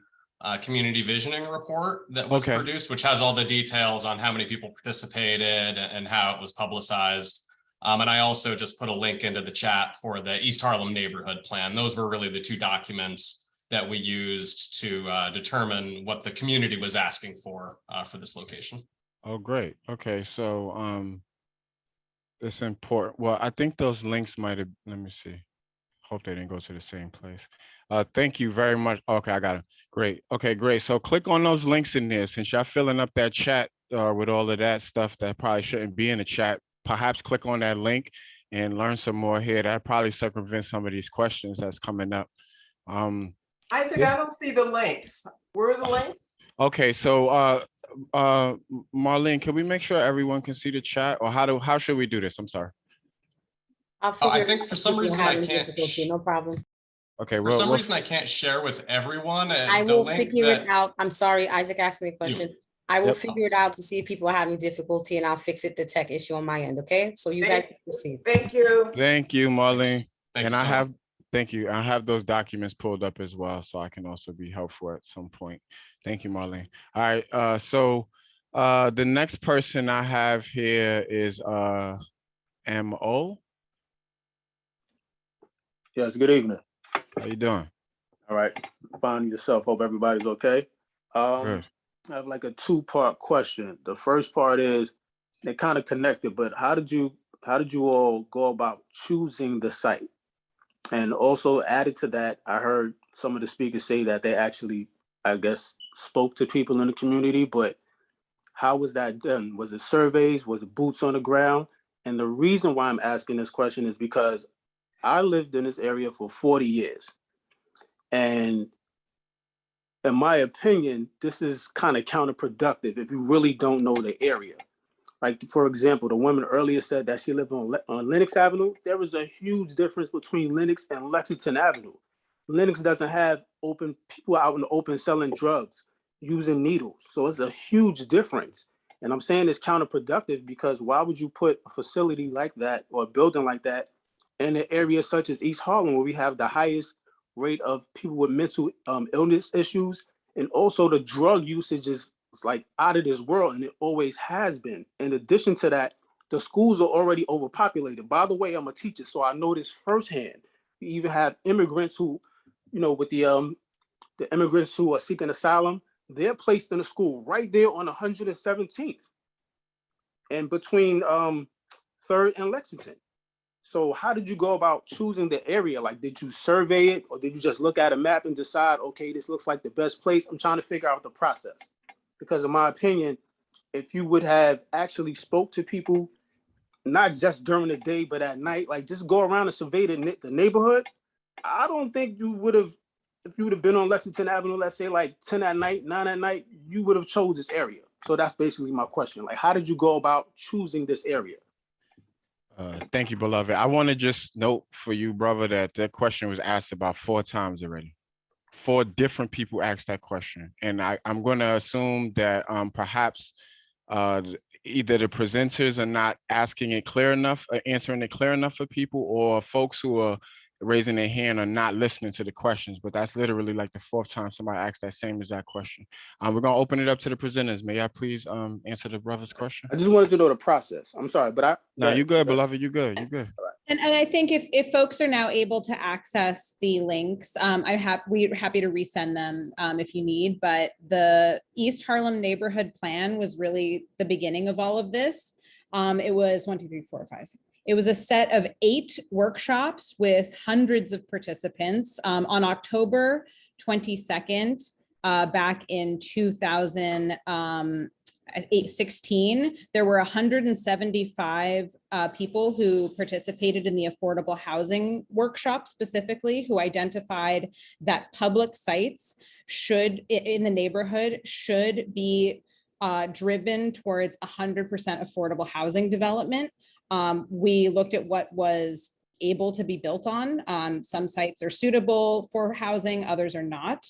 community visioning report that was produced, which has all the details on how many people participated and how it was publicized. And I also just put a link into the chat for the East Harlem neighborhood plan. Those were really the two documents that we used to determine what the community was asking for this location. Oh, great. Okay, so it's important. Well, I think those links might have, let me see. Hope they didn't go to the same place. Thank you very much. Okay, I got it. Great. Okay, great. So click on those links in there. Since y'all filling up that chat with all of that stuff that probably shouldn't be in the chat, perhaps click on that link and learn some more here. That probably circumvent some of these questions that's coming up. Isaac, I don't see the links. Where are the links? Okay, so Marlene, can we make sure everyone can see the chat, or how should we do this? I'm sorry. I think for some reason I can't. No problem. Okay. For some reason I can't share with everyone. I will figure it out. I'm sorry, Isaac asked me a question. I will figure it out to see if people are having difficulty, and I'll fix it, the tech issue on my end. Okay, so you guys can proceed. Thank you. Thank you, Marlene. Thank and you I so have, much. thank you. I have those documents pulled up as well, so I can also be helpful at some point. Thank you, Marlene. All right. So the next person I have here is MO. Yes, good evening. How you doing? All right, finding yourself. Hope everybody's okay. Good. I have like a two-part question. The first part is, they're kind of connected, but how did you all go about choosing the site? And also added to that, I heard some of the speakers say that they actually, I guess, spoke to people in the community, but how was that done? Was it surveys? Was it boots on the ground? And the reason why I'm asking this question is because I lived in this area for 40 years. And in my opinion, this is kind of counterproductive if you really don't know the area. Like, for example, the woman earlier said that she lived on Lenox Avenue. There is a huge difference between Lenox and Lexington Avenue. Lenox doesn't have people out in the open selling drugs, using needles. So it's a huge difference. And I'm saying it's counterproductive because why would you put a facility like that or a building like that in an area such as East Harlem, where we have the highest rate of people with mental illness issues, and also the drug usage is like out of this world, and it always has been. In addition to that, the schools are already overpopulated. By the way, I'm a teacher, so I know this firsthand. We even have immigrants who, with the immigrants who are seeking asylum, they're placed in a school right there on 117th, and between 3rd and Lexington. So how did you go about choosing the area? Like, did you survey it, or did you just look at a map and decide, okay, this looks like the best place? I'm trying to figure out the process. Because in my opinion, if you would have actually spoke to people, not just during the day, but at night, like just go around and survey the neighborhood, I don't think you would have, if you would have been on Lexington Avenue, let's say like 10 at night, 9 at night, you would have chose this area. So that's basically my question. Like, how did you go about choosing this area? Thank you, beloved. I want to just note for you, brother, that question was asked about 4 times already. 4 different people asked that question. And I'm going to assume that perhaps either the presenters are not asking it clear enough, answering it clear enough for people, or folks who are raising their hand are not listening to the questions. But that's literally like the 4th time somebody asked that same exact question. We're going to open it up to the presenters. May I please answer the brother's question? I just wanted to know the process. I'm sorry, but No, you good, beloved. You good. You good. And I think if folks are now able to access the links, we're happy to resend them if you need. But the East Harlem Neighborhood Plan was really the beginning of all of this. It was 1, 2, 3, 4, 5. It was a set of 8 workshops with hundreds of participants on October 22nd. back in 2016, there were 175 people who participated in the affordable housing workshop specifically, who identified that public sites in the neighborhood should be driven towards 100% affordable housing development. We looked at what was able to be built on. Some sites are suitable for housing, others are not.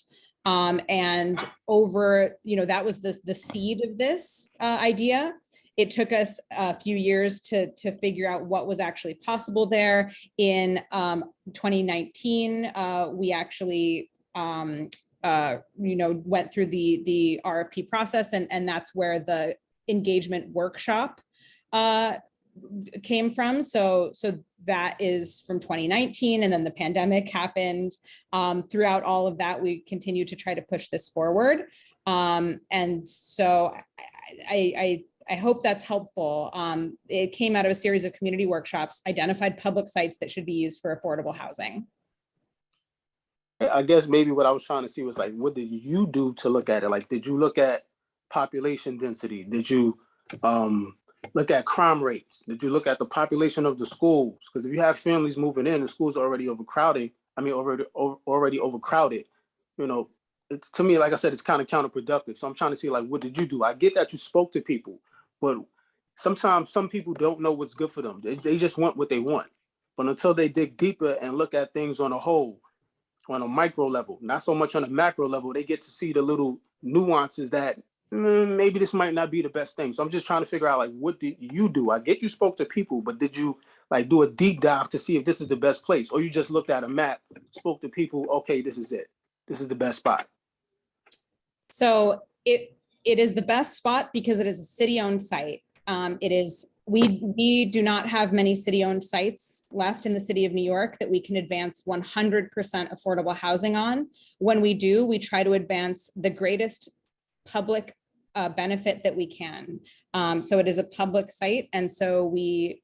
And over, that was the seed of this idea. It took us a few years to figure out what was actually possible there. In 2019, we actually went through the RFP process, and that's where the engagement workshop came from. So that is from 2019, and then the pandemic happened. Throughout all of that, we continue to try to push this forward. And so I hope that's helpful. It came out of a series of community workshops, identified public sites that should be used for affordable housing. I guess maybe what I was trying to see was like, what did you do to look at it? Like, did you look at population density? Did you look at crime rates? Did you look at the population of the schools? Because if you have families moving in, the schools are already overcrowded. Already overcrowded. It's, to me, like I said, it's kind of counterproductive. So I'm trying to see, like, what did you do? I get that you spoke to people, but sometimes some people don't know what's good for them. They just want what they want. But until they dig deeper and look at things on a whole, on a micro level, not so much on a macro level, they get to see the little nuances that maybe this might not be the best thing. So I'm just trying to figure out, like, what did you do? I get you spoke to people, but did you like do a deep dive to see if this is the best place? Or you just looked at a map, spoke to people, okay, this is it. This is the best spot. So it is the best spot because it is a city-owned site. We do not have many city-owned sites left in the city of New York that we can advance 100% affordable housing on. When we do, we try to advance the greatest public benefit that we can. So it is a public site. And so we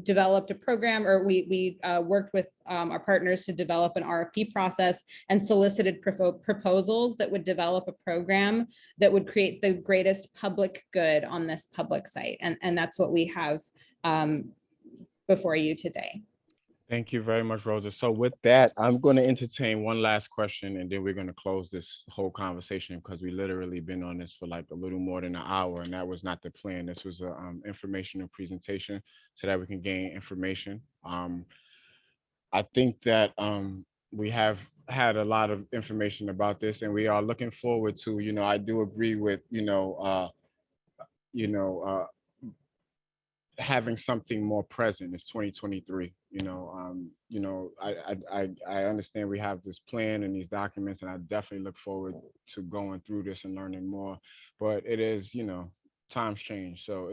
developed a program, or we worked with our partners to develop an RFP process and solicited proposals that would develop a program that would create the greatest public good on this public site. And that's what we have before you today. Thank you very much, Rosa. So with that, I'm going to entertain one last question, and then we're going to close this whole conversation, because we literally been on this for like a little more than an hour, and that was not the plan. This was a informational presentation so that we can gain information. I think that we have had a lot of information about this, and we are looking forward to, I do agree with, having something more present. It's 2023. I understand we have this plan and these documents, and I definitely look forward to going through this and learning more. But it is, times change. So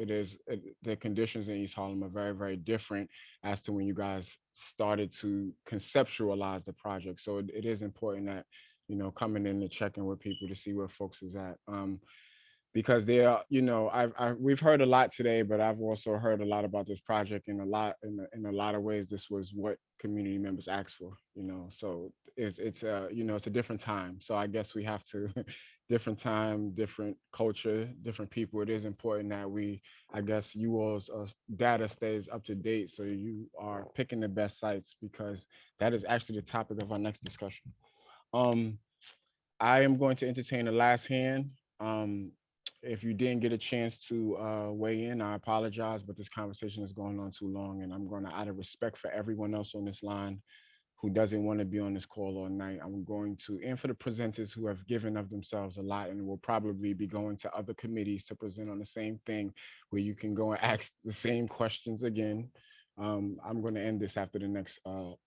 the conditions in East Harlem are very, very different as to when you guys started to conceptualize the project. So it is important that, coming in and checking with people to see where folks is at. Because they are, we've heard a lot today, but I've also heard a lot about this project, in a lot of ways. This was what community members asked for, so it's a different time. So I guess we have to, different time, different culture, different people. It is important that I guess you all's data stays up to date, so you are picking the best sites, because that is actually the topic of our next discussion. I am going to entertain the last hand. If you didn't get a chance to weigh in, I apologize, but this conversation is going on too long, and I'm going to, out of respect for everyone else on this line who doesn't want to be on this call all night, I'm going to, and for the presenters who have given of themselves a lot and will probably be going to other committees to present on the same thing, where you can go and ask the same questions again. I'm going to end this after the next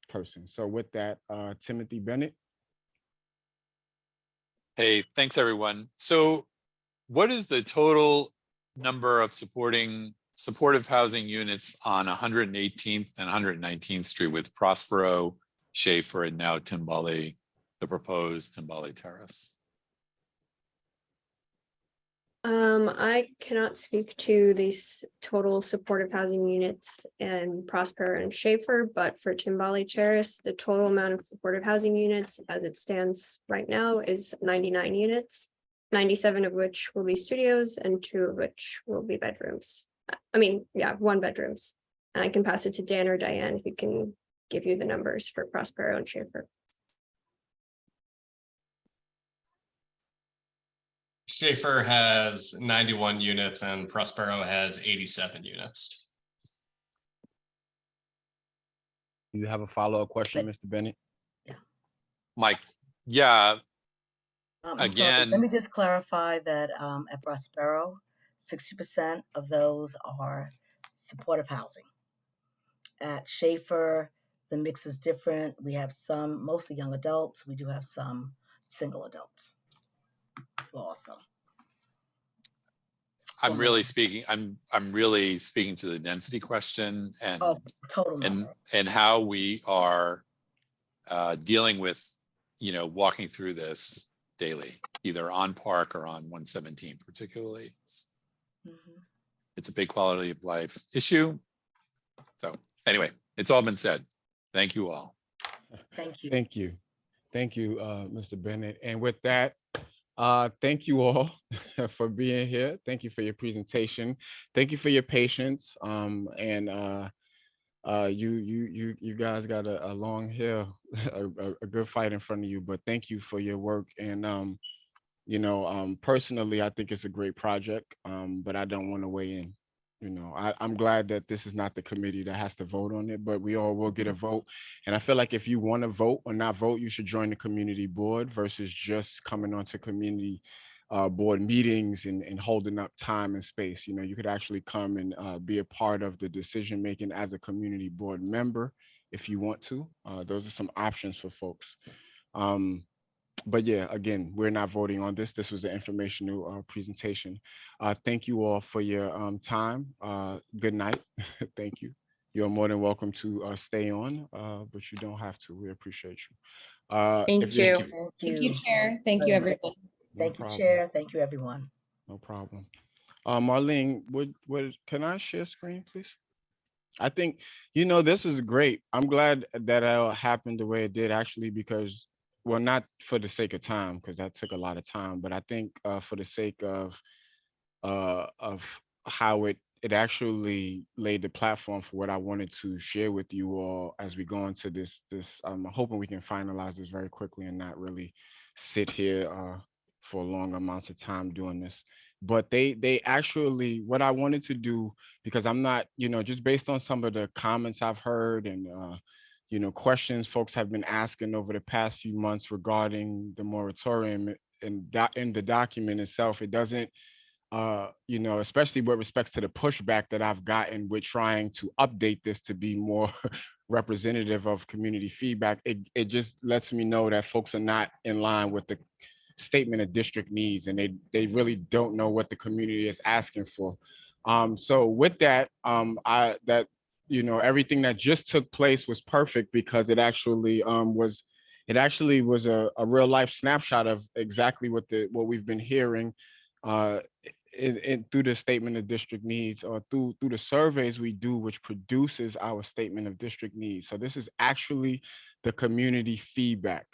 person. So with that, Timothy Bennett. Hey, thanks everyone. So what is the total number of supportive housing units on 118th and 119th Street with Prospero, Schaefer, and now Timbale, the proposed Timbale Terrace? I cannot speak to these total supportive housing units in Prospero and Schaefer, but for Timbali Terrace, the total amount of supportive housing units as it stands right now is 99 units, 97 of which will be studios and 2 of which will be bedrooms. I mean, yeah, 1 bedrooms. And I can pass it to Dan or Diane who can give you the numbers for Prospero and Schaefer. Schaefer has 91 units and Prospero has 87 units. Do you have a follow-up question, Mr. Bennett? Mike, yeah, I'm sorry, again, let me just clarify that at Prospero, 60% of those are supportive housing. At Schaefer, the mix is different. We have some, mostly young adults. We do have some single adults also. I'm really speaking to the density question and total number. and how we are dealing with, walking through this daily, either on Park or on 117 particularly. It's a big quality of life issue. So anyway, it's all been said. Thank you all. Thank you. Thank you. Thank you, Mr. Bennett. And with that, thank you all for being here. Thank you for your presentation. Thank you for your patience. You guys got a long hill, a good fight in front of you, but thank you for your work. And personally, I think it's a great project, but I don't want to weigh in. I'm glad that this is not the committee that has to vote on it, but we all will get a vote. And I feel like if you want to vote or not vote, you should join the community board versus just coming onto community board meetings and holding up time and space. You could actually come and be a part of the decision making as a community board member if you want to. Those are some options for folks. But yeah, again, we're not voting on this. This was an informational presentation. Thank you all for your time. Good night. Thank you. You're more than welcome to stay on, but you don't have to. We appreciate you. Thank you. Thank you. Chair. Thank you, everyone. Thank you, Chair. Thank you, everyone. No problem. Marlene, can I share screen, please? I think, this is great. I'm glad that it happened the way it did, actually, because, well, not for the sake of time, because that took a lot of time, but I think for the sake of how it actually laid the platform for what I wanted to share with you all as we go into this. I'm hoping we can finalize this very quickly and not really sit here for long amounts of time doing this. But they actually, what I wanted to do, because I'm not, just based on some of the comments I've heard and questions folks have been asking over the past few months regarding the moratorium and in the document itself, it doesn't, especially with respect to the pushback that I've gotten with trying to update this to be more representative of community feedback, it just lets me know that folks are not in line with the statement of district needs, and they really don't know what the community is asking for. So with that, everything that just took place was perfect because it actually was a real life snapshot of exactly what we've been hearing through the statement of district needs, or through the surveys we do, which produces our statement of district needs. So this is actually the community feedback,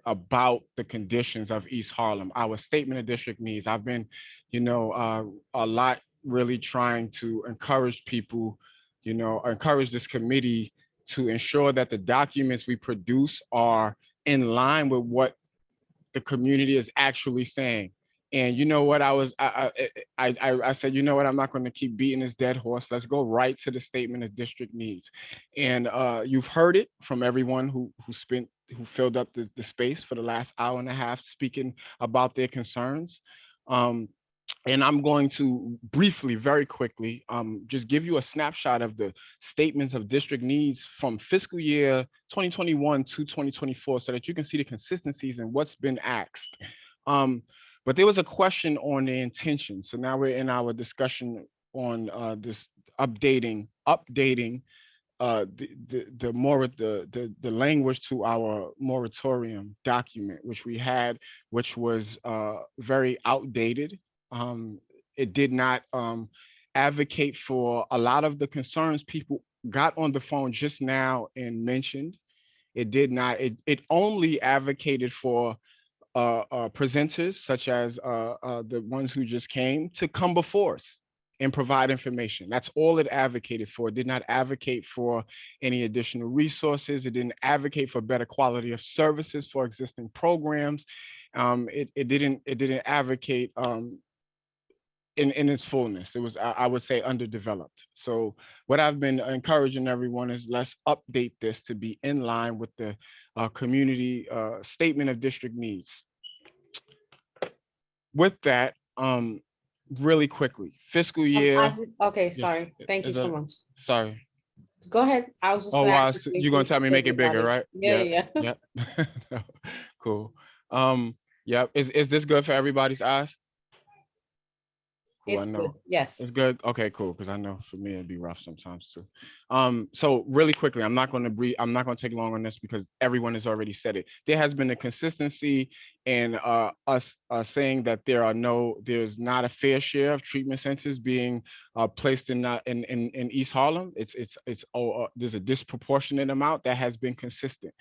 about the conditions of East Harlem, our statement of district needs. I've been, a lot really trying to encourage people, encourage this committee to ensure that the documents we produce are in line with what the community is actually saying. And you know what, I said, you know what, I'm not going to keep beating this dead horse. Let's go right to the statement of district needs. And you've heard it from everyone who filled up the space for the last hour and a half speaking about their concerns. And I'm going to briefly, very quickly, just give you a snapshot of the statements of district needs from fiscal year 2021 to 2024 so that you can see the consistencies and what's been asked. But there was a question on the intention. So now we're in our discussion on this updating the language to our moratorium document, which we had, which was very outdated. It did not advocate for a lot of the concerns people got on the phone just now and mentioned. It did not. It only advocated for presenters such as the ones who just came to come before us and provide information. That's all it advocated for. It did not advocate for any additional resources. It didn't advocate for better quality of services for existing programs. It didn't advocate in its fullness. It was, I would say, underdeveloped. So what I've been encouraging everyone is let's update this to be in line with the community statement of district needs. With that, really quickly, fiscal year. Okay, Yes, sorry. Thank you is so that- much. Sorry. Go ahead. I was just Oh, gonna wow. ask you So to you're gonna increase tell me make it bigger, everybody. right? Yeah, yeah. Yep. Cool. Yep. Is this good for everybody's eyes? Cool, I It's good. know. Yes. It's good. Okay, cool. Because I know for me it'd be rough sometimes too. So really quickly, I'm not going to take long on this because everyone has already said it. There has been a consistency in us saying that there's not a fair share of treatment centers being placed in East Harlem. There's a disproportionate amount that has been consistent.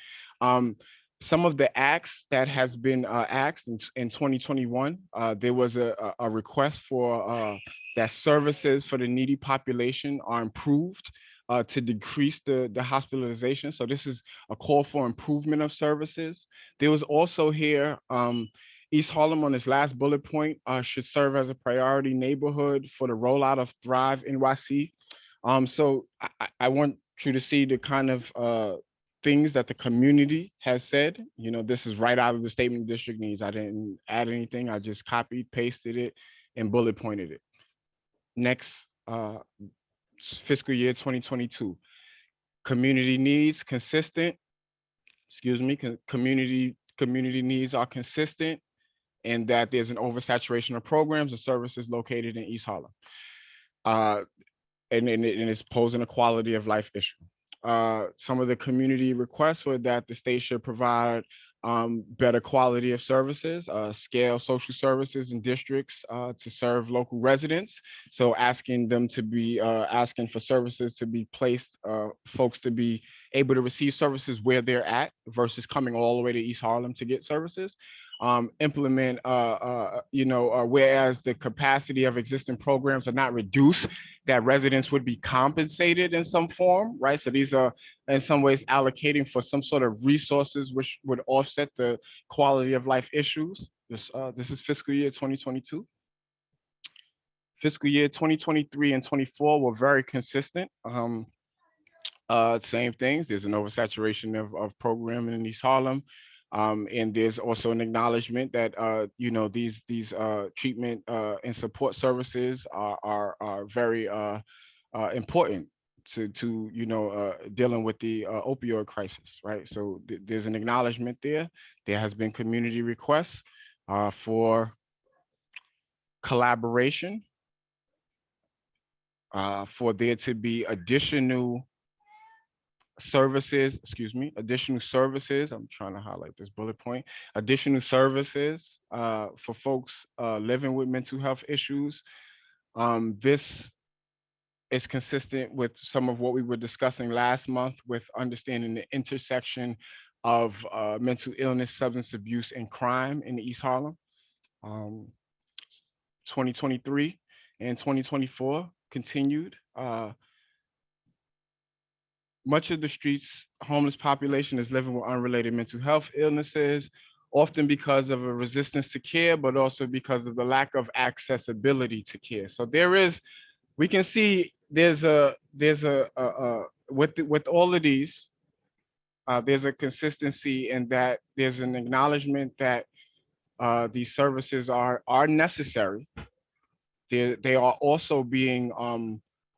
Some of the acts that has been asked in 2021, there was a request for that services for the needy population are improved to decrease the hospitalization. So this is a call for improvement of services. There was also here, East Harlem on its last bullet point should serve as a priority neighborhood for the rollout of Thrive NYC. So I want you to see the kind of things that the community has said. You know, this is right out of the statement of district needs. I didn't add anything. I just copied, pasted it, and bullet pointed it. Next fiscal year 2022. Community needs consistent. Excuse me. Community needs are consistent, and that there's an oversaturation of programs and services located in East Harlem. And it's posing a quality of life issue. Some of the community requests were that the state should provide better quality of services, scale social services in districts to serve local residents. So asking them to be, asking for services to be placed, folks to be able to receive services where they're at versus coming all the way to East Harlem to get services. Implement, whereas the capacity of existing programs are not reduced, that residents would be compensated in some form, right? So these are in some ways allocating for some sort of resources which would offset the quality of life issues. This is fiscal year 2022. Fiscal year 2023 and 24 were very consistent. Same things. There's an oversaturation of programming in East Harlem. And there's also an acknowledgement that these treatment and support services are very important to dealing with the opioid crisis, right? So there's an acknowledgement there. There has been community requests for collaboration, for there to be additional services, I'm trying to highlight this bullet point, additional services for folks living with mental health issues. This is consistent with some of what we were discussing last month with understanding the intersection of mental illness, substance abuse, and crime in East Harlem. 2023 and 2024 continued. Much of the streets homeless population is living with unrelated mental health illnesses, often because of a resistance to care, but also because of the lack of accessibility to care. So we can see with all of these, there's a consistency in that there's an acknowledgement that these services are necessary. They are also being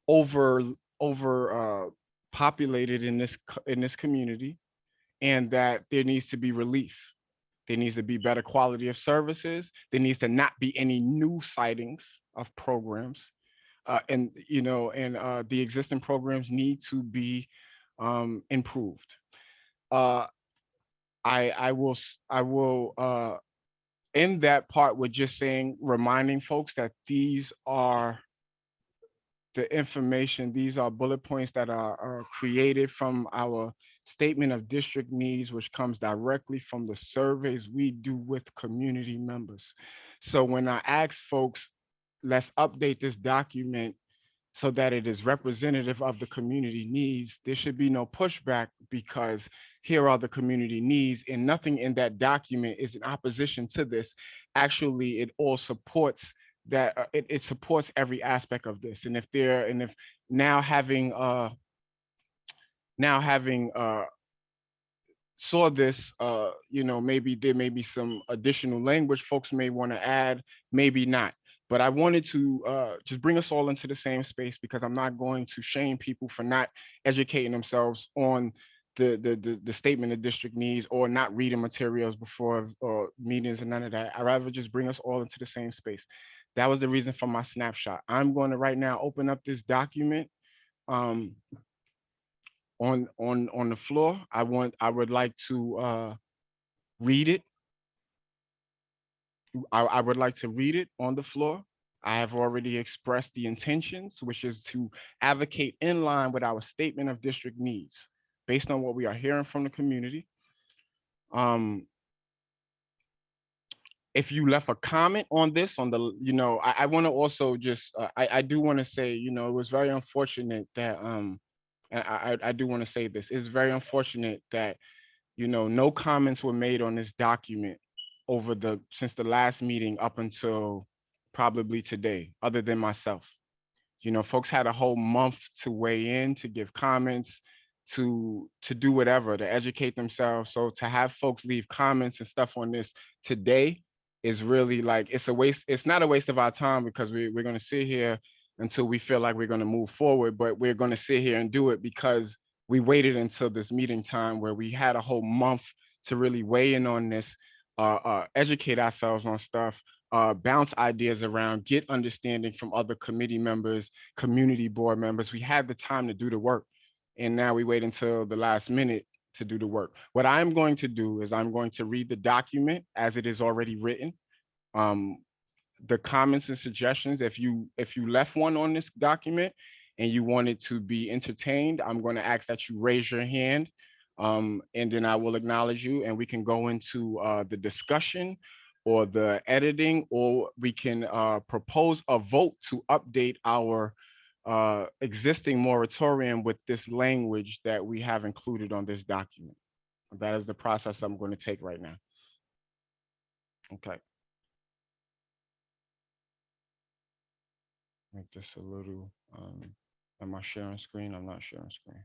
over populated in this community, and that there needs to be relief. There needs to be better quality of services. There needs to not be any new sightings of programs, and the existing programs need to be improved. I will in that part, we're just reminding folks that these are the information, these are bullet points that are created from our statement of district needs, which comes directly from the surveys we do with community members. So when I ask folks, let's update this document so that it is representative of the community needs, there should be no pushback, because here are the community needs, and nothing in that document is in opposition to this. Actually, it all supports that. It supports every aspect of this. And if now having saw this, maybe there may be some additional language folks may want to add, maybe not. But I wanted to just bring us all into the same space, because I'm not going to shame people for not educating themselves on the statement of district needs, or not reading materials before or meetings and none of that. I'd rather just bring us all into the same space. That was the reason for my snapshot. I'm going to right now open up this document on the floor. I would like to read it. I would like to read it on the floor. I have already expressed the intentions, which is to advocate in line with our statement of district needs, based on what we are hearing from the community. If you left a comment on this, I want to also just, I do want to say, it was very unfortunate that, I do want to say this, it's very unfortunate that, no comments were made on this document since the last meeting up until probably today, other than myself. Folks had a whole month to weigh in, to give comments, to do whatever, to educate themselves. So to have folks leave comments and stuff on this today is really like, it's a waste. It's not a waste of our time, because we're going to sit here until we feel like we're going to move forward, but we're going to sit here and do it because we waited until this meeting time, where we had a whole month to really weigh in on this, educate ourselves on stuff, bounce ideas around, get understanding from other committee members, community board members. We had the time to do the work, and now we wait until the last minute to do the work. What I'm going to do is I'm going to read the document as it is already written. The comments and suggestions, if you left one on this document and you want it to be entertained, I'm going to ask that you raise your hand, and then I will acknowledge you, and we can go into the discussion or the editing, or we can propose a vote to update our existing moratorium with this language that we have included on this document. That is the process I'm going to take right now. Okay. Make this a little, am I sharing screen? I'm not sharing screen.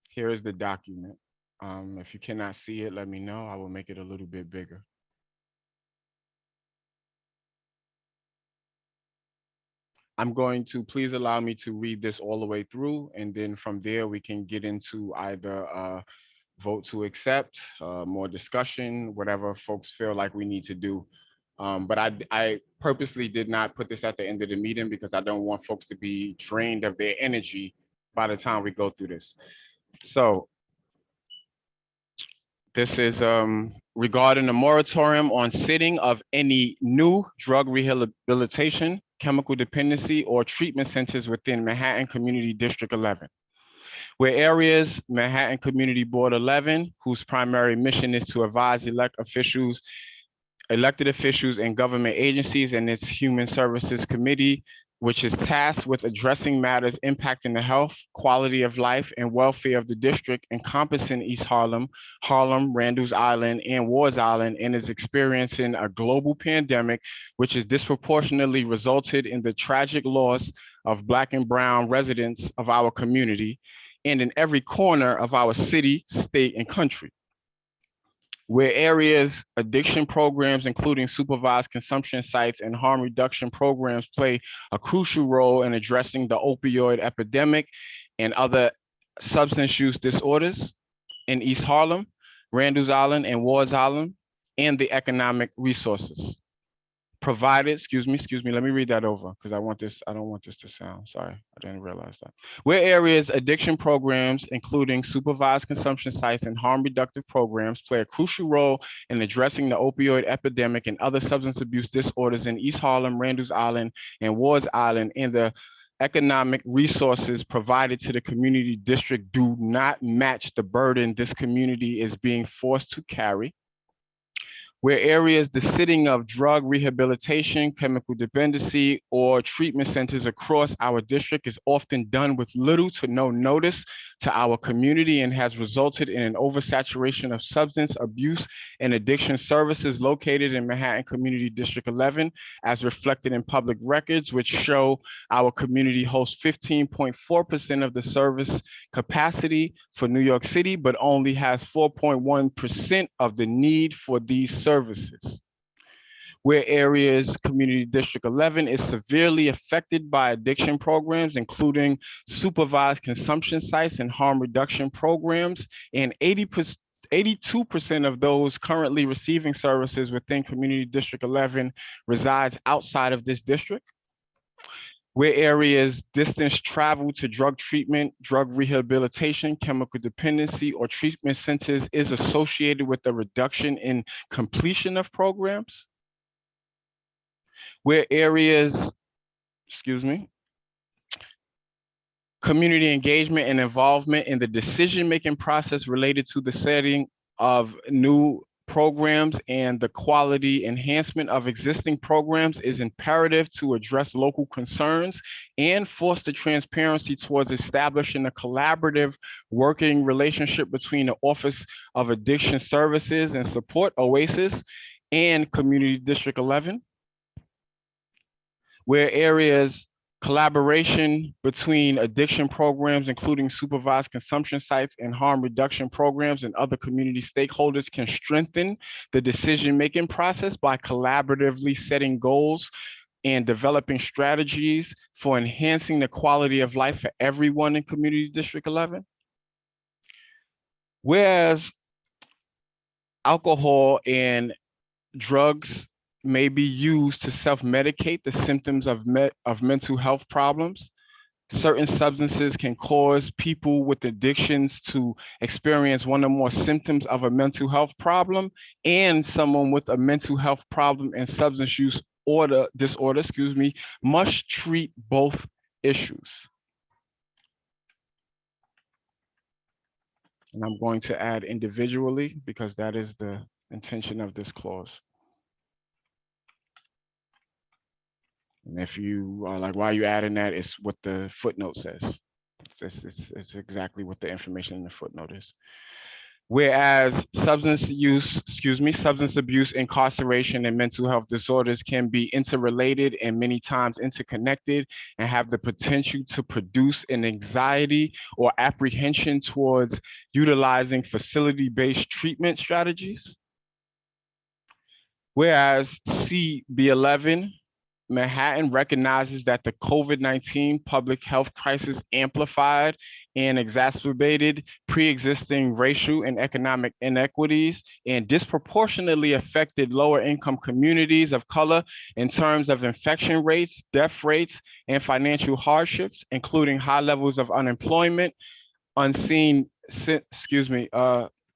Here is the document. If you cannot see it, let me know. I will make it a little bit bigger. I'm going to, please allow me to read this all the way through, and then from there we can get into either vote to accept, more discussion, whatever folks feel like we need to do. But I purposely did not put this at the end of the meeting, because I don't want folks to be drained of their energy by the time we go through this. So this is regarding the moratorium on sitting of any new drug rehabilitation, chemical dependency, or treatment centers within Manhattan Community District 11. Where areas Manhattan Community Board 11, whose primary mission is to advise elected officials and government agencies, and its Human Services Committee, which is tasked with addressing matters impacting the health, quality of life, and welfare of the district, encompassing East Harlem, Randall's Island, and Wards Island, and is experiencing a global pandemic, which has disproportionately resulted in the tragic loss of Black and Brown residents of our community, and in every corner of our city, state, and country. Where areas addiction programs, including supervised consumption sites and harm reduction programs, play a crucial role in addressing the opioid epidemic and other substance use disorders in East Harlem, Randall's Island, and Wards Island, and the economic resources. provided, excuse me, let me read that over because I don't want this to sound, sorry, I didn't realize that. Where areas addiction programs, including supervised consumption sites and harm reductive programs, play a crucial role in addressing the opioid epidemic and other substance abuse disorders in East Harlem, Randall's Island, and Wards Island, and the economic resources provided to the community district do not match the burden this community is being forced to carry. Where areas the sitting of drug rehabilitation, chemical dependency, or treatment centers across our district is often done with little to no notice to our community and has resulted in an oversaturation of substance abuse and addiction services located in Manhattan Community District 11, as reflected in public records, which show our community hosts 15.4% of the service capacity for New York City, but only has 4.1% of the need for these services. Where areas Community District 11 is severely affected by addiction programs, including supervised consumption sites and harm reduction programs, and 82% of those currently receiving services within Community District 11 resides outside of this district. Where areas distance travel to drug treatment, drug rehabilitation, chemical dependency, or treatment centers is associated with a reduction in completion of programs. Where areas, community engagement and involvement in the decision-making process related to the setting of new programs and the quality enhancement of existing programs is imperative to address local concerns and foster transparency towards establishing a collaborative working relationship between the Office of Addiction Services and Support, OASIS, and Community District 11. Where areas collaboration between addiction programs, including supervised consumption sites and harm reduction programs and other community stakeholders, can strengthen the decision-making process by collaboratively setting goals and developing strategies for enhancing the quality of life for everyone in Community District 11. Whereas alcohol and drugs may be used to self-medicate the symptoms of mental health problems. Certain substances can cause people with addictions to experience one or more symptoms of a mental health problem, and someone with a mental health problem and substance use disorder, must treat both issues. And I'm going to add individually because that is the intention of this clause. And if you are like, why are you adding that? It's what the footnote says. It's exactly what the information in the footnote is. Whereas substance abuse, incarceration, and mental health disorders can be interrelated and many times interconnected and have the potential to produce an anxiety or apprehension towards utilizing facility-based treatment strategies. Whereas CB11 Manhattan recognizes that the COVID-19 public health crisis amplified and exacerbated pre-existing racial and economic inequities and disproportionately affected lower income communities of color in terms of infection rates, death rates, and financial hardships, including high levels of unemployment, I'm trying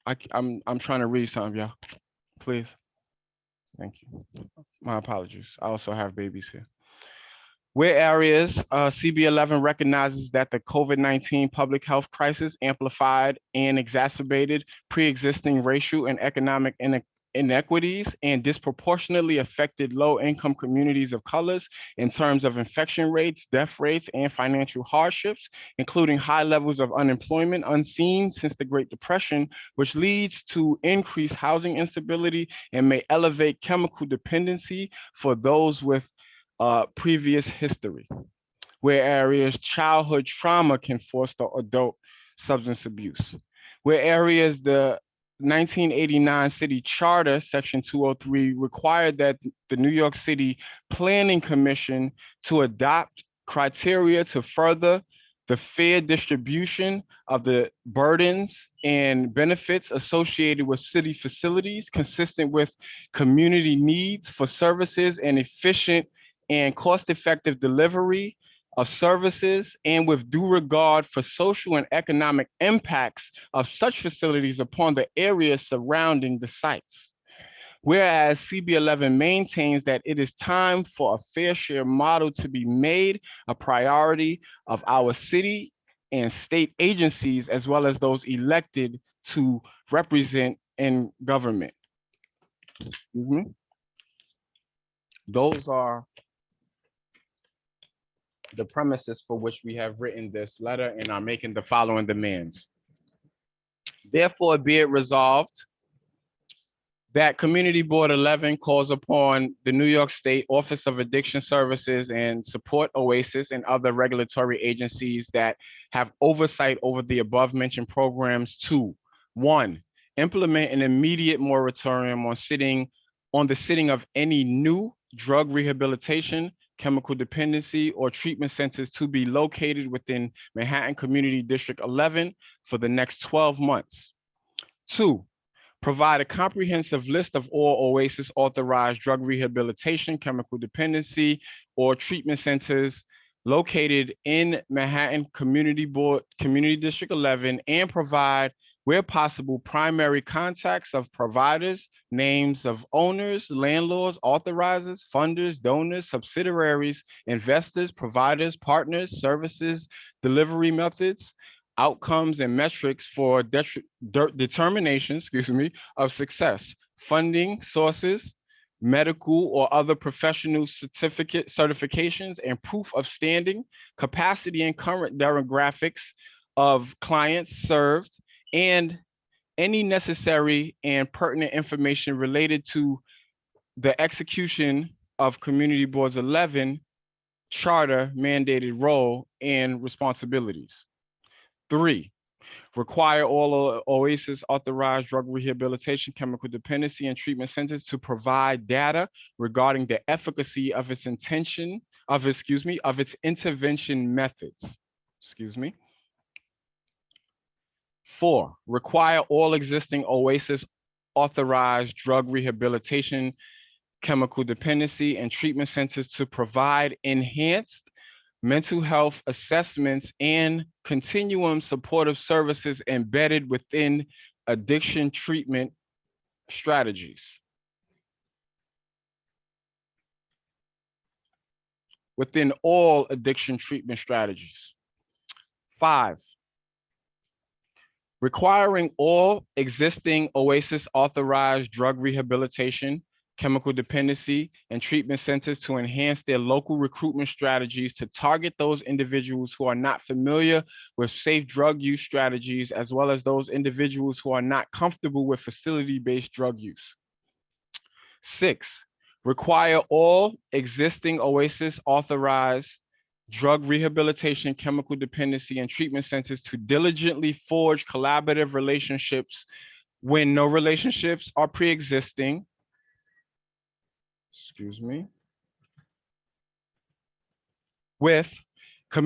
to read something, y'all, please. Thank you. My apologies. I also have babies here. Where areas CB11 recognizes that the COVID-19 public health crisis amplified and exacerbated pre-existing racial and economic inequities and disproportionately affected low-income communities of colors in terms of infection rates, death rates, and financial hardships, including high levels of unemployment unseen since the Great Depression, which leads to increased housing instability and may elevate chemical dependency for those with previous history. Where areas childhood trauma can foster adult substance abuse. Where areas the 1989 City Charter, Section 203, required that the New York City Planning Commission to adopt criteria to further the fair distribution of the burdens and benefits associated with city facilities consistent with community needs for services and efficient and cost-effective delivery of services, and with due regard for social and economic impacts of such facilities upon the area surrounding the sites. Whereas CB11 maintains that it is time for a fair share model to be made a priority of our city and state agencies, as well as those elected to represent in government. Excuse me. Those are the premises for which we have written this letter and are making the following demands. Therefore, be it resolved that Community Board 11 calls upon the New York State Office of Addiction Services and Support OASIS and other regulatory agencies that have oversight over the above mentioned programs to, 1, implement an immediate moratorium on the sitting of any new drug rehabilitation, chemical dependency, or treatment centers to be located within Manhattan Community District 11 for the next 12 months. 2, provide a comprehensive list of all OASIS authorized drug rehabilitation, chemical dependency, or treatment centers located in Manhattan Community District 11, and provide, where possible, primary contacts of providers, names of owners, landlords, authorizers, funders, donors, subsidiaries, investors, providers, partners, services, delivery methods, outcomes, and metrics for determination, of success, funding sources, medical or other professional certifications, and proof of standing, capacity, and current demographics of clients served, and any necessary and pertinent information related to the execution of Community Board's 11 charter mandated role and responsibilities. 3, require all OASIS authorized drug rehabilitation, chemical dependency, and treatment centers to provide data regarding the efficacy of its intervention methods. 4, require all existing OASIS authorized drug rehabilitation, chemical dependency, and treatment centers to provide enhanced mental health assessments and continuum supportive services embedded within addiction treatment strategies. Within all addiction treatment strategies. 5, requiring all existing OASIS authorized drug rehabilitation, chemical dependency, and treatment centers to enhance their local recruitment strategies to target those individuals who are not familiar with safe drug use strategies, as well as those individuals who are not comfortable with facility-based drug use. 6, require all existing OASIS authorized drug rehabilitation, chemical dependency, and treatment centers to diligently forge collaborative relationships when no relationships are pre-existing. With the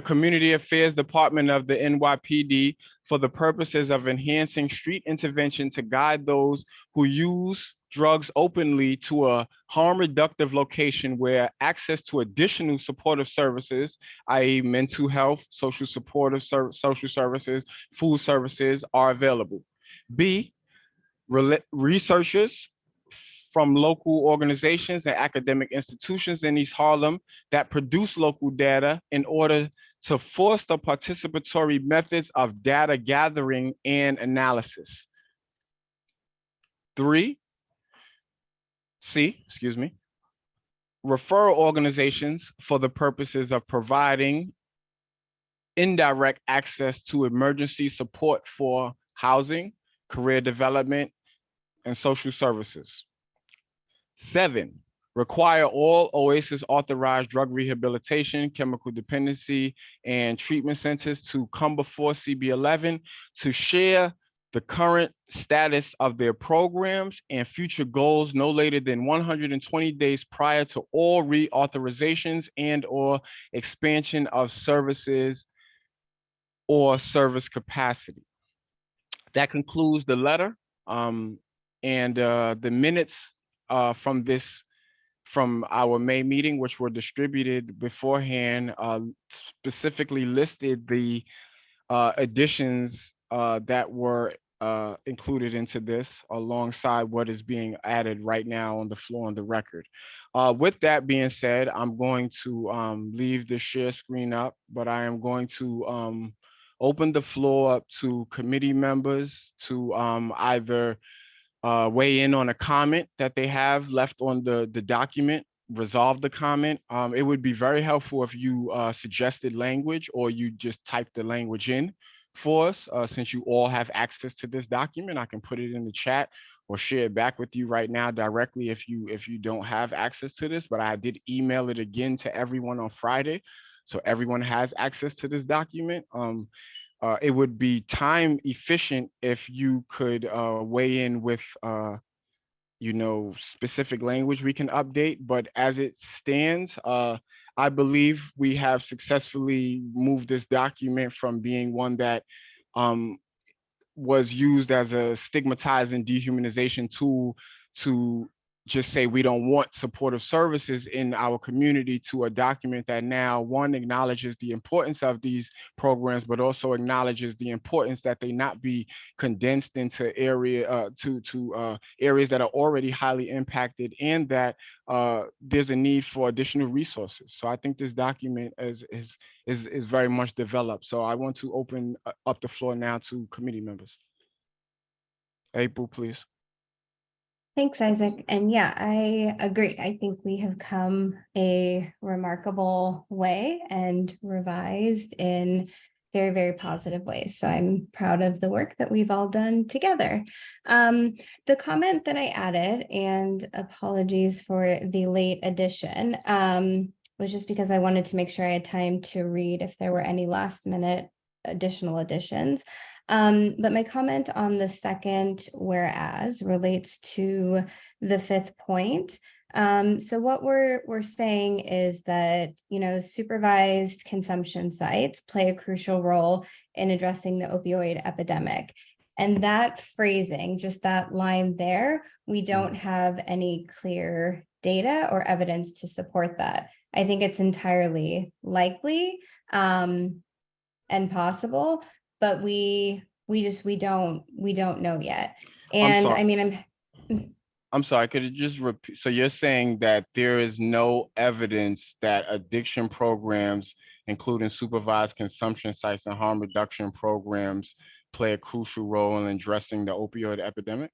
Community Affairs Department of the NYPD for the purposes of enhancing street intervention to guide those who use drugs openly to a harm reductive location where access to additional supportive services, i.e. mental health, social supportive social services, food services, are available. B, researchers from local organizations and academic institutions in East Harlem that produce local data in order to foster participatory methods of data gathering and analysis. 3, referral organizations for the purposes of providing indirect access to emergency support for housing, career development, and social services. 7, require all OASIS authorized drug rehabilitation, chemical dependency, and treatment centers to come before CB11 to share the current status of their programs and future goals no later than 120 days prior to all reauthorizations and/or expansion of services or service capacity. That concludes the letter. And the minutes from our May meeting, which were distributed beforehand, specifically listed the additions that were included into this alongside what is being added right now on the floor on the record. With that being said, I'm going to leave the share screen up, but I am going to open the floor up to committee members to either weigh in on a comment that they have left on the document, resolve the comment. It would be very helpful if you suggested language or you just type the language in for us. Since you all have access to this document, I can put it in the chat or share it back with you right now directly if you don't have access to this, but I did email it again to everyone on Friday. So everyone has access to this document. It would be time efficient if you could weigh in with specific language we can update, but as it stands, I believe we have successfully moved this document from being one that was used as a stigmatizing dehumanization tool to just say we don't want supportive services in our community, to a document that now, one, acknowledges the importance of these programs, but also acknowledges the importance that they not be condensed into areas that are already highly impacted, and that there's a need for additional resources. So I think this document is very much developed. So I want to open up the floor now to committee members. April, please. Thanks, Isaac. And yeah, I agree. I think we have come a remarkable way and revised in very, very positive ways. So I'm proud of the work that we've all done together. The comment that I added, and apologies for the late addition, was just because I wanted to make sure I had time to read if there were any last minute additional additions. But my comment on the second whereas relates to the fifth point. So what we're saying is that, supervised consumption sites play a crucial role in addressing the opioid epidemic. And that phrasing, just that line there, we don't have any clear data or evidence to support that. I think it's entirely likely and possible, but we don't know yet. And I mean, I'm sorry, could you just repeat? So you're saying that there is no evidence that addiction programs, including supervised consumption sites and harm reduction programs, play a crucial role in addressing the opioid epidemic?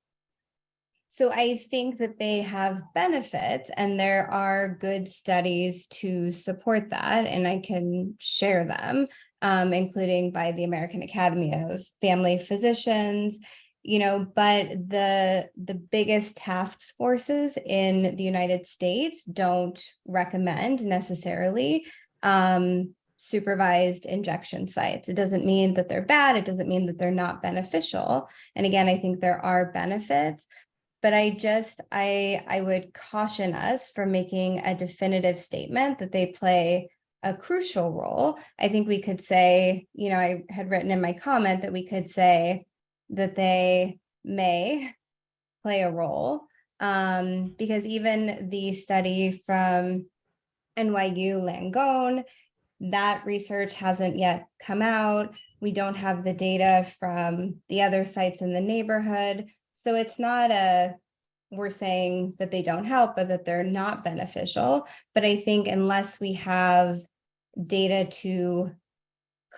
So I think that they have benefits, and there are good studies to support that, and I can share them, including by the American Academy of Family Physicians, but the biggest task forces in the United States don't recommend necessarily supervised injection sites. It doesn't mean that they're bad. It doesn't mean that they're not beneficial. And again, I think there are benefits. But I would caution us from making a definitive statement that they play a crucial role. I think we could say, I had written in my comment that we could say that they may play a role, because even the study from NYU Langone, that research hasn't yet come out. We don't have the data from the other sites in the neighborhood. So it's not we're saying that they don't help, but that they're not beneficial. But I think unless we have data to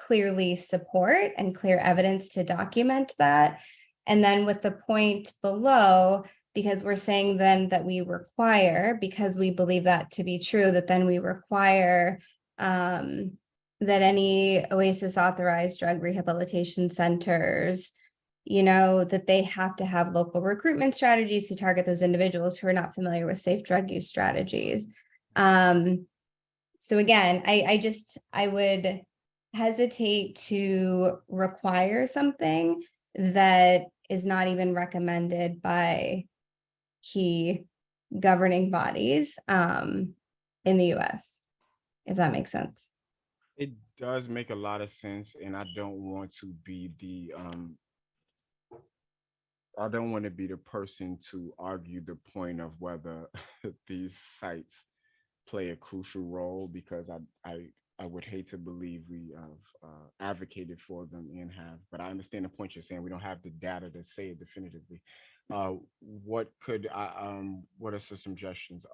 clearly support and clear evidence to document that, and then with the point below, because we're saying then that we require, because we believe that to be true, that then we require that any OASIS authorized drug rehabilitation centers, that they have to have local recruitment strategies to target those individuals who are not familiar with safe drug use strategies. So again, I would hesitate to require something that is not even recommended by key governing bodies in the US, if that makes sense. It does make a lot of sense, and I don't want to be I don't want to be the person to argue the point of whether these sites play a crucial role, because I would hate to believe we have advocated for them and have, but I understand the point you're saying. We don't have the data to say it definitively. What could what are some suggestions?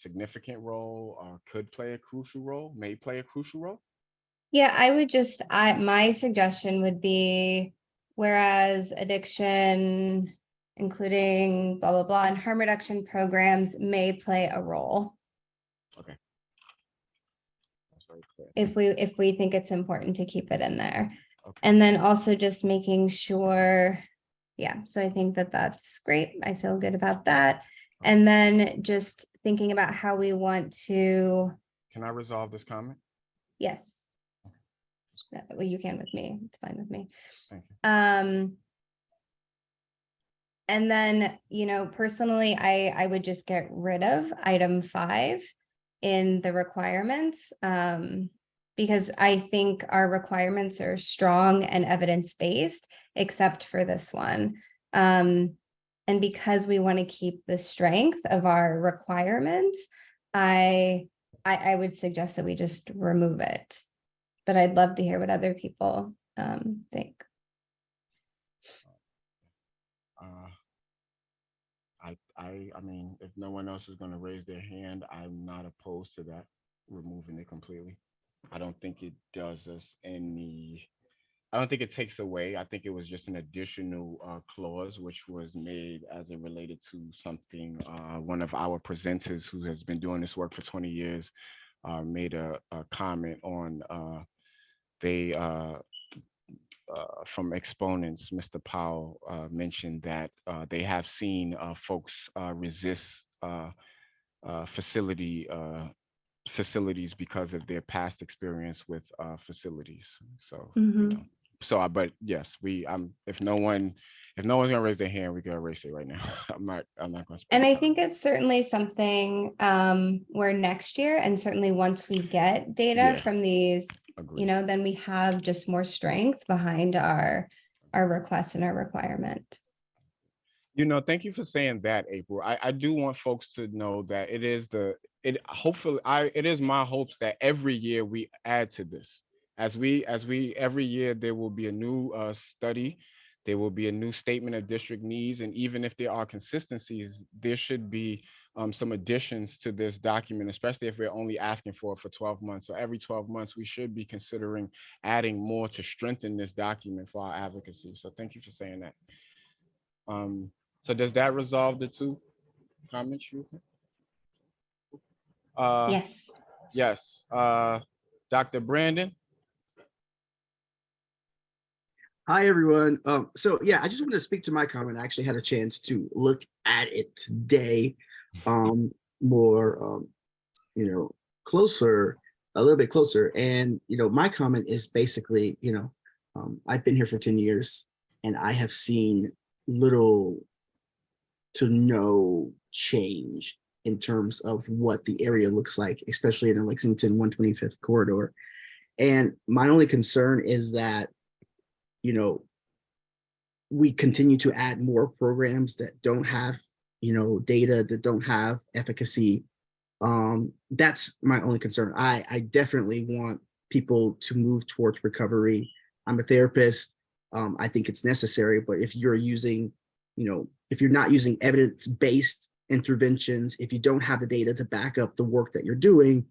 Significant role, could play a crucial role, may play a crucial role. Yeah, I would just, my suggestion would be, whereas addiction, including blah, blah, blah, and harm reduction programs may play a role. Okay. That's very clear. If we think it's important to keep it in there. Okay. And then also just making sure, yeah, so I think that that's great. I feel good about that. And then just thinking about how we want to. Can I resolve this comment? Yes. Well, you can with me. It's fine with me. Thank you. And then, you know, personally, I would just get rid of item 5 in the requirements, because I think our requirements are strong and evidence-based, except for this one. And because we want to keep the strength of our requirements, I would suggest that we just remove it. But I'd love to hear what other people think. I mean, if no one else is going to raise their hand, I'm not opposed to that, removing it completely. I don't think it does us any. I don't think it takes away. I think it was just an additional clause which was made as it related to something. One of our presenters who has been doing this work for 20 years made a comment on from exponents. Mr. Powell mentioned that they have seen folks resist facilities because of their past experience with facilities. So, you know, so but yes, if no one's gonna raise their hand, we can erase it right now. I'm not gonna. And I think it's certainly something where next year, and certainly once we get data from these, you know, then we have just more strength behind our request and our requirement. You know, thank you for saying that, April. I do want folks to know that it is my hopes that every year we add to this. As we every year there will be a new study, there will be a new statement of district needs, and even if there are consistencies, there should be some additions to this document, especially if we're only asking for it for 12 months. So every 12 months, we should be considering adding more to strengthen this document for our advocacy. So thank you for saying that. So does that resolve the 2 comments you? Yes. Yes. Dr. Brandon. Hi, everyone. So yeah, I just want to speak to my comment. I actually had a chance to look at it today, more, you know, closer, a little bit closer. And, you know, my comment is basically, you know, I've been here for 10 years and I have seen little to no change in terms of what the area looks like, especially in the Lexington 125th corridor. And my only concern is that, you know, we continue to add more programs that don't have, you know, data, that don't have efficacy. That's my only concern. I definitely want people to move towards recovery. I'm a therapist. I think it's necessary, but if you're using, you know, if you're not using evidence-based interventions, if you don't have the data to back up the work that you're doing,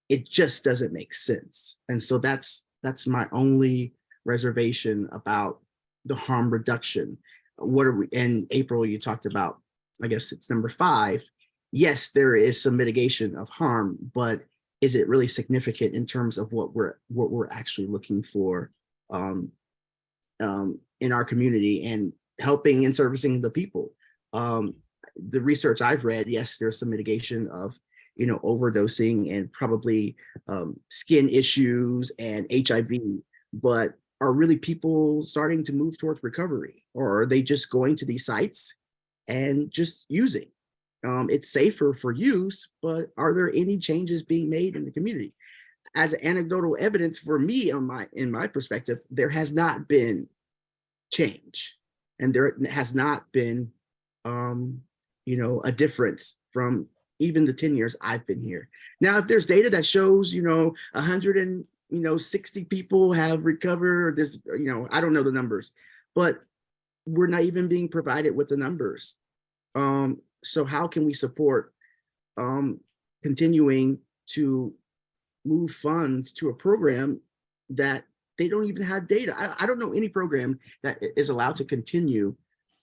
it just doesn't make sense. And so that's my only reservation about the harm reduction. What are we, and April, you talked about, I guess it's number 5. Yes, there is some mitigation of harm, but is it really significant in terms of what we're actually looking for in our community and helping and servicing the people? The research I've read, yes, there's some mitigation of, you know, overdosing and probably skin issues and HIV, but are really people starting to move towards recovery? Or are they just going to these sites and just using? It's safer for use, but are there any changes being made in the community? As anecdotal evidence for me, in my perspective, there has not been change, and there has not been, a difference from even the 10 years I've been here. Now, if there's data that shows, 160 people have recovered, there's, I don't know the numbers, but we're not even being provided with the numbers. So how can we support continuing to move funds to a program that they don't even have data? I don't know any program that is allowed to continue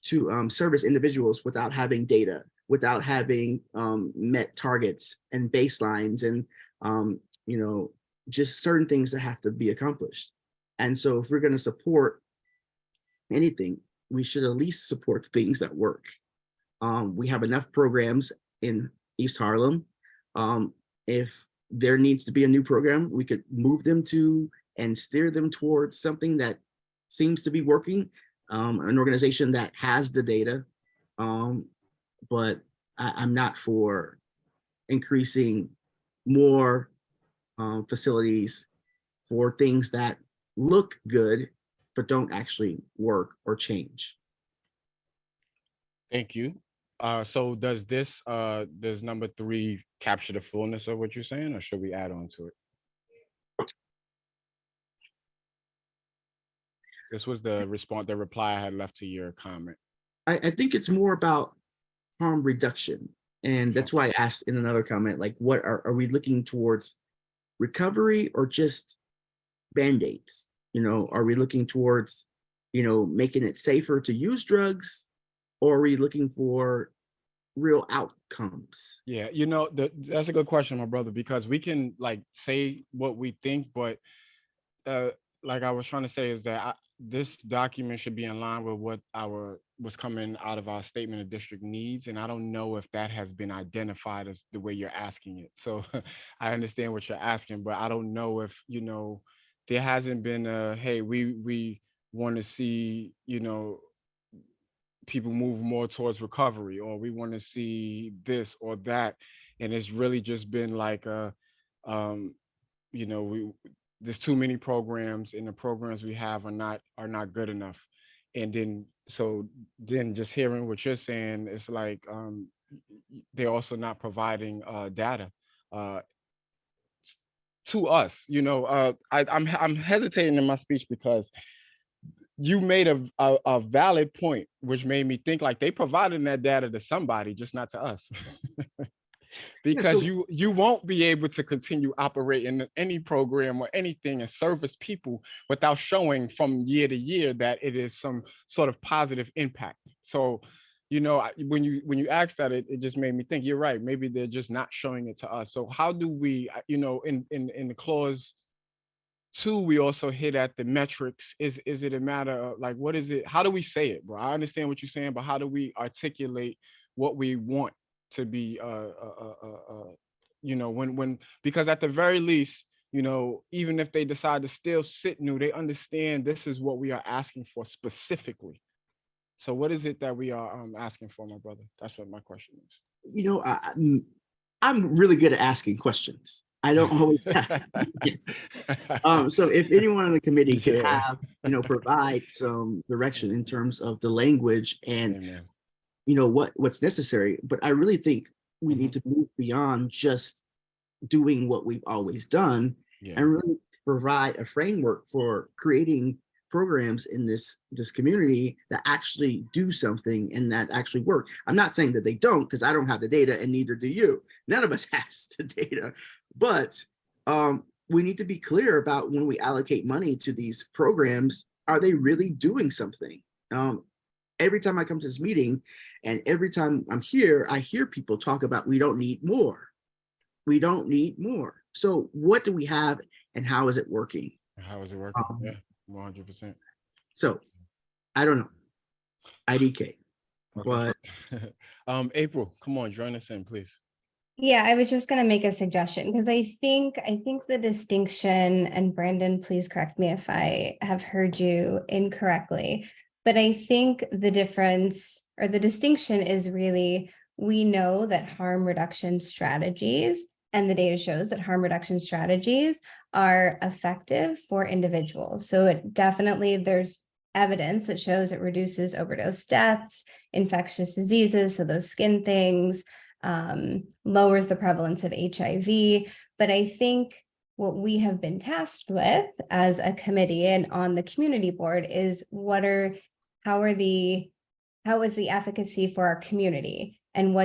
to service individuals without having data, without having met targets and baselines and, just certain things that have to be accomplished. And so if we're going to support anything, we should at least support things that work. We have enough programs in East Harlem. If there needs to be a new program, we could move them to and steer them towards something that seems to be working, an organization that has the data. But I'm not for increasing more facilities for things that look good, but don't actually work or change. Thank you. So does does number 3 capture the fullness of what you're saying, or should we add on to it? This was the reply I had left to your comment. I think it's more about harm reduction. And that's why I asked in another comment, like, what are we looking towards recovery or just Band-Aids? Are we looking towards, making it safer to use drugs, or are we looking for real outcomes? Yeah, that's a good question, my brother, because we can say what we think, but like I was trying to say is that this document should be in line with what's coming out of our statement of district needs. And I don't know if that has been identified as the way you're asking it. So I understand what you're asking, but I don't know if, there hasn't been hey, we want to see, people move more towards recovery, or we want to see this or that. And it's really just been like there's too many programs, and the programs we have are not good enough. And then just hearing what you're saying, it's like they're also not providing data to us. I'm hesitating in my speech because you made a valid point, which made me think like they provided that data to somebody, just not to us. Because you won't be able to continue operating any program or anything and service people without showing from year to year that it is some sort of positive impact. So, when you ask that, it just made me think, you're right, maybe they're just not showing it to us. So how do we, in the clause 2, we also hit at the metrics. Is it a matter of like, what is it? How do we say it, bro? I understand what you're saying, but how do we articulate what we want to be, because at the very least, even if they decide to still sit new, they understand this is what we are asking for specifically. So what is it that we are asking for, my brother? That's what my question is. I'm really good at asking questions. I don't always have. So if anyone on the committee could have, provide some direction in terms of the language and, what's necessary. But I really think we need to move beyond just doing what we've always done and really provide a framework for creating programs in this community that actually do something and that actually work. I'm not saying that they don't, because I don't have the data and neither do you. None of us has the data, but we need to be clear about when we allocate money to these programs, are they really doing something? Every time I come to this meeting and every time I'm here, I hear people talk about, we don't need more. We don't need more. So what do we have and how is it working? How is it working? Yeah, 100%. So I don't know. IDK. Okay. But April, come on, join us in, please. Yeah, I was just going to make a suggestion because I think the distinction, and Brandon, please correct me if I have heard you incorrectly, But I think the difference or the distinction is really, we know that harm reduction strategies, and the data shows that harm reduction strategies are effective for individuals. So it definitely, there's evidence that shows it reduces overdose deaths, infectious diseases, so those skin things, lowers the prevalence of HIV. But I think what we have been tasked with as a committee and on the community board is how is the efficacy for our community, and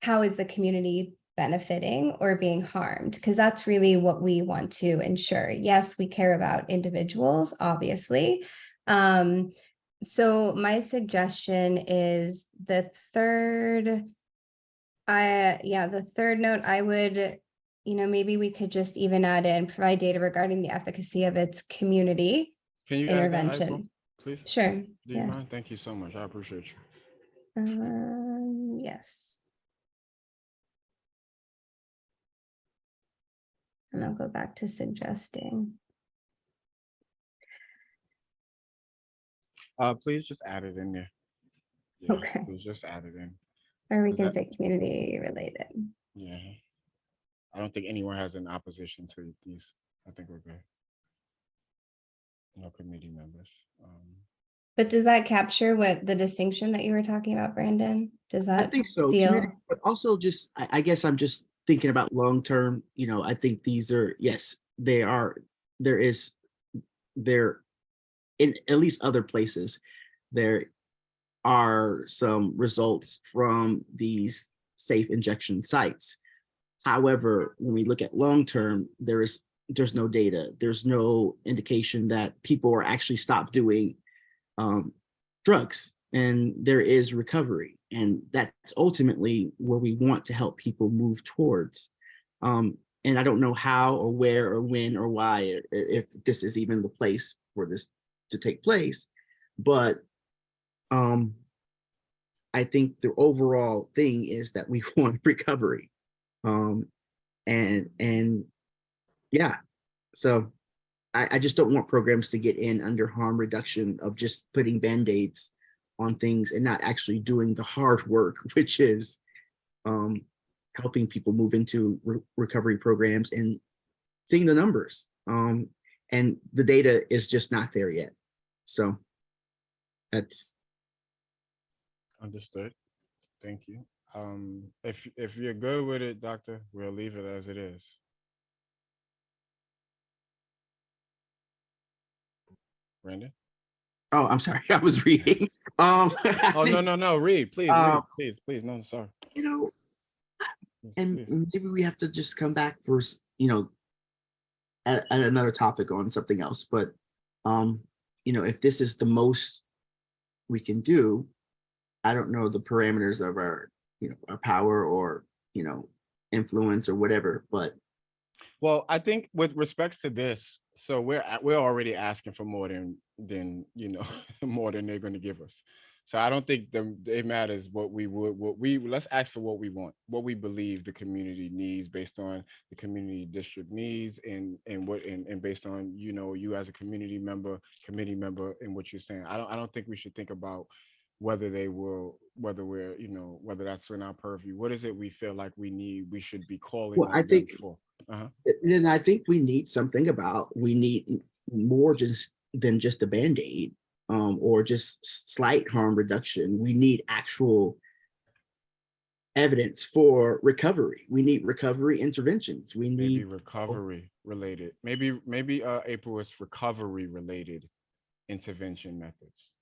how is the community benefiting or being harmed? Because that's really what we want to ensure. Yes, we care about individuals, obviously. So my suggestion is the third note, I would, maybe we could just even add in, provide data regarding the efficacy of its community Can you add that, intervention. April, please? Sure. Do you mind? Thank you so much. I appreciate you. Yes. And I'll go back to suggesting. Please just add it in there. Yeah, Okay. please just add it in. Or we Is can that- say community related. Yeah. I don't think anyone has an opposition to these. I think we're good. No committee members. But does that capture what the distinction that you were talking about, Brandon? Does that I think so. feel? Community, but also just, I guess I'm just thinking about long-term, I think these are, yes, there in at least other places, there are some results from these safe injection sites. However, when we look at long-term, there's no data. There's no indication that people are actually stopped doing drugs, and there is recovery. And that's ultimately where we want to help people move towards. And I don't know how or where or when or why, or if this is even the place for this to take place, but I think the overall thing is that we want recovery. And yeah, so I just don't want programs to get in under harm reduction of just putting band-aids on things and not actually doing the hard work, which is helping people move into recovery programs and seeing the numbers. And the data is just not there yet. So that's Understood. Thank you. If you're good with it, Doctor, we'll leave it as it is. Brandon? Oh, I'm sorry. I was reading. Oh, no. Read, please. Please. No, sorry. And maybe we have to just come back for, at another topic on something else. But, if this is the most we can do, I don't know the parameters of our, our power or, influence or whatever, but. Well, I think with respects to this, so we're already asking for more than more than they're going to give us. So I don't think it matters let's ask for what we want, what we believe the community needs based on the community district needs and based on, you as a community member and what you're saying. I don't think we should think about whether that's in our purview. What is it we feel like we should be calling Well, on I them think for? then I think we need something we need more than just a Band-Aid or just slight harm reduction. We need actual evidence for recovery. We need recovery interventions. We need maybe recovery related. Maybe April is recovery related intervention methods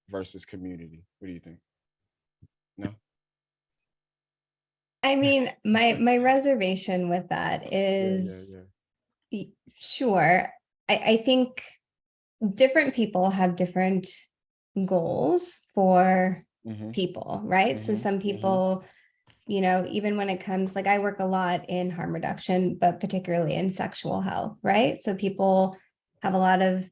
versus community. What do you think? No? I mean, my reservation with that is, sure, I think different people have different goals for people, right? So some people, even when it comes, like I work a lot in harm reduction, but particularly in sexual health, right? So people have a lot of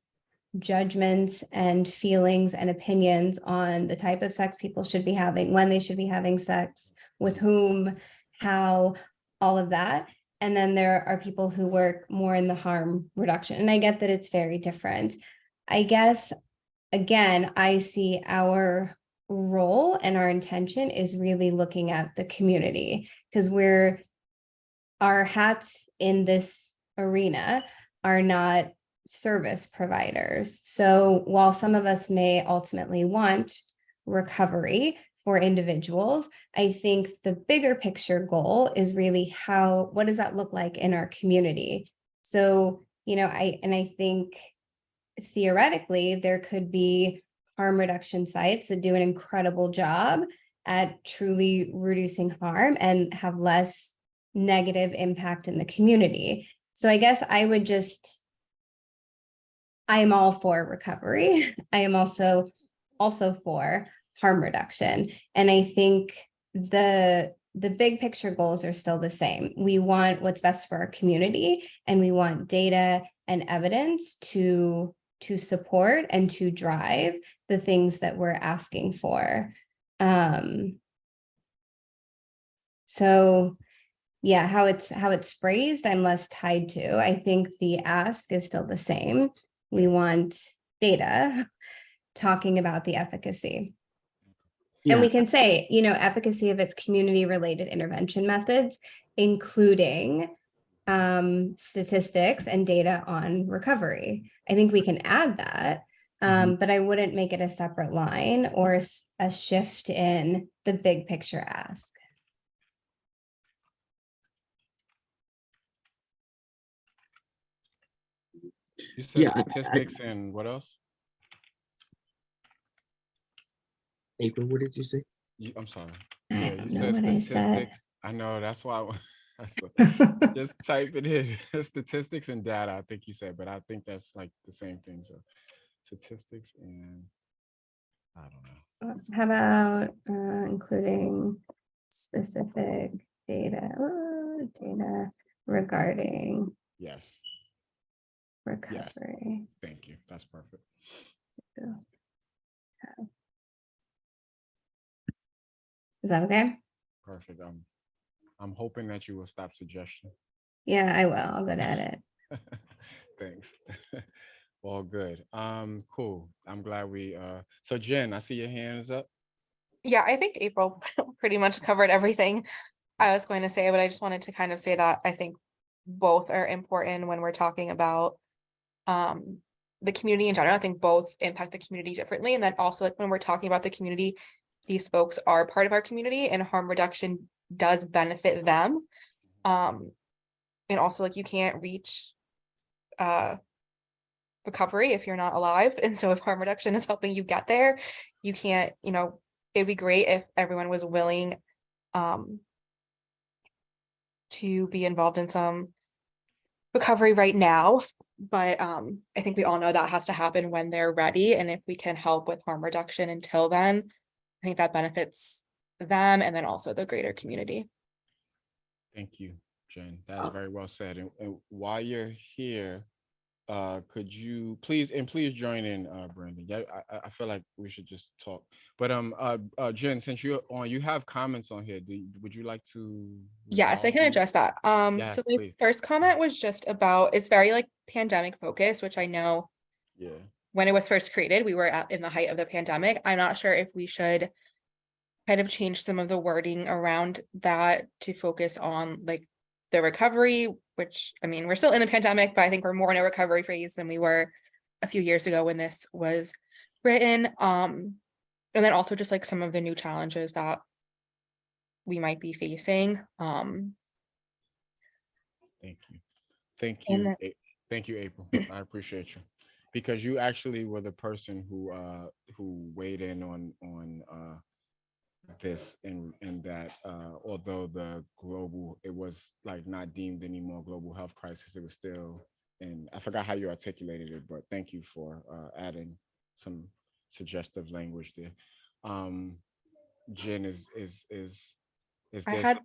judgments and feelings and opinions on the type of sex people should be having, when they should be having sex, with whom, how, all of that. And then there are people who work more in the harm reduction. And I get that it's very different. I guess, again, I see our role and our intention is really looking at the community, because our hats in this arena are not service providers. So while some of us may ultimately want recovery for individuals, I think the bigger picture goal is really what does that look like in our community? So, I think theoretically there could be harm reduction sites that do an incredible job at truly reducing harm and have less negative impact in the community. So I guess I am all for recovery. I am also for harm reduction. And I think the big picture goals are still the same. We want what's best for our community, and we want data and evidence to support and to drive the things that we're asking for. So yeah, how it's phrased, I'm less tied to. I think the ask is still the same. We want data talking about the efficacy. And we can say, efficacy of its community-related intervention methods, including statistics and data on recovery. I think we can add that, but I wouldn't make it a separate line or a shift in the big picture ask. You said statistics and what else? April, what did you say? I'm sorry. I Yeah, don't you know said what I said. statistics. I know, that's why just type it in. Statistics and data, I think you said, but I think that's like the same thing. So statistics and I don't know. How about including specific data regarding Yes. recovery? Thank you. That's perfect. Is that okay? Perfect. I'm hoping that you will stop suggestion. Yeah, I will. I'll go at it. Thanks. All good. Cool. I'm glad so Jen, I see your hands up. Yeah, I think April pretty much covered everything I was going to say, but I just wanted to kind of say that I think both are important when we're talking about the community in general. I think both impact the community differently. And then also, like, when we're talking about the community, these folks are part of our community, and harm reduction does benefit them. And also, like, you can't reach recovery if you're not alive. And so if harm reduction is helping you get there, you can't, it'd be great if everyone was willing to be involved in some recovery right now. But I think we all know that has to happen when they're ready. And if we can help with harm reduction until then, I think that benefits them and then also the greater community. Thank you, Jen. That's very well said. And while you're here, could you please join in, Brandon? Yeah, I feel like we should just talk. But Jen, since you're on, you have comments on here. Would you like to? Yes, I can address that. Yes, So my please. first comment was just about, it's very like pandemic focused, which I know when it was first created, we were in the height of the pandemic. I'm not sure if we should kind of change some of the wording around that to focus on like the recovery, which, I mean, we're still in the pandemic, but I think we're more in a recovery phase than we were a few years ago when this was written. And then also just like some of the new challenges that we might be facing. Thank you. Thank you. Thank you, April. I appreciate you. Because you actually were the person who weighed in on this and that although it was like not deemed anymore global health crisis, it was still, and I forgot how you articulated it, but thank you for adding some suggestive language there. Jen, is this good?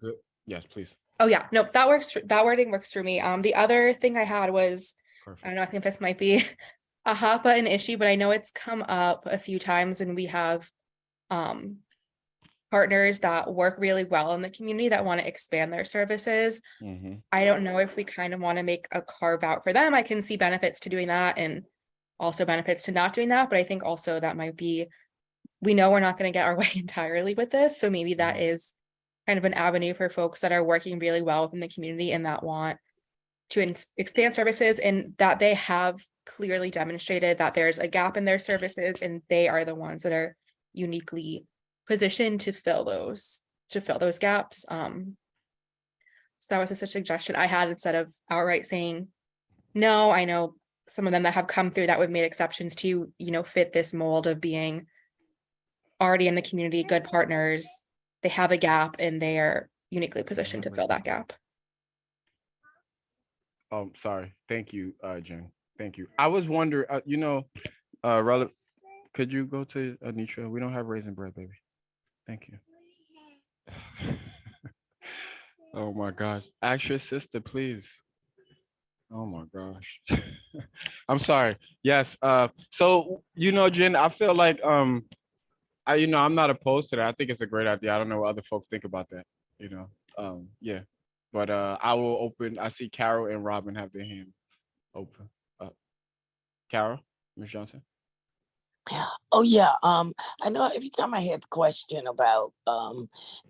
Yes, please. Oh yeah, no, that works. That wording works for me. The other thing I had was, perfect. I don't know, I think this might be a hot button issue, but I know it's come up a few times when we have partners that work really well in the community that want to expand their services. I don't know if we kind of want to make a carve out for them. I can see benefits to doing that and also benefits to not doing that. But I think also that might be, we know we're not going to get our way entirely with this. So maybe that is kind of an avenue for folks that are working really well within the community and that want to expand services, and that they have clearly demonstrated that there's a gap in their services and they are the ones that are uniquely positioned to fill those gaps. So that was just a suggestion I had, instead of outright saying no. I know some of them that have come through that we've made exceptions to, fit this mold of being already in the community, good partners. They have a gap and they are uniquely positioned to fill that gap. Oh, sorry. Thank you, Jen. Thank you. I was wondering, could you go to Anitra? We don't have raisin bread, baby. Thank you. Oh my gosh. Ask your sister, please. Oh my gosh. I'm sorry. Yes. So Jen, I feel like I'm not opposed to that. I think it's a great idea. I don't know what other folks think about that. Yeah. But I will open. I see Carol and Robin have their hand open. Carol, Ms. Johnson. Oh yeah. I know every time I had the question about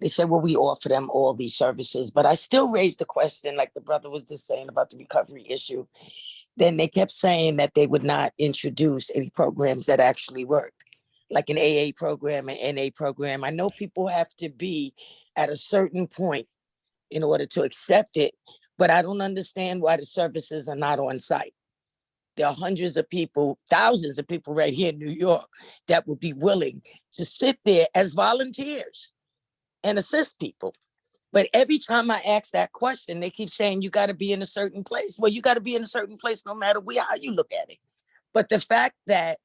they said, well, we offer them all these services, but I still raised the question, like the brother was just saying about the recovery issue. Then they kept saying that they would not introduce any programs that actually work, like an AA program, an NA program. I know people have to be at a certain point in order to accept it, but I don't understand why the services are not on site. There are hundreds of people, thousands of people right here in New York that would be willing to sit there as volunteers and assist people. But every time I ask that question, they keep saying you got to be in a certain place. Well, you got to be in a certain place no matter how you look at it. But the fact that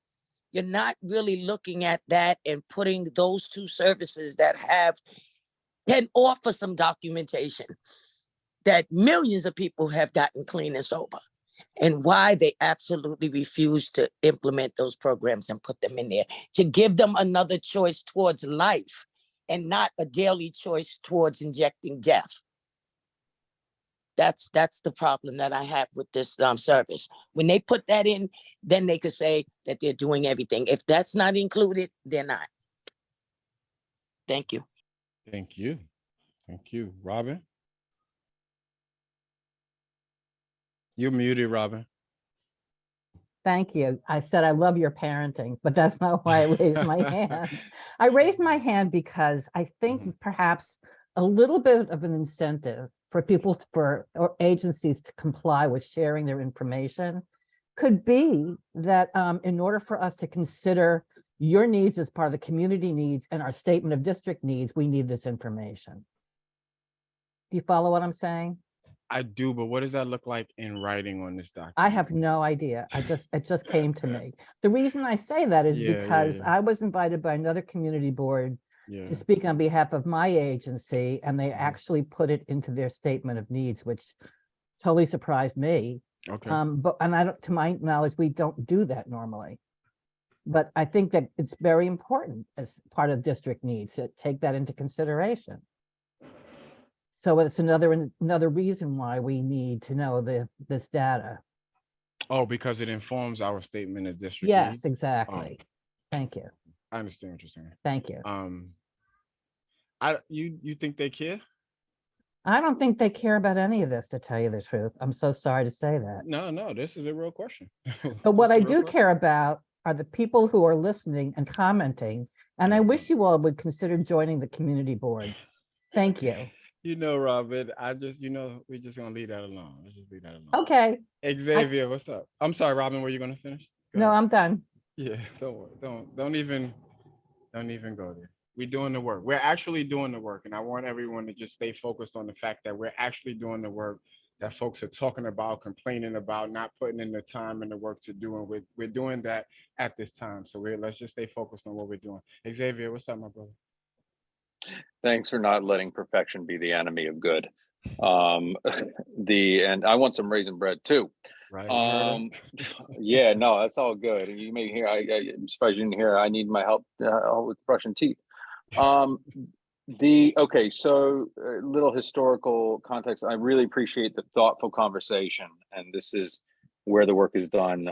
you're not really looking at that and putting those two services that can offer some documentation that millions of people have gotten clean and sober, and why they absolutely refuse to implement those programs and put them in there to give them another choice towards life and not a daily choice towards injecting death. That's the problem that I have with this service. When they put that in, then they could say that they're doing everything. If that's not included, they're not. Thank you. Thank you. Thank you. Robin? You're muted, Robin. Thank you. I said I love your parenting, but that's not why I raised my hand. I raised my hand because I think perhaps a little bit of an incentive for people, or agencies to comply with sharing their information could be that in order for us to consider your needs as part of the community needs and our statement of district needs, we need this information. Do you follow what I'm saying? I do, but what does that look like in writing on this document? I have no idea. It just came to me. The reason I say that is because I was invited by another community board to speak on behalf of my agency, and they actually put it into their statement of needs, which totally surprised me. Okay. To my knowledge, we don't do that normally. But I think that it's very important as part of district needs to take that into consideration. So it's another reason why we need to know this data. Oh, because it informs our statement of district Yes, needs? exactly. Thank you. I understand what you're saying. Thank you. You think they care? I don't think they care about any of this, to tell you the truth. I'm so sorry to say that. No, this is a real question. But what I do care about are the people who are listening and commenting, and I wish you all would consider joining the community board. Thank you. Robin, we're just gonna leave that alone. Let's just leave that alone. Okay. Xavier, what's up? I'm sorry, Robin, were you gonna finish? No, I'm done. Yeah, don't even go there. We're doing the work. We're actually doing the work. And I want everyone to just stay focused on the fact that we're actually doing the work that folks are talking about, complaining about, not putting in the time and the work to do. And we're doing that at this time. So let's just stay focused on what we're doing. Xavier, what's up, my brother? Thanks for not letting perfection be the enemy of good. And I want some raisin bread too. Right. Yeah, no, that's all good. You may hear, I'm surprised you didn't hear, I need my help with brushing teeth. Okay, so a little historical context. I really appreciate the thoughtful conversation, and this is where the work is done.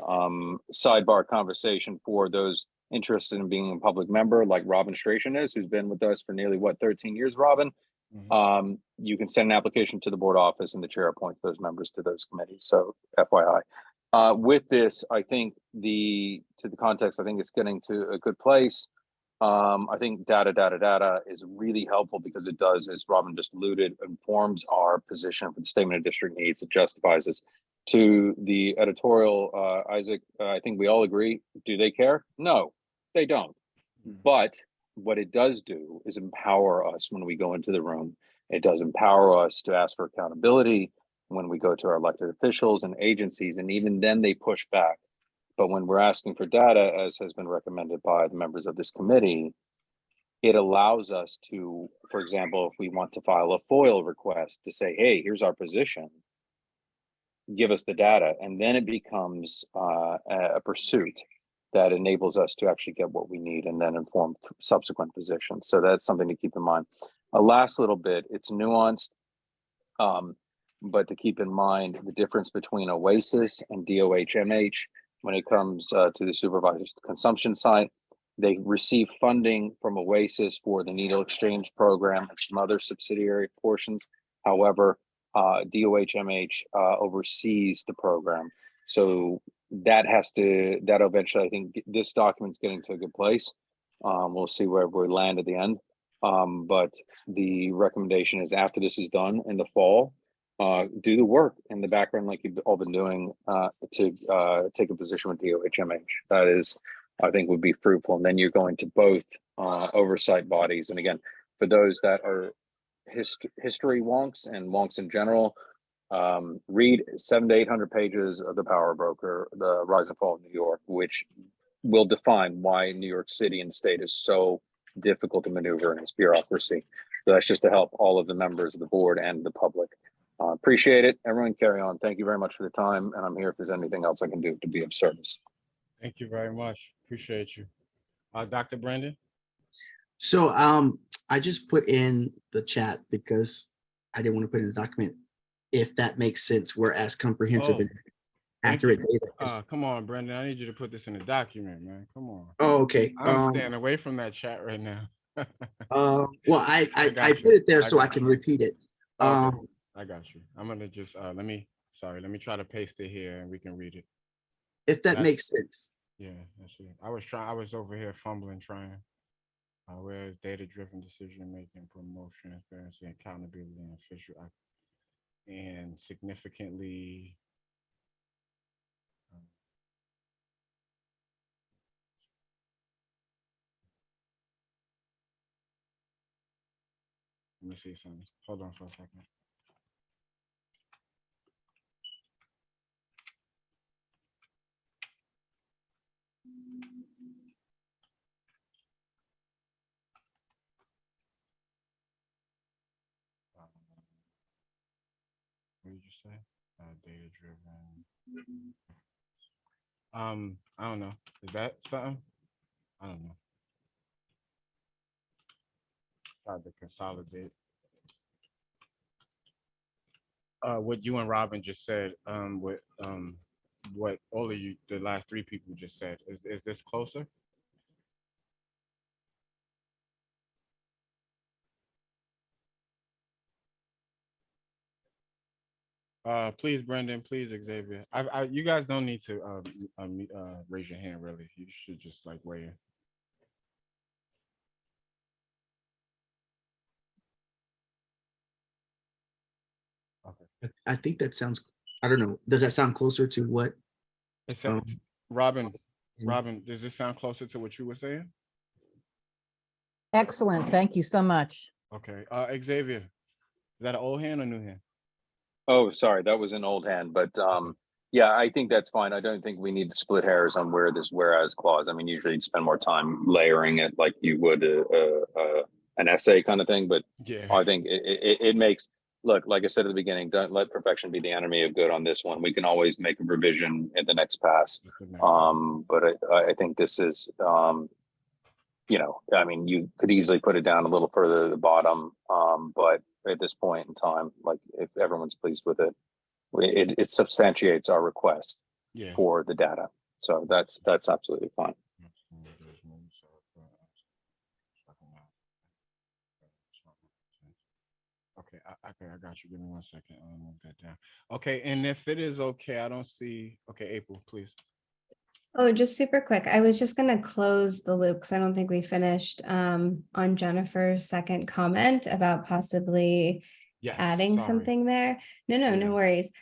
Sidebar conversation for those interested in being a public member, like Robin Strachan is, who's been with us for nearly 13 years, Robin. You can send an application to the board office and the chair appoints those members to those committees. So FYI. With this, I think to the context, I think it's getting to a good place. I think data is really helpful because it does, as Robin just alluded, informs our position for the statement of district needs. It justifies us. To the editorial, Isaac, I think we all agree. Do they care? No, they don't. But what it does do is empower us when we go into the room. It does empower us to ask for accountability when we go to our elected officials and agencies, and even then they push back. But when we're asking for data, as has been recommended by the members of this committee, it allows us to, for example, if we want to file a FOIL request to say, hey, here's our position, give us the data. And then it becomes a pursuit that enables us to actually get what we need and then inform subsequent positions. So that's something to keep in mind. A last little bit, it's nuanced, but to keep in mind the difference between OASIS and DOHMH when it comes to the supervised consumption side. They receive funding from OASIS for the needle exchange program and some other subsidiary portions. However, DOHMH oversees the program. So that eventually, I think this document's getting to a good place. We'll see where we land at the end. But the recommendation is after this is done in the fall, do the work in the background like you've all been doing to take a position with DOHMH. That is, I think, would be fruitful. And then you're going to both oversight bodies. And again, for those that are history wonks and wonks in general, read 700 to 800 pages of The Power Broker, The Rise and Fall of New York, which will define why New York City and state is so difficult to maneuver in its bureaucracy. So that's just to help all of the members of the board and the public. Appreciate it. Everyone carry on. Thank you very much for the time. And I'm here if there's anything else I can do to be of service. Thank you very much. Appreciate you. Dr. Brandon? So I just put in the chat because I didn't want to put in the document. If that makes sense, we're as comprehensive and accurate data. Come on, Brandon. I need you to put this in the document, man. Come on. Oh, okay. I'm staying away from that chat right now. Well, I put it there so I can repeat it. Okay. I got you. I'm gonna just let me try to paste it here and we can read it. If that makes sense. Yeah, that's it. I was over here fumbling trying. Whereas data-driven decision-making, promotion, transparency, accountability, and official and significantly let me see something. Hold on for a second. What did you say? Data driven. I don't know. Is that something? I don't know. Tried to consolidate. What you and Robin just said, what all of you, the last three people just said, is this closer? Please, Brendan, please, Xavier. You guys don't need to raise your hand, really. You should just like weigh in. Okay. I think that sounds, I don't know. Does that sound closer to what? It sounds, Robin, does this sound closer to what you were saying? Excellent. Thank you so much. Okay. Xavier, is that an old hand or new hand? Oh, sorry, that was an old hand, but yeah, I think that's fine. I don't think we need to split hairs on where this whereas clause. I mean, usually you'd spend more time layering it like you would an essay kind of thing, but yeah, I think it makes, look, like I said at the beginning, don't let perfection be the enemy of good on this one. We can always make a revision at the next pass. But I think this is, you know, I mean, you could easily put it down a little further at the bottom, but at this point in time, like if everyone's pleased with it, it substantiates our request. Yeah. for the data. So that's absolutely fine. Okay, I got you. Give me 1 second. I'll move that down. Okay, and if it is okay, I don't see. Okay, April, please. Oh, just super quick. I was just gonna close the loop because I don't think we finished on Jennifer's second comment about possibly Yes, adding sorry. something there. No, no, no Yeah. worries.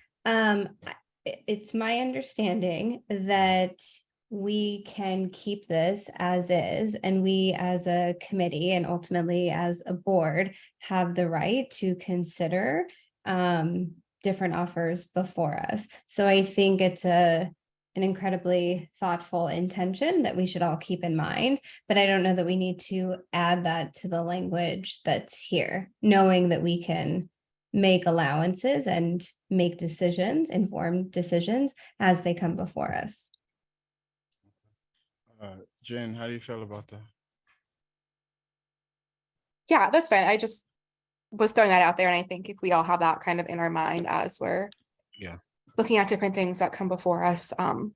It's my understanding that we can keep this as is, and we as a committee and ultimately as a board have the right to consider different offers before us. So I think it's an incredibly thoughtful intention that we should all keep in mind, but I don't know that we need to add that to the language that's here, knowing that we can make allowances and make decisions, informed decisions as they come before us. Jen, how do you feel about that? Yeah, that's fine. I just was throwing that out there. And I think if we all have that kind of in our mind as we're looking at different things that come before us, I'm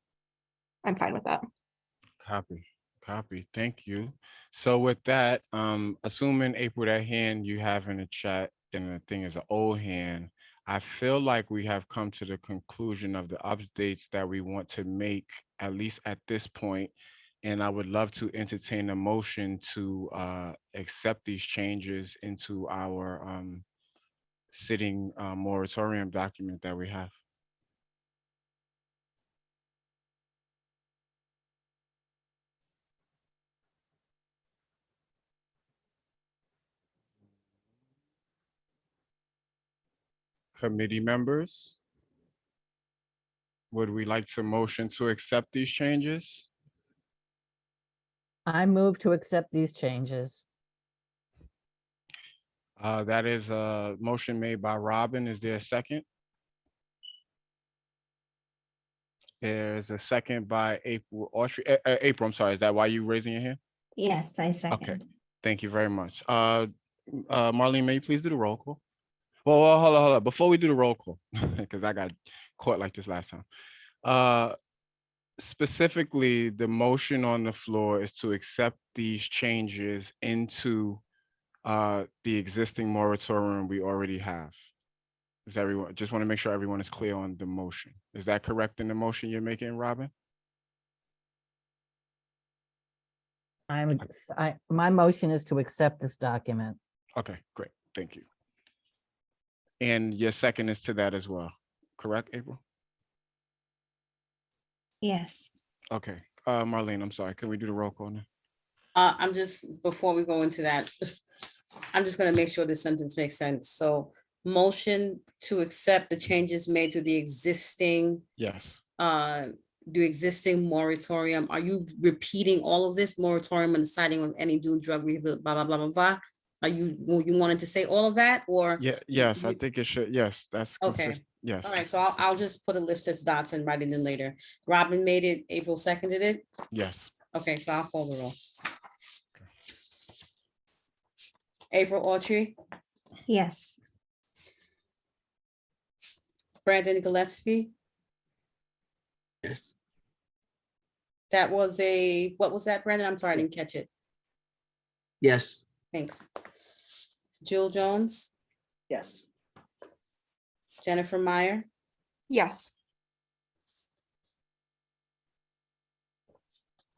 fine with that. Copy. Thank you. So with that, assuming April, that hand you have in the chat and the thing is an old hand, I feel like we have come to the conclusion of the updates that we want to make, at least at this point. And I would love to entertain a motion to accept these changes into our sitting moratorium document that we have. Committee members, would we like to motion to accept these changes? I move to accept these changes. That is a motion made by Robin. Is there a second? There's a second by April Autry. April, I'm sorry. Is that why you raising your hand? Yes, I second. Okay, thank you very much. Marlene, may you please do the roll call? Well, hold on. Before we do the roll call, because I got caught like this last time. Specifically, the motion on the floor is to accept these changes into the existing moratorium we already have. Is everyone, just want to make sure everyone is clear on the motion. Is that correct in the motion you're making, Robin? My motion is to accept this document. Okay, great. Thank you. And your second is to that as well, correct, April? Yes. Okay, Marlene, I'm sorry. Can we do the roll call now? I'm just, before we go into that, I'm just gonna make sure this sentence makes sense. So motion to accept the changes made to the existing, Yes. the existing moratorium. Are you repeating all of this moratorium and deciding on any new drug rehabilitation, blah, blah, blah, blah, blah? Are you wanted to say all of that, or? Yeah, yes, I think it should. Yes, that's Okay. consistent. Yes. All right, so I'll just put a lift as dots and write it in later. Robin made it, April seconded it. Yes. Okay, so I'll call the roll. April Autry, Yes. Brandon Gillespie. Yes. That was what was that, Brandon? I'm sorry, I didn't catch it. Yes. Thanks. Jill Jones, Yes. Jennifer Meyer, Yes.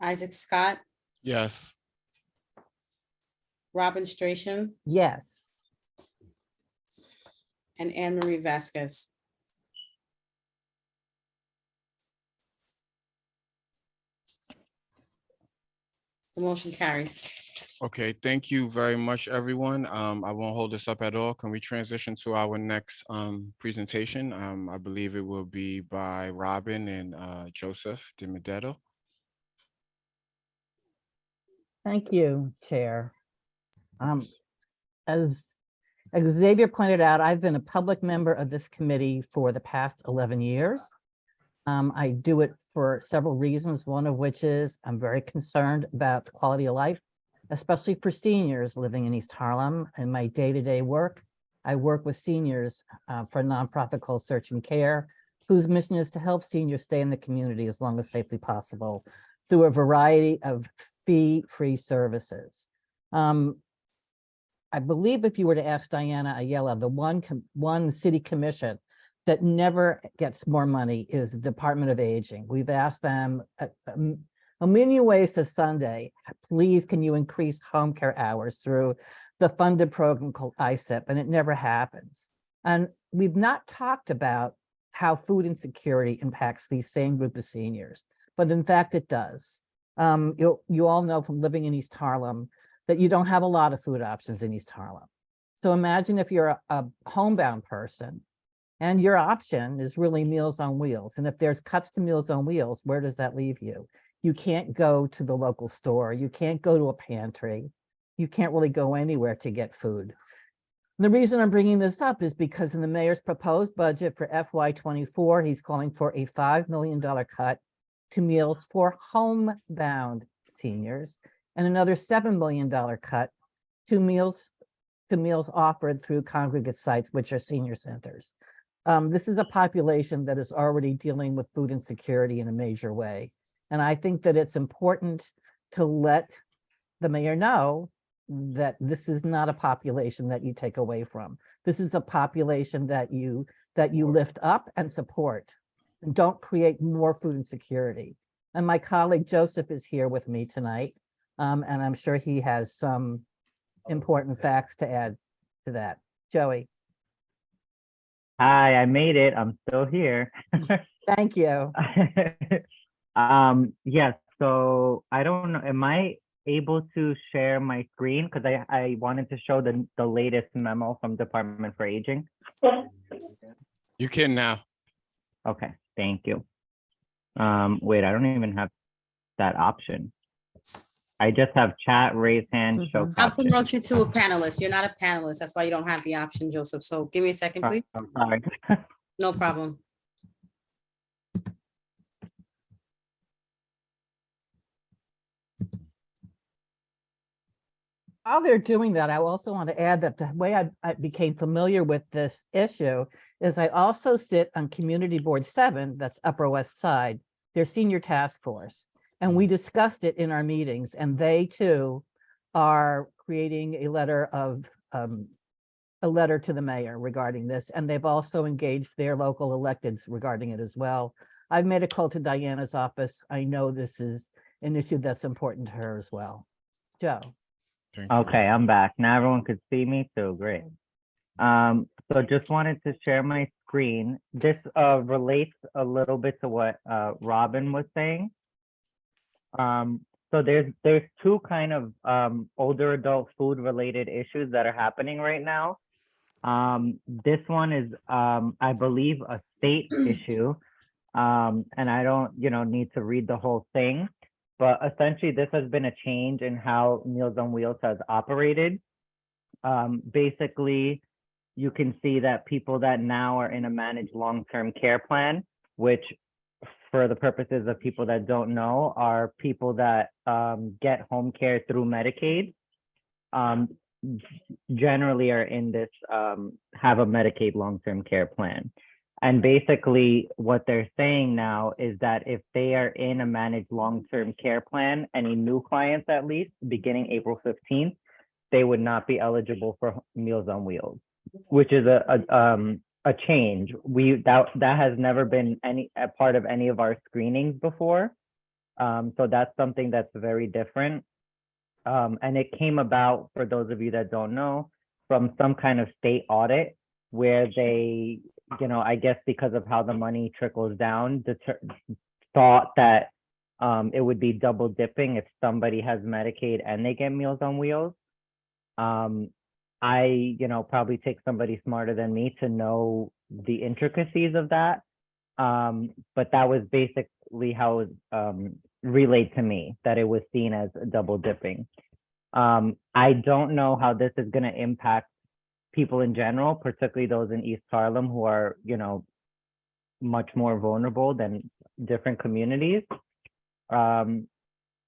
Isaac Scott, Yes. Robin Strachan, Yes. and Anne Marie Vasquez. The motion carries. Okay, thank you very much, everyone. I won't hold this up at all. Can we transition to our next presentation? I believe it will be by Robin and Joseph DiMedetto. Thank you, Chair. As Xavier pointed out, I've been a public member of this committee for the past 11 years. I do it for several reasons, one of which is I'm very concerned about the quality of life, especially for seniors living in East Harlem. In my day-to-day work, I work with seniors for a nonprofit called Search and Care. whose mission is to help seniors stay in the community as long as safely possible through a variety of fee-free services. I believe if you were to ask Diana Ayala, the one city commission that never gets more money is the Department of Aging. We've asked them a million ways to Sunday, please, can you increase home care hours through the funded program called ISIP, and it never happens. And we've not talked about how food insecurity impacts these same group of seniors, but in fact it does. You all know from living in East Harlem that you don't have a lot of food options in East Harlem. So imagine if you're a homebound person and your option is really Meals on Wheels. And if there's cuts to Meals on Wheels, where does that leave you? You can't go to the local store. You can't go to a pantry. You can't really go anywhere to get food. The reason I'm bringing this up is because in the mayor's proposed budget for FY24, he's calling for a $5 million cut to meals for homebound seniors and another $7 million cut to meals offered through congregate sites, which are senior centers. This is a population that is already dealing with food insecurity in a major way. And I think that it's important to let the mayor know that this is not a population that you take away from. This is a population that you lift up and support, and don't create more food insecurity. And my colleague Joseph is here with me tonight, and I'm sure he has some important facts to add to that. Joey. Hi, I made it. I'm still here. Thank you. Yes, so I don't know, am I able to share my screen? Because I wanted to show the latest memo from Department for Aging. You can now. Okay, thank you. Wait, I don't even have that option. I just have chat, raise hand, show I'll caption. promote you to a panelist. You're not a panelist. That's why you don't have the option, Joseph. So give me a second, please. I'm sorry. No problem. While they're doing that, I also want to add that the way I became familiar with this issue is I also sit on Community Board 7, that's Upper West Side, their senior task force. And we discussed it in our meetings, and they too are creating a letter to the mayor regarding this. And they've also engaged their local electeds regarding it as well. I've made a call to Diana's office. I know this is an issue that's important to her as well. Joe. Okay, I'm back. Now everyone could see me too. Great. So just wanted to share my screen. This relates a little bit to what Robin was saying. So there's two kind of older adult food related issues that are happening right now. This one is I believe a state issue. And I don't need to read the whole thing. But essentially, this has been a change in how Meals on Wheels has operated. Basically, you can see that people that now are in a managed long-term care plan, which for the purposes of people that don't know, are people that get home care through Medicaid, generally are in this, have a Medicaid long-term care plan. And basically what they're saying now is that if they are in a managed long-term care plan, any new clients at least, beginning April 15th, they would not be eligible for Meals on Wheels, which is a change. That has never been a part of any of our screenings before. So that's something that's very different. And it came about, for those of you that don't know, from some kind of state audit where they, I guess because of how the money trickles down, thought that it would be double dipping if somebody has Medicaid and they get Meals on Wheels. I, probably take somebody smarter than me to know the intricacies of that. But that was basically how it was relayed to me, that it was seen as double dipping. I don't know how this is going to impact people in general, particularly those in East Harlem who are, much more vulnerable than different communities.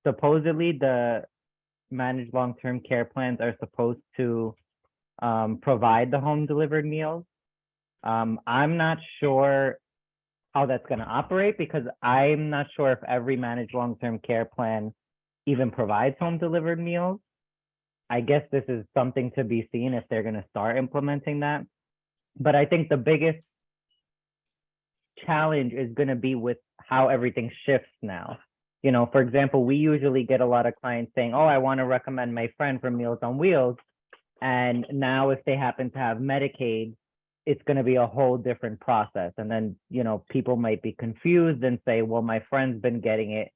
Supposedly the managed long-term care plans are supposed to provide the home delivered meals. I'm not sure how that's going to operate, because I'm not sure if every managed long-term care plan even provides home delivered meals. I guess this is something to be seen if they're going to start implementing that. But I think the biggest challenge is going to be with how everything shifts now. You know, for example, we usually get a lot of clients saying, oh, I want to recommend my friend for Meals on Wheels. And now if they happen to have Medicaid, it's going to be a whole different process. And then, you know, people might be confused and say, well, my friend's been getting it,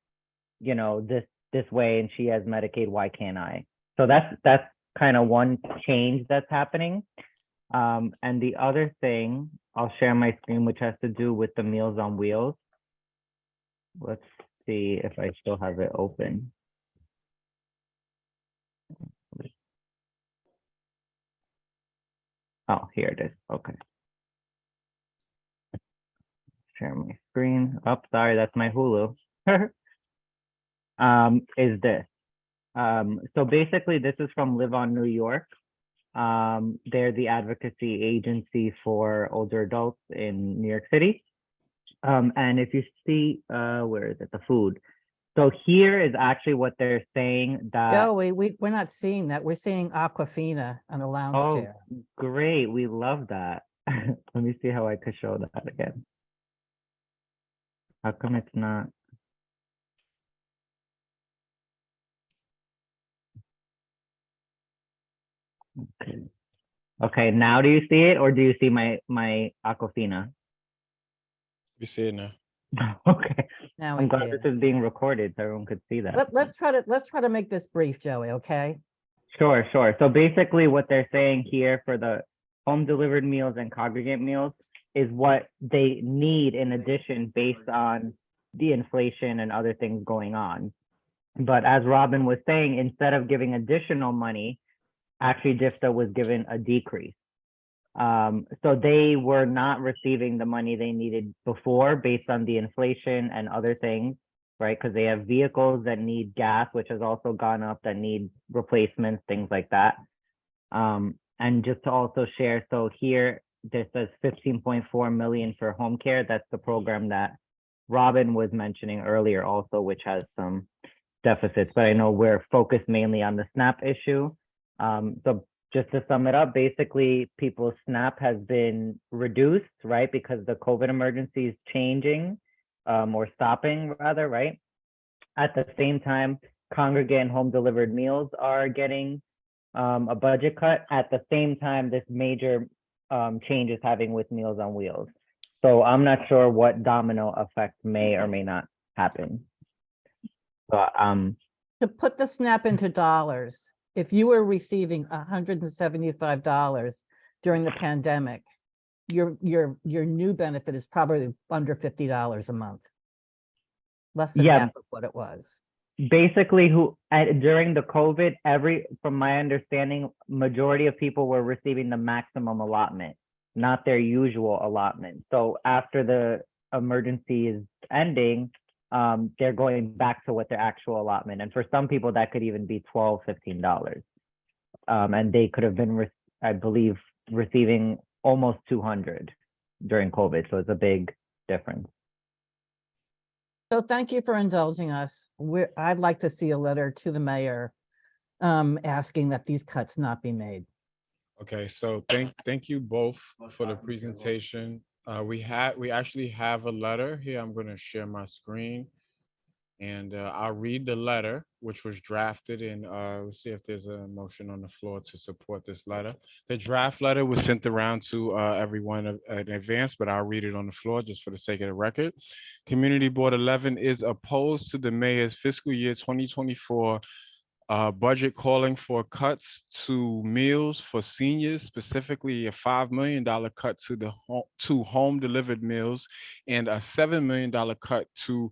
you know, this way and she has Medicaid, why can't I? So that's kind of one change that's happening. And the other thing, I'll share my screen, which has to do with the Meals on Wheels. Let's see if I still have it open. Oh, here it is. Okay. Share my screen. Oh, sorry, that's my Hulu. Is this. So basically, this is from Live On New York. They're the advocacy agency for older adults in New York City. And if you see, where is it? The food. So here is actually what they're saying that. Joey, we're not seeing that. We're seeing Aquafina on a lounge Oh, chair. great. We love that. Let me see how I could show that again. How come it's not? Okay. Okay, now do you see it, or do you see my Aquafina? You see it now. Okay. Now we I'm glad see this it. is being recorded so everyone could see that. Let's try to make this brief, Joey, okay? Sure. So basically what they're saying here for the home delivered meals and congregate meals is what they need in addition based on the inflation and other things going on. But as Robin was saying, instead of giving additional money, actually DFTA was given a decrease. So they were not receiving the money they needed before based on the inflation and other things, right? Because they have vehicles that need gas, which has also gone up, that need replacements, things like that. And just to also share, so here this says 15.4 million for home care. That's the program that Robin was mentioning earlier also, which has some deficits, but I know we're focused mainly on the SNAP issue. So just to sum it up, basically people's SNAP has been reduced, right? Because the COVID emergency is changing or stopping rather, right? At the same time, congregate and home delivered meals are getting a budget cut. At the same time, this major change is having with Meals on Wheels. So I'm not sure what domino effect may or may not happen. But To put the SNAP into dollars, if you were receiving $175 during the pandemic, your new benefit is probably under $50 a month. Less than half of what it was. Basically, during the COVID, from my understanding, majority of people were receiving the maximum allotment, not their usual allotment. So after the emergency is ending, they're going back to what their actual allotment. And for some people, that could even be $12, $15. And they could have been, I believe, receiving almost 200 during COVID. So it's a big difference. So thank you for indulging us. I'd like to see a letter to the mayor asking that these cuts not be made. Okay, so thank you both for the presentation. We actually have a letter here. I'm going to share my screen, and I'll read the letter, which was drafted. And let's see if there's a motion on the floor to support this letter. The draft letter was sent around to everyone in advance, but I'll read it on the floor just for the sake of the record. Community Board 11 is opposed to the mayor's fiscal year 2024 budget calling for cuts to meals for seniors, specifically a $5 million cut to home delivered meals and a $7 million cut to,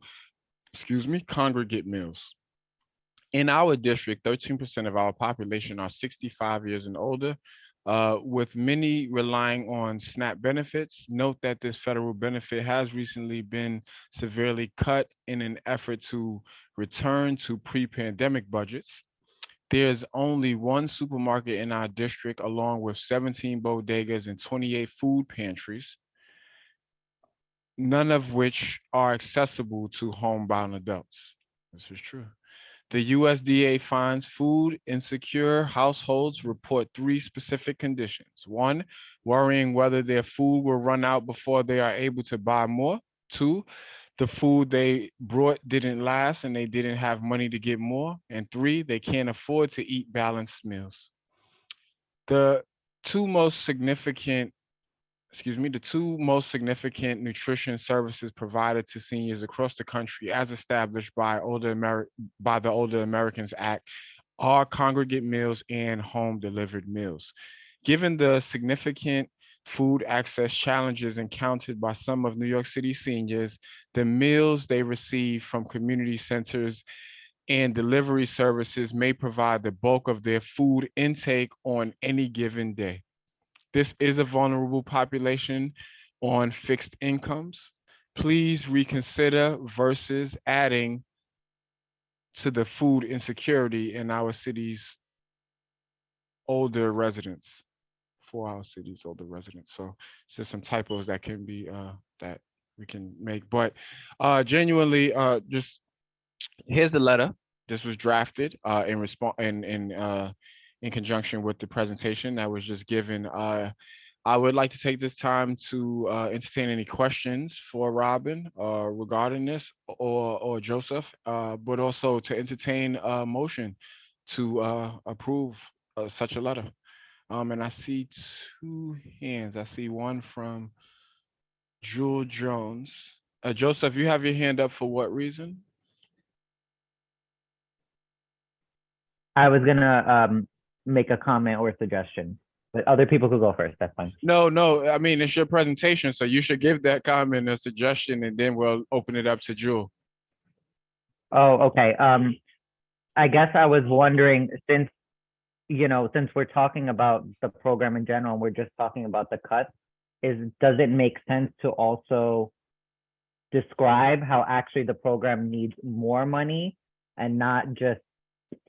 congregate meals. In our district, 13% of our population are 65 years and older, with many relying on SNAP benefits. Note that this federal benefit has recently been severely cut in an effort to return to pre-pandemic budgets. There's only one supermarket in our district, along with 17 bodegas and 28 food pantries. none of which are accessible to homebound adults. This is true. The USDA finds food insecure households report 3 specific conditions. 1, worrying whether their food will run out before they are able to buy more. 2, the food they brought didn't last and they didn't have money to get more. And 3, they can't afford to eat balanced meals. The two most significant the 2 most significant nutrition services provided to seniors across the country, as established by the Older Americans Act, are congregate meals and home delivered meals. Given the significant food access challenges encountered by some of New York City seniors, the meals they receive from community centers and delivery services may provide the bulk of their food intake on any given day. This is a vulnerable population on fixed incomes. Please reconsider versus adding to the food insecurity in our city's older residents, for our city's older residents. So it's just some typos that can be that we can make. But genuinely, just here's the letter. This was drafted in response in conjunction with the presentation that was just given. I would like to take this time to entertain any questions for Robin regarding this or Joseph, but also to entertain a motion to approve such a letter. And I see 2 hands. I see one from Jewel Jones. Joseph, you have your hand up for what reason? I was gonna make a comment or suggestion, but other people could go first. That's fine. No. I mean, it's your presentation, so you should give that comment a suggestion, and then we'll open it up to Jewel. Oh, okay. I guess I was wondering, since we're talking about the program in general, and we're just talking about the cuts, does it make sense to also describe how actually the program needs more money and not just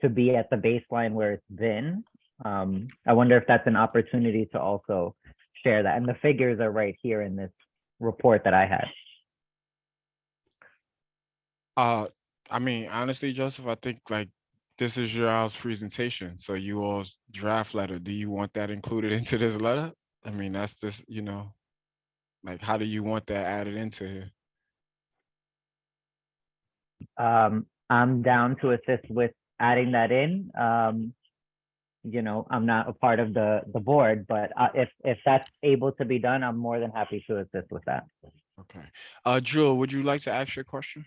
to be at the baseline where it's been? I wonder if that's an opportunity to also share that. And the figures are right here in this report that I had. I mean, honestly, Joseph, I think like this is your all's presentation. So you all's draft letter. Do you want that included into this letter? I mean, that's just, like, how do you want that added into here? I'm down to assist with adding that in. I'm not a part of the board, but if that's able to be done, I'm more than happy to assist with that. Okay. Jewel, would you like to ask your question?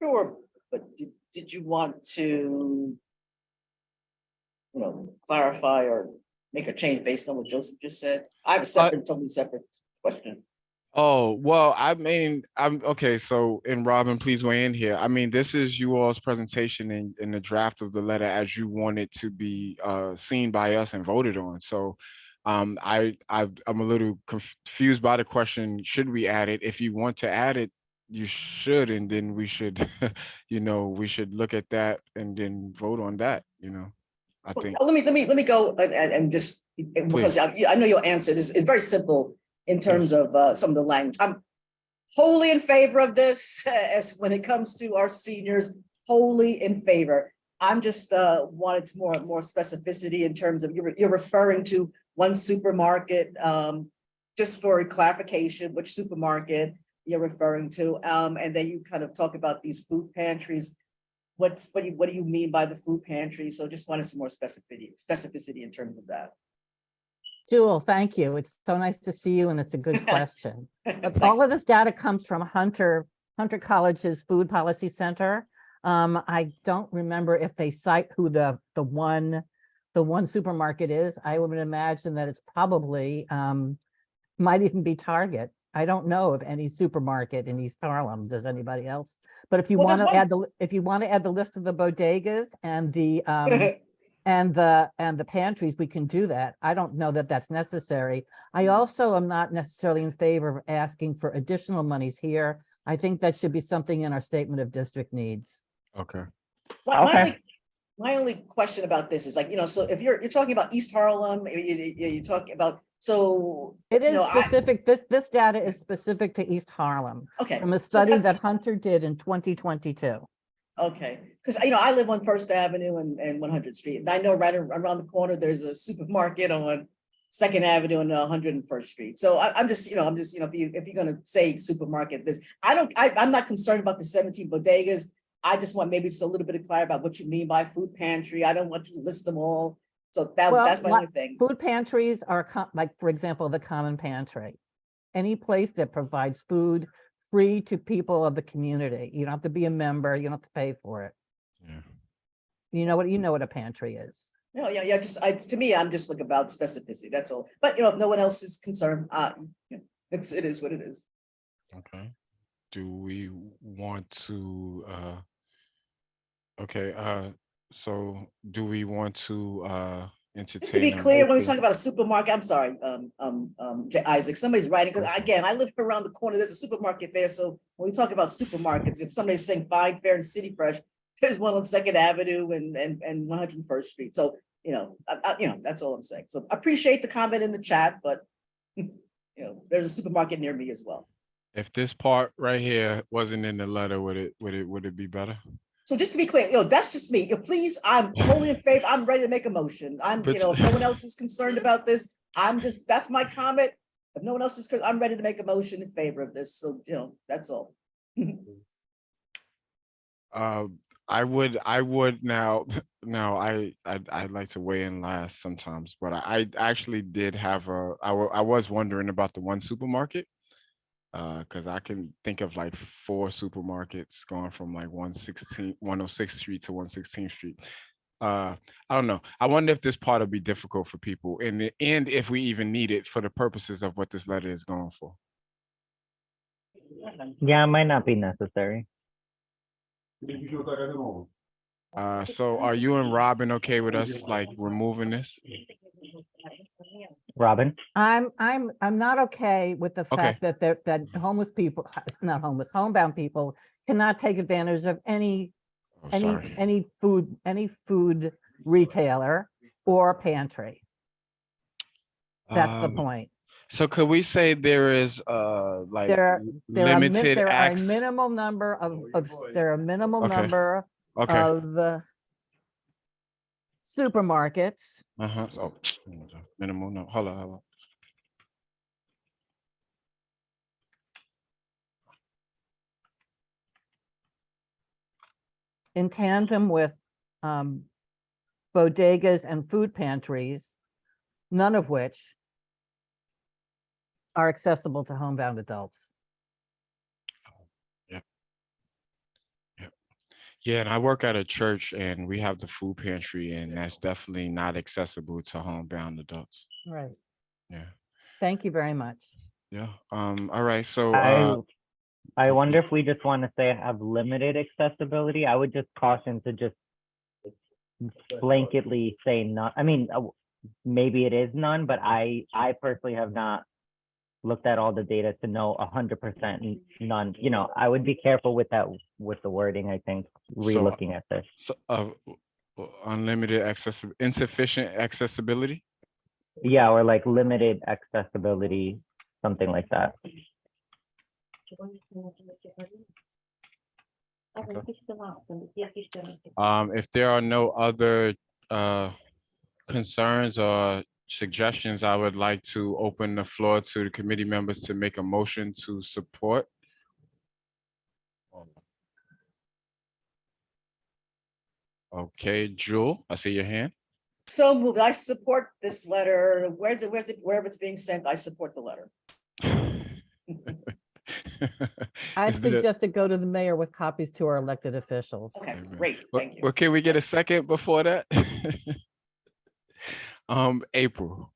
Sure, but did you want to, clarify or make a change based on what Joseph just said? I have a totally separate question. Oh, well, I mean, I'm okay. So, and Robin, please weigh in here. I mean, this is you all's presentation in the draft of the letter as you want it to be seen by us and voted on. So, I'm a little confused by the question. Should we add it? If you want to add it, you should, and then we should, we should look at that and then vote on that. I think. Let me go and just because I know your answer is very simple in terms of some of the language. I'm wholly in favor of this as when it comes to our seniors, wholly in favor. I'm just wanted more specificity in terms of you're referring to one supermarket, just for clarification, which supermarket you're referring to, and then you kind of talk about these food pantries. What do you mean by the food pantry? So just wanted some more specificity in terms of that. Jewel, thank you. It's so nice to see you, and it's a good question. All of this data comes from Hunter College's Food Policy Center. I don't remember if they cite who the one supermarket is. I would imagine that it's probably might even be Target. I don't know of any supermarket in East Harlem. Does anybody else? But if you want to add the list of the bodegas and the and the pantries, we can do that. I don't know that that's necessary. I also am not necessarily in favor of asking for additional monies here. I think that should be something in our statement of district needs. Okay. My My only question about this is like, so if you're talking about East Harlem, you're talking about, so. It is I- specific, this data is specific to East Harlem. Okay, From a so study that that's- Hunter did in 2022. Okay, because I live on First Avenue and 100th Street, and I know right around the corner, there's a supermarket on Second Avenue and 101st Street. So I'm just, if you're gonna say supermarket, I'm not concerned about the 17 bodegas. I just want maybe just a little bit of clarity about what you mean by food pantry. I don't want you to list them all. So that's my only thing. Food pantries are like, for example, the common pantry. Any place that provides food free to people of the community. You don't have to be a member. You don't have to pay for it. Yeah. You know what a pantry is. No, yeah. To me, I'm just like about specificity. That's all. But if no one else is concerned, it is what it is. Okay. Do we want to? Okay. So do we want to entertain? Just to be clear, when we talk about a supermarket, I'm sorry, Isaac, somebody's writing, because again, I live around the corner, there's a supermarket there, so when we talk about supermarkets, if somebody's saying Fine, Fair, and City Fresh, there's one on Second Avenue and 101st Street, so, that's all I'm saying. So I appreciate the comment in the chat, but, there's a supermarket near me as well. If this part right here wasn't in the letter, would it be better? So just to be clear, that's just me. Please, I'm wholly in favor. I'm ready to make a motion. If no one else is concerned about this, that's my comment. If no one else is, I'm ready to make a motion in favor of this. So, that's all. I would now I'd like to weigh in last sometimes, but I actually did have I was wondering about the one supermarket. Because I can think of like 4 supermarkets going from like 106th Street to 116th Street. I don't know. I wonder if this part will be difficult for people and if we even need it for the purposes of what this letter is going for. Yeah, it might not be necessary. So are you and Robin okay with us like removing this? Robin? I'm not okay with the fact that homeless people, not homeless, homebound people cannot take advantage of any food retailer or pantry. That's the point. So could we say there is like limited there are a access? minimal number of Okay. of supermarkets. So minimal. No, hold on. In tandem with bodegas and food pantries, none of which are accessible to homebound adults. Yeah, and I work at a church and we have the food pantry and that's definitely not accessible to homebound adults. Right. Yeah. Thank you very much. Yeah. All right. So I wonder if we just want to say have limited accessibility. I would just caution to just blanketly say none. I mean, maybe it is none, but I personally have not looked at all the data to know 100% none. I would be careful with that, with the wording, I think, re-looking at this. So, unlimited insufficient accessibility? Yeah, or like limited accessibility, something like that. If there are no other concerns or suggestions, I would like to open the floor to the committee members to make a motion to support. Okay, Jewel, I see your hand. So moved. I support this letter. Wherever it's being sent, I support the letter. I suggest it go to the mayor with copies to our elected officials. Okay, great. Thank you. Well, can we get a second before that? April.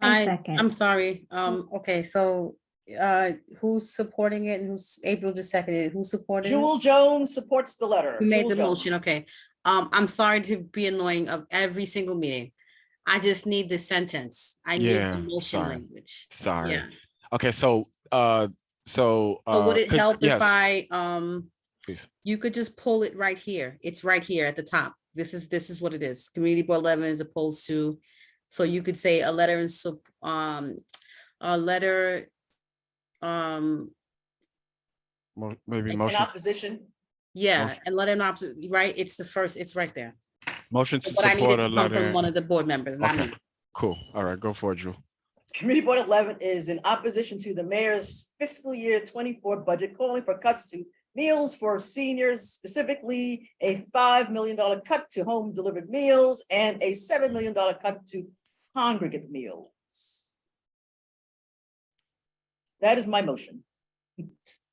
I'm sorry. Okay, so who's supporting it and who's April just seconded it? Who's supporting it? Jewel Jones supports the letter. Who made Jewel the motion? Jones. Okay. I'm sorry to be annoying of every single meeting. I just need the sentence. I need the motion language. Sorry. Yeah. Okay, so would it help if yes. I you could just pull it right here. It's right here at the top. This is what it is. Community Board 11 is opposed to, so you could say a letter in, a letter, Maybe In motion, opposition, yeah, and let him know, right? It's the first, it's right there. motion to But I needed support a to come from letter. one of the board members, not Okay, me. cool. All right, go for it, Drew. Committee Board 11 is in opposition to the mayor's fiscal year 24 budget, calling for cuts to meals for seniors, specifically a $5 million cut to home delivered meals and a $7 million cut to congregate meals. That is my motion.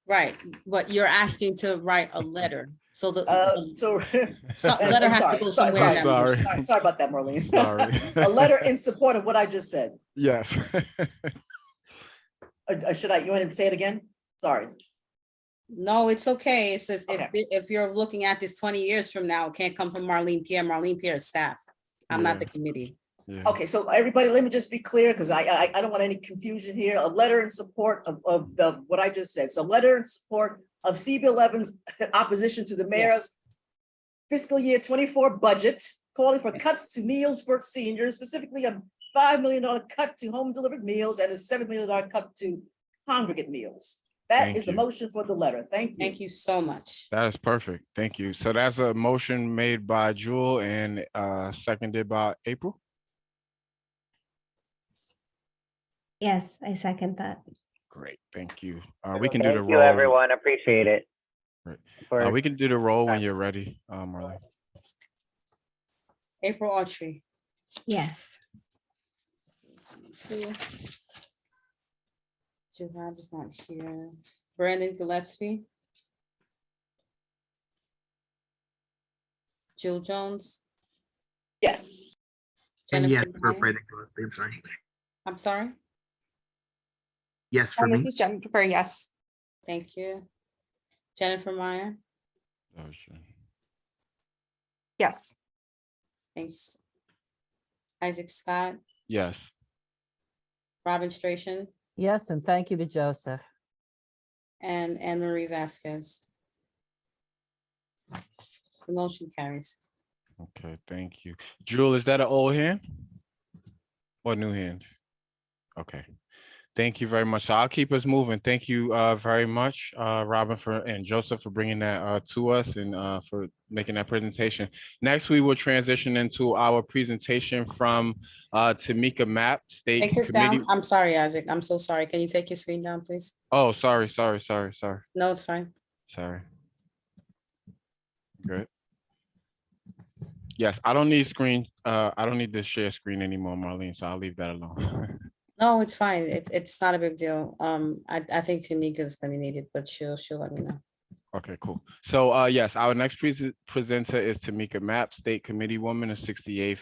Right, but you're asking to write a letter, so the So letter I'm has to sorry, go sorry, somewhere. sorry, now. sorry about that, Marlene. Sorry. A letter in support of what I just said. Yes. Should I, you want to say it again? Sorry. No, it's okay. It says if you're looking at this 20 years from now, it can't come from Marlene Pierre. Marlene Pierre is staff. I'm not the committee. Okay, so everybody, let me just be clear, because I don't want any confusion here. A letter in support of what I just said. So letter in support of CB11's opposition to the mayor's fiscal year 24 budget, calling for cuts to meals for seniors, specifically a $5 million cut to home delivered meals and a $7 million cut to congregate meals. That Thank is the you. motion for the letter. Thank you. Thank you so much. That is perfect. Thank you. So that's a motion made by Jewel and seconded by April. Yes, I second that. Great, thank you. We can do the Thank you, roll. everyone. Appreciate it. Right. We can do the roll when you're ready, Marlene. April Autry. Yes. Jihad is not here. Brandon Gillespie. Jill Jones. Yes. And Jennifer yes, for Meyer. Brandon Gillespie, I'm sorry. I'm sorry. Yes, for This me. is Jennifer, yes. Thank you. Jennifer Meyer. Yes. Thanks. Isaac Scott. Yes. Robin Stration Yes, and thank you to Joseph. and Anne Marie Vasquez. The motion carries. Okay, thank you. Jewel, is that an old hand or new hand? Okay. Thank you very much. So I'll keep us moving. Thank you very much, Robin and Joseph for bringing that to us and for making that presentation. Next, we will transition into our presentation from Tamika Mapp, State Take this Committee. down. I'm sorry, Isaac. I'm so sorry. Can you take your screen down, please? Oh, sorry. No, it's fine. Sorry. Good. Yes, I don't need screen. I don't need to share screen anymore, Marlene, so I'll leave that alone. No, it's fine. It's not a big deal. I think Tamika's gonna need it, but she'll let me know. Okay, cool. So yes, our next presenter is Tamika Mapp, State Committee Woman of 68th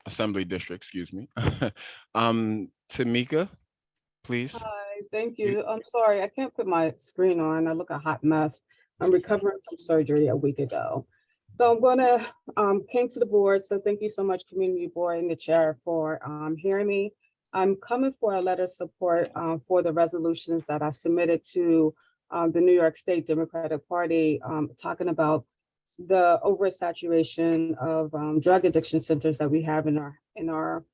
Assembly District, excuse me. Tamika, please. Hi, thank you. I'm sorry, I can't put my screen on. I look a hot mess. I'm recovering from surgery a week ago. So I'm gonna came to the board. So thank you so much, Community Board and the chair for hearing me. I'm coming for a letter of support for the resolutions that I submitted to the New York State Democratic Party, talking about the oversaturation of drug addiction centers that we have in our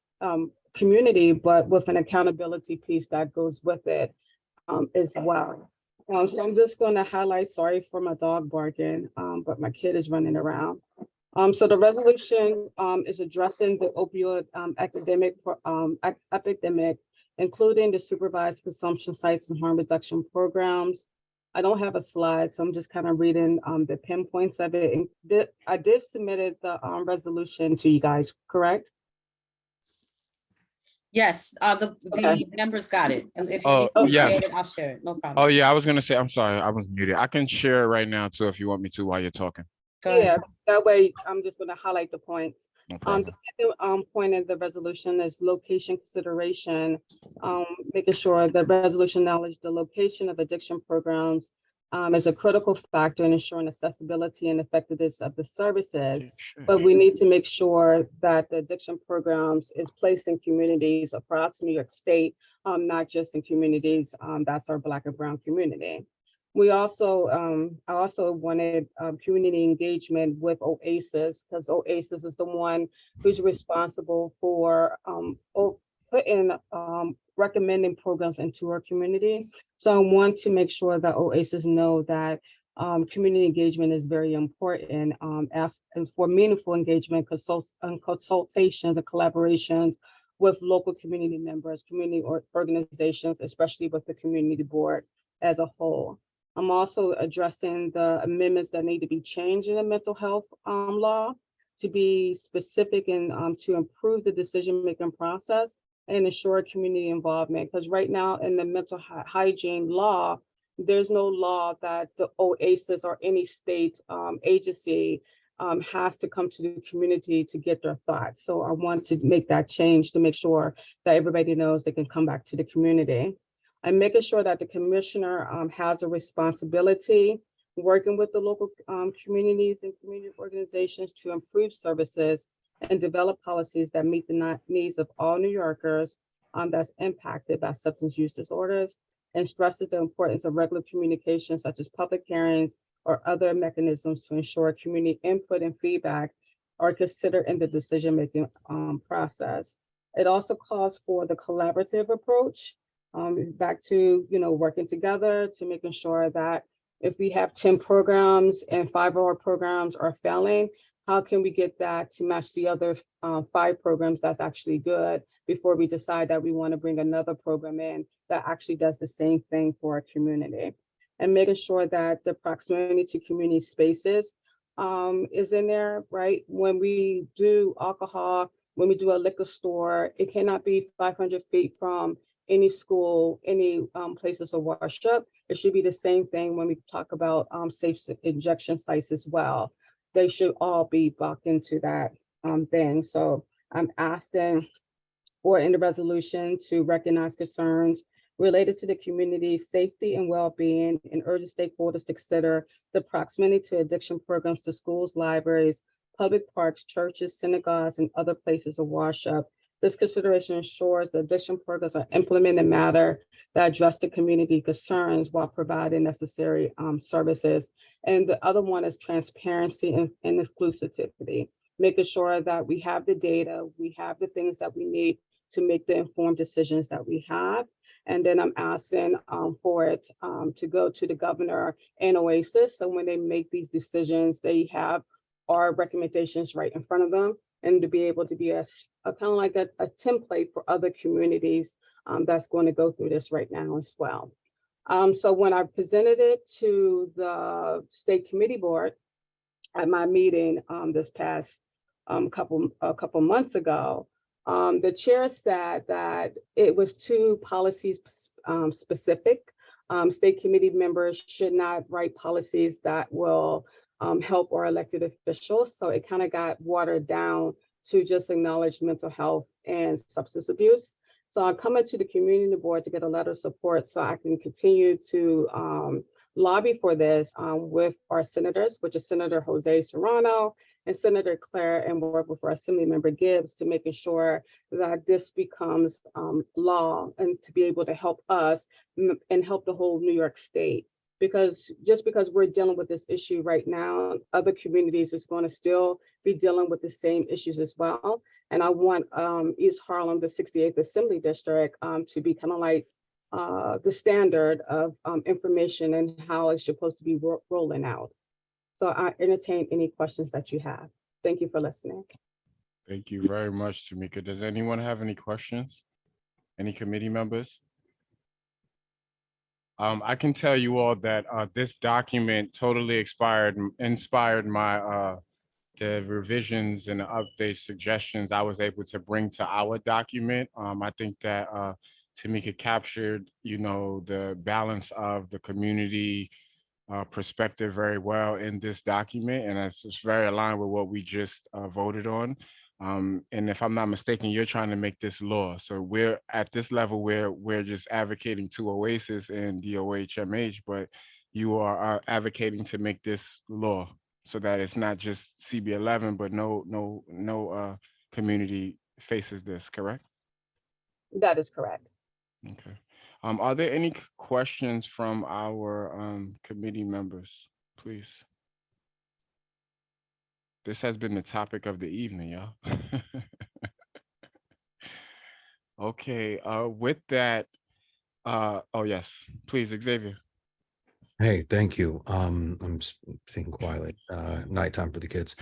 community, but with an accountability piece that goes with it as well. So I'm just going to highlight, sorry for my dog barking, but my kid is running around. So the resolution is addressing the opioid epidemic, including the supervised consumption sites and harm reduction programs. I don't have a slide, so I'm just kind of reading the pinpoints of it. And I did submit the resolution to you guys, correct? Yes, the members got it. And if Oh, you need to yes. share it, I'll share it. No problem. Oh yeah, I was gonna say, I'm sorry, I was muted. I can share it right now too if you want me to while you're talking. Yeah, that way I'm just going to highlight the points. No problem. The second point in the resolution is location consideration, making sure the resolution acknowledges the location of addiction programs is a critical factor in ensuring accessibility and effectiveness of the services. But we need to make sure that the addiction programs is placed in communities across New York State, not just in communities that's our Black and Brown community. We also, I also wanted community engagement with OASIS, because OASIS is the one who's responsible for recommending programs into our community. So I want to make sure that OASIS know that community engagement is very important, and for meaningful engagement, consultations and collaborations with local community members, community organizations, especially with the community board as a whole. I'm also addressing the amendments that need to be changed in the mental health law to be specific and to improve the decision-making process and ensure community involvement. Because right now in the mental hygiene law, there's no law that the OASIS or any state agency has to come to the community to get their thoughts. So I want to make that change to make sure that everybody knows they can come back to the community. And making sure that the commissioner has a responsibility working with the local communities and community organizations to improve services and develop policies that meet the needs of all New Yorkers that's impacted by substance use disorders, and stresses the importance of regular communication such as public hearings or other mechanisms to ensure community input and feedback are considered in the decision-making process. It also calls for the collaborative approach, back to working together to making sure that if we have 10 programs and 5 of our programs are failing, how can we get that to match the other 5 programs that's actually good before we decide that we want to bring another program in that actually does the same thing for our community. And making sure that the proximity to community spaces is in there, right? When we do alcohol, when we do a liquor store, it cannot be 500 feet from any school, any places of worship. It should be the same thing when we talk about safe injection sites as well. They should all be bucked into that thing. So I'm asking for in the resolution to recognize concerns related to the community's safety and well-being and urge stakeholders to consider the proximity to addiction programs to schools, libraries, public parks, churches, synagogues, and other places of worship. This consideration ensures that addiction programs are implemented in a manner that address the community concerns while providing necessary services. And the other one is transparency and inclusivity, making sure that we have the data, we have the things that we need to make the informed decisions that we have. And then I'm asking for it to go to the governor and OASIS. So when they make these decisions, they have our recommendations right in front of them, and to be able to be a kind of like a template for other communities that's going to go through this right now as well. So when I presented it to the state committee board at my meeting this past couple months ago, the chair said that it was too policy specific. State committee members should not write policies that will help our elected officials. So it kind of got watered down to just acknowledge mental health and substance abuse. So I'm coming to the community board to get a letter of support so I can continue to lobby for this with our senators, which is Senator Jose Serrano and Senator Claire, and work with our Assembly Member Gibbs to making sure that this becomes law and to be able to help us and help the whole New York State. Because just because we're dealing with this issue right now, other communities is going to still be dealing with the same issues as well. And I want East Harlem, the 68th Assembly District, to be kind of like the standard of information and how it's supposed to be rolling out. So I entertain any questions that you have. Thank you for listening. Thank you very much, Tamika. Does anyone have any questions? Any committee members? I can tell you all that this document totally inspired my the revisions and the updates, suggestions I was able to bring to our document. I think that Tamika captured, the balance of the community perspective very well in this document, and it's very aligned with what we just voted on. And if I'm not mistaken, you're trying to make this law. So we're at this level where we're just advocating to OASIS and DOHMH, but you are advocating to make this law so that it's not just CB11, but no community faces this, correct? That is correct. Okay. Are there any questions from our committee members, please? This has been the topic of the evening, y'all. Okay, with that, oh yes, please, Xavier. Hey, thank you. I'm speaking quietly. Nighttime for the kids.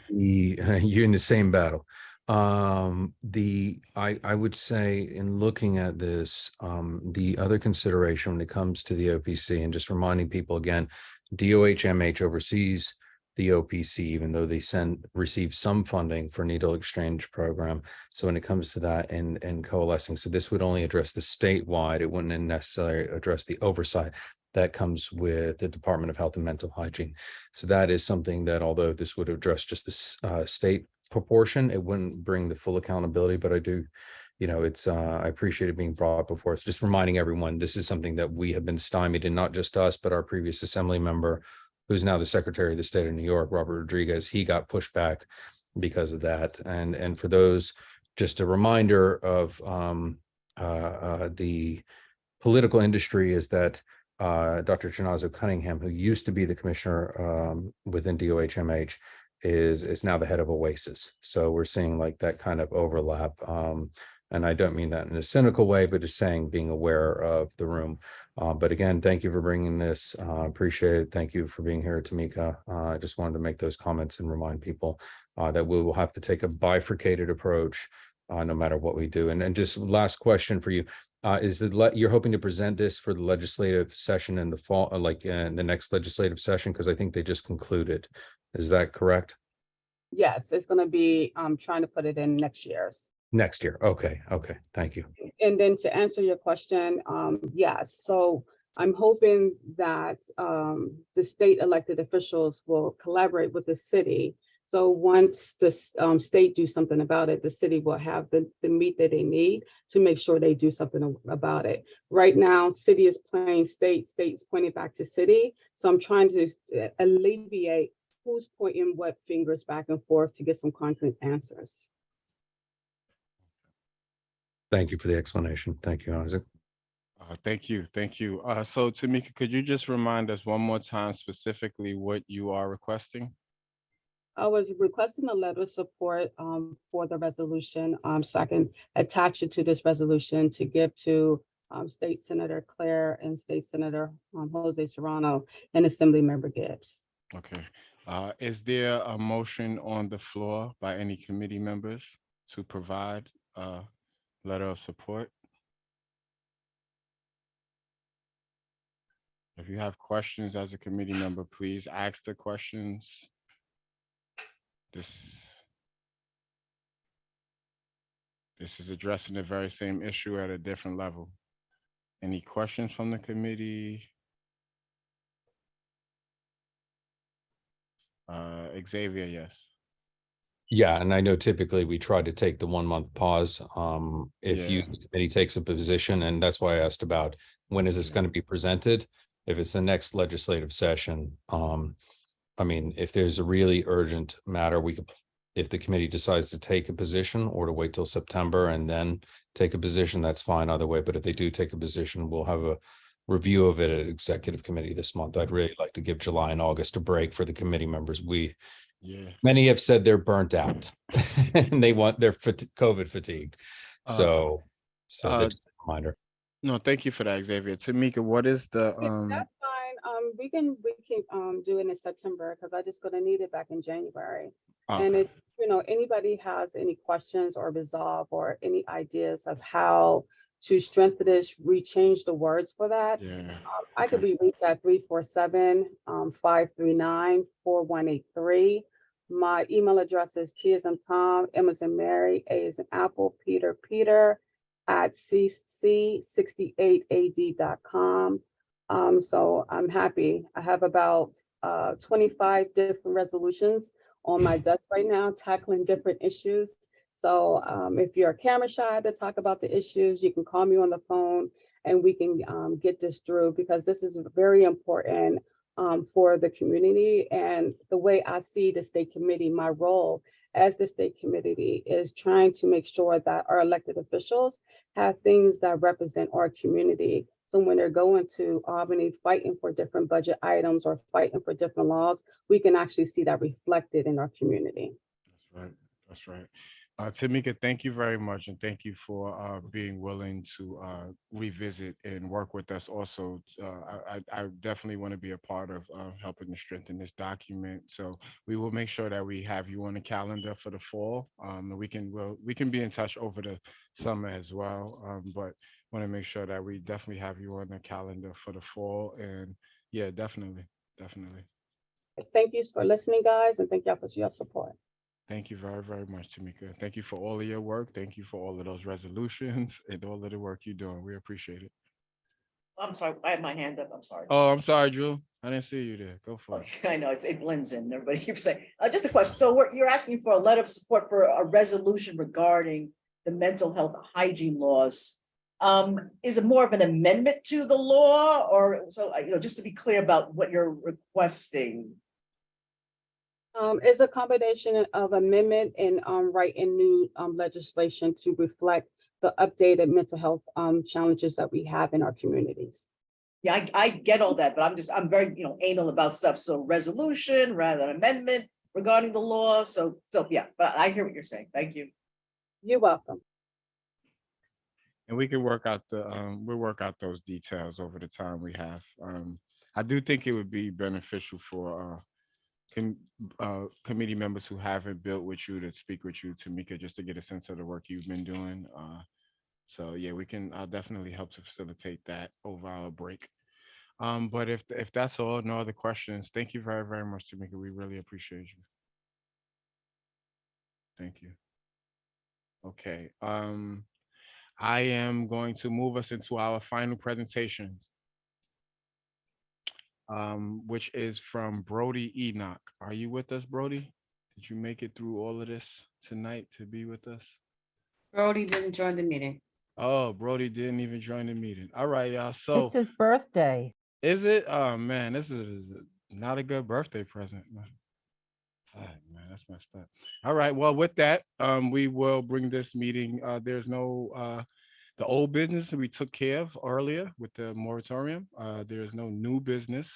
You're in the same battle. I would say in looking at this, the other consideration when it comes to the OPC, and just reminding people again, DOH-MH oversees the OPC, even though they receive some funding for needle exchange program. So when it comes to that and coalescing, so this would only address the statewide. It wouldn't necessarily address the oversight that comes with the Department of Health and Mental Hygiene. So that is something that, although this would address just the state proportion, it wouldn't bring the full accountability, but I do, it's, I appreciate it being brought before us. Just reminding everyone, this is something that we have been stymied, and not just us, but our previous assembly member, who's now the Secretary of the State of New York, Robert Rodriguez, he got pushed back because of that. And for those, just a reminder of the political industry is that Dr. Chinazo Cunningham, who used to be the commissioner within DOH-MH, is now the head of OASIS. So we're seeing like that kind of overlap. And I don't mean that in a cynical way, but just saying, being aware of the room. But again, thank you for bringing this. Appreciate it. Thank you for being here, Tamika. I just wanted to make those comments and remind people that we will have to take a bifurcated approach no matter what we do. And just last question for you. Is that you're hoping to present this for the legislative session in the fall, like in the next legislative session? Because I think they just concluded. Is that correct? Yes, it's going to be trying to put it in next year's. Next year. Okay. Thank you. And then to answer your question, yes. So I'm hoping that the state elected officials will collaborate with the city. So once the state do something about it, the city will have the meat that they need to make sure they do something about it. Right now, city is playing state, state's pointing back to city. So I'm trying to alleviate who's pointing what fingers back and forth to get some concrete answers. Thank you for the explanation. Thank you, Isaac. Thank you. So Tamika, could you just remind us one more time specifically what you are requesting? I was requesting a letter of support for the resolution, so I can attach it to this resolution to give to State Senator Claire and State Senator Jose Serrano and Assembly Member Gibbs. Okay. Is there a motion on the floor by any committee members to provide a letter of support? If you have questions as a committee member, please ask the questions. This is addressing the very same issue at a different level. Any questions from the committee? Xavier, yes. Yeah, and I know typically we try to take the 1 month pause. If the committee takes a position, and that's why I asked about when is this going to be presented? If it's the next legislative session, I mean, if there's a really urgent matter, we could, if the committee decides to take a position or to wait till September and then take a position, that's fine either way. But if they do take a position, we'll have a review of it at executive committee this month. I'd really like to give July and August a break for the committee members. Many have said they're burnt out and they're COVID fatigued. So that's a reminder. No, thank you for that, Xavier. Tamika, what is the That's fine. We can do it in September because I just gonna need it back in January. And if anybody has any questions or resolve or any ideas of how to strengthen this, rechange the words for that, I could be reached at 347-539-4183. My email address is T as in Tom, M as in Mary, A as in Apple, Peter at cc68ad.com. So I'm happy. I have about 25 different resolutions on my desk right now, tackling different issues. So if you're camera shy to talk about the issues, you can call me on the phone and we can get this through, because this is very important for the community. And the way I see the state committee, my role as the state committee is trying to make sure that our elected officials have things that represent our community. So when they're going to Albany fighting for different budget items or fighting for different laws, we can actually see that reflected in our community. That's right. That's right. Tamika, thank you very much, and thank you for being willing to revisit and work with us. Also, I definitely want to be a part of helping to strengthen this document. So we will make sure that we have you on the calendar for the fall. And we can be in touch over the summer as well. But want to make sure that we definitely have you on the calendar for the fall. And yeah, definitely, definitely. Thank you for listening, guys, and thank y'all for your support. Thank you very, very much, Tamika. Thank you for all of your work. Thank you for all of those resolutions and all of the work you're doing. We appreciate it. I'm sorry, I had my hand up. I'm sorry. Oh, I'm sorry, Drew. I didn't see you there. Go for it. I know it blends in. Everybody keeps saying, just a question. So you're asking for a letter of support for a resolution regarding the mental health hygiene laws. Is it more of an amendment to the law, or so, just to be clear about what you're requesting? It's a combination of amendment and writing new legislation to reflect the updated mental health challenges that we have in our communities. Yeah, I get all that, but I'm very, anal about stuff. So resolution rather than amendment regarding the law. So yeah, but I hear what you're saying. Thank you. You're welcome. And we can work out we'll work out those details over the time we have. I do think it would be beneficial for committee members who haven't built with you to speak with you, Tamika, just to get a sense of the work you've been doing. So yeah, I'll definitely help to facilitate that over our break. But if that's all, no other questions, thank you very, very much, Tamika. We really appreciate you. Thank you. Okay. I am going to move us into our final presentations, which is from Brody Enoch. Are you with us, Brody? Did you make it through all of this tonight to be with us? Brody didn't join the meeting. Oh, Brody didn't even join the meeting. All right, y'all. So It's his birthday. is it? Oh man, this is not a good birthday present. Man, that's messed up. All right. Well, with that, we will bring this meeting. There's no the old business that we took care of earlier with the moratorium. There's no new business.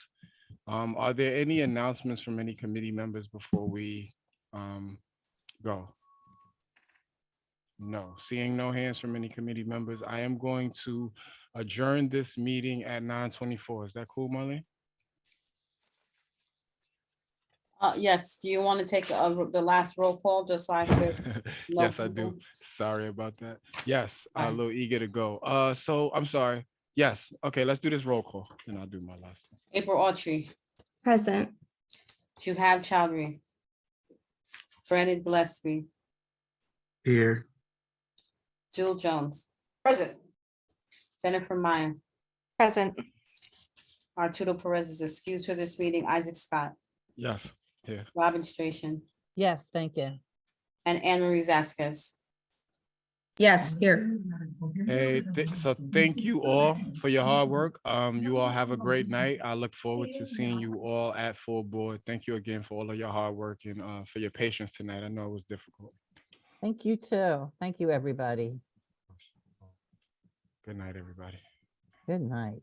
Are there any announcements from any committee members before we go? No. Seeing no hands from any committee members, I am going to adjourn this meeting at 9:24. Is that cool, Marlene? Yes, do you want to take the last roll call just so I could? Yes, I do. Sorry about that. Yes, I'm a little eager to go. So I'm sorry. Yes. Okay, let's do this roll call and I'll do my last one. April Autry. Present. Juhab Chowdhury. Brandon Gillespie. Here. Jewel Jones. Present. Jennifer Meyer. Present. Arturo Perez is excused for this meeting. Isaac Scott. Yes. Yeah. Robin Stration. Yes, thank you. And Anne Marie Vasquez. Yes, here. Hey, so thank you all for your hard work. You all have a great night. I look forward to seeing you all at full board. Thank you again for all of your hard work and for your patience tonight. I know it was difficult. Thank you too. Thank you, everybody. Good night, everybody. Good night.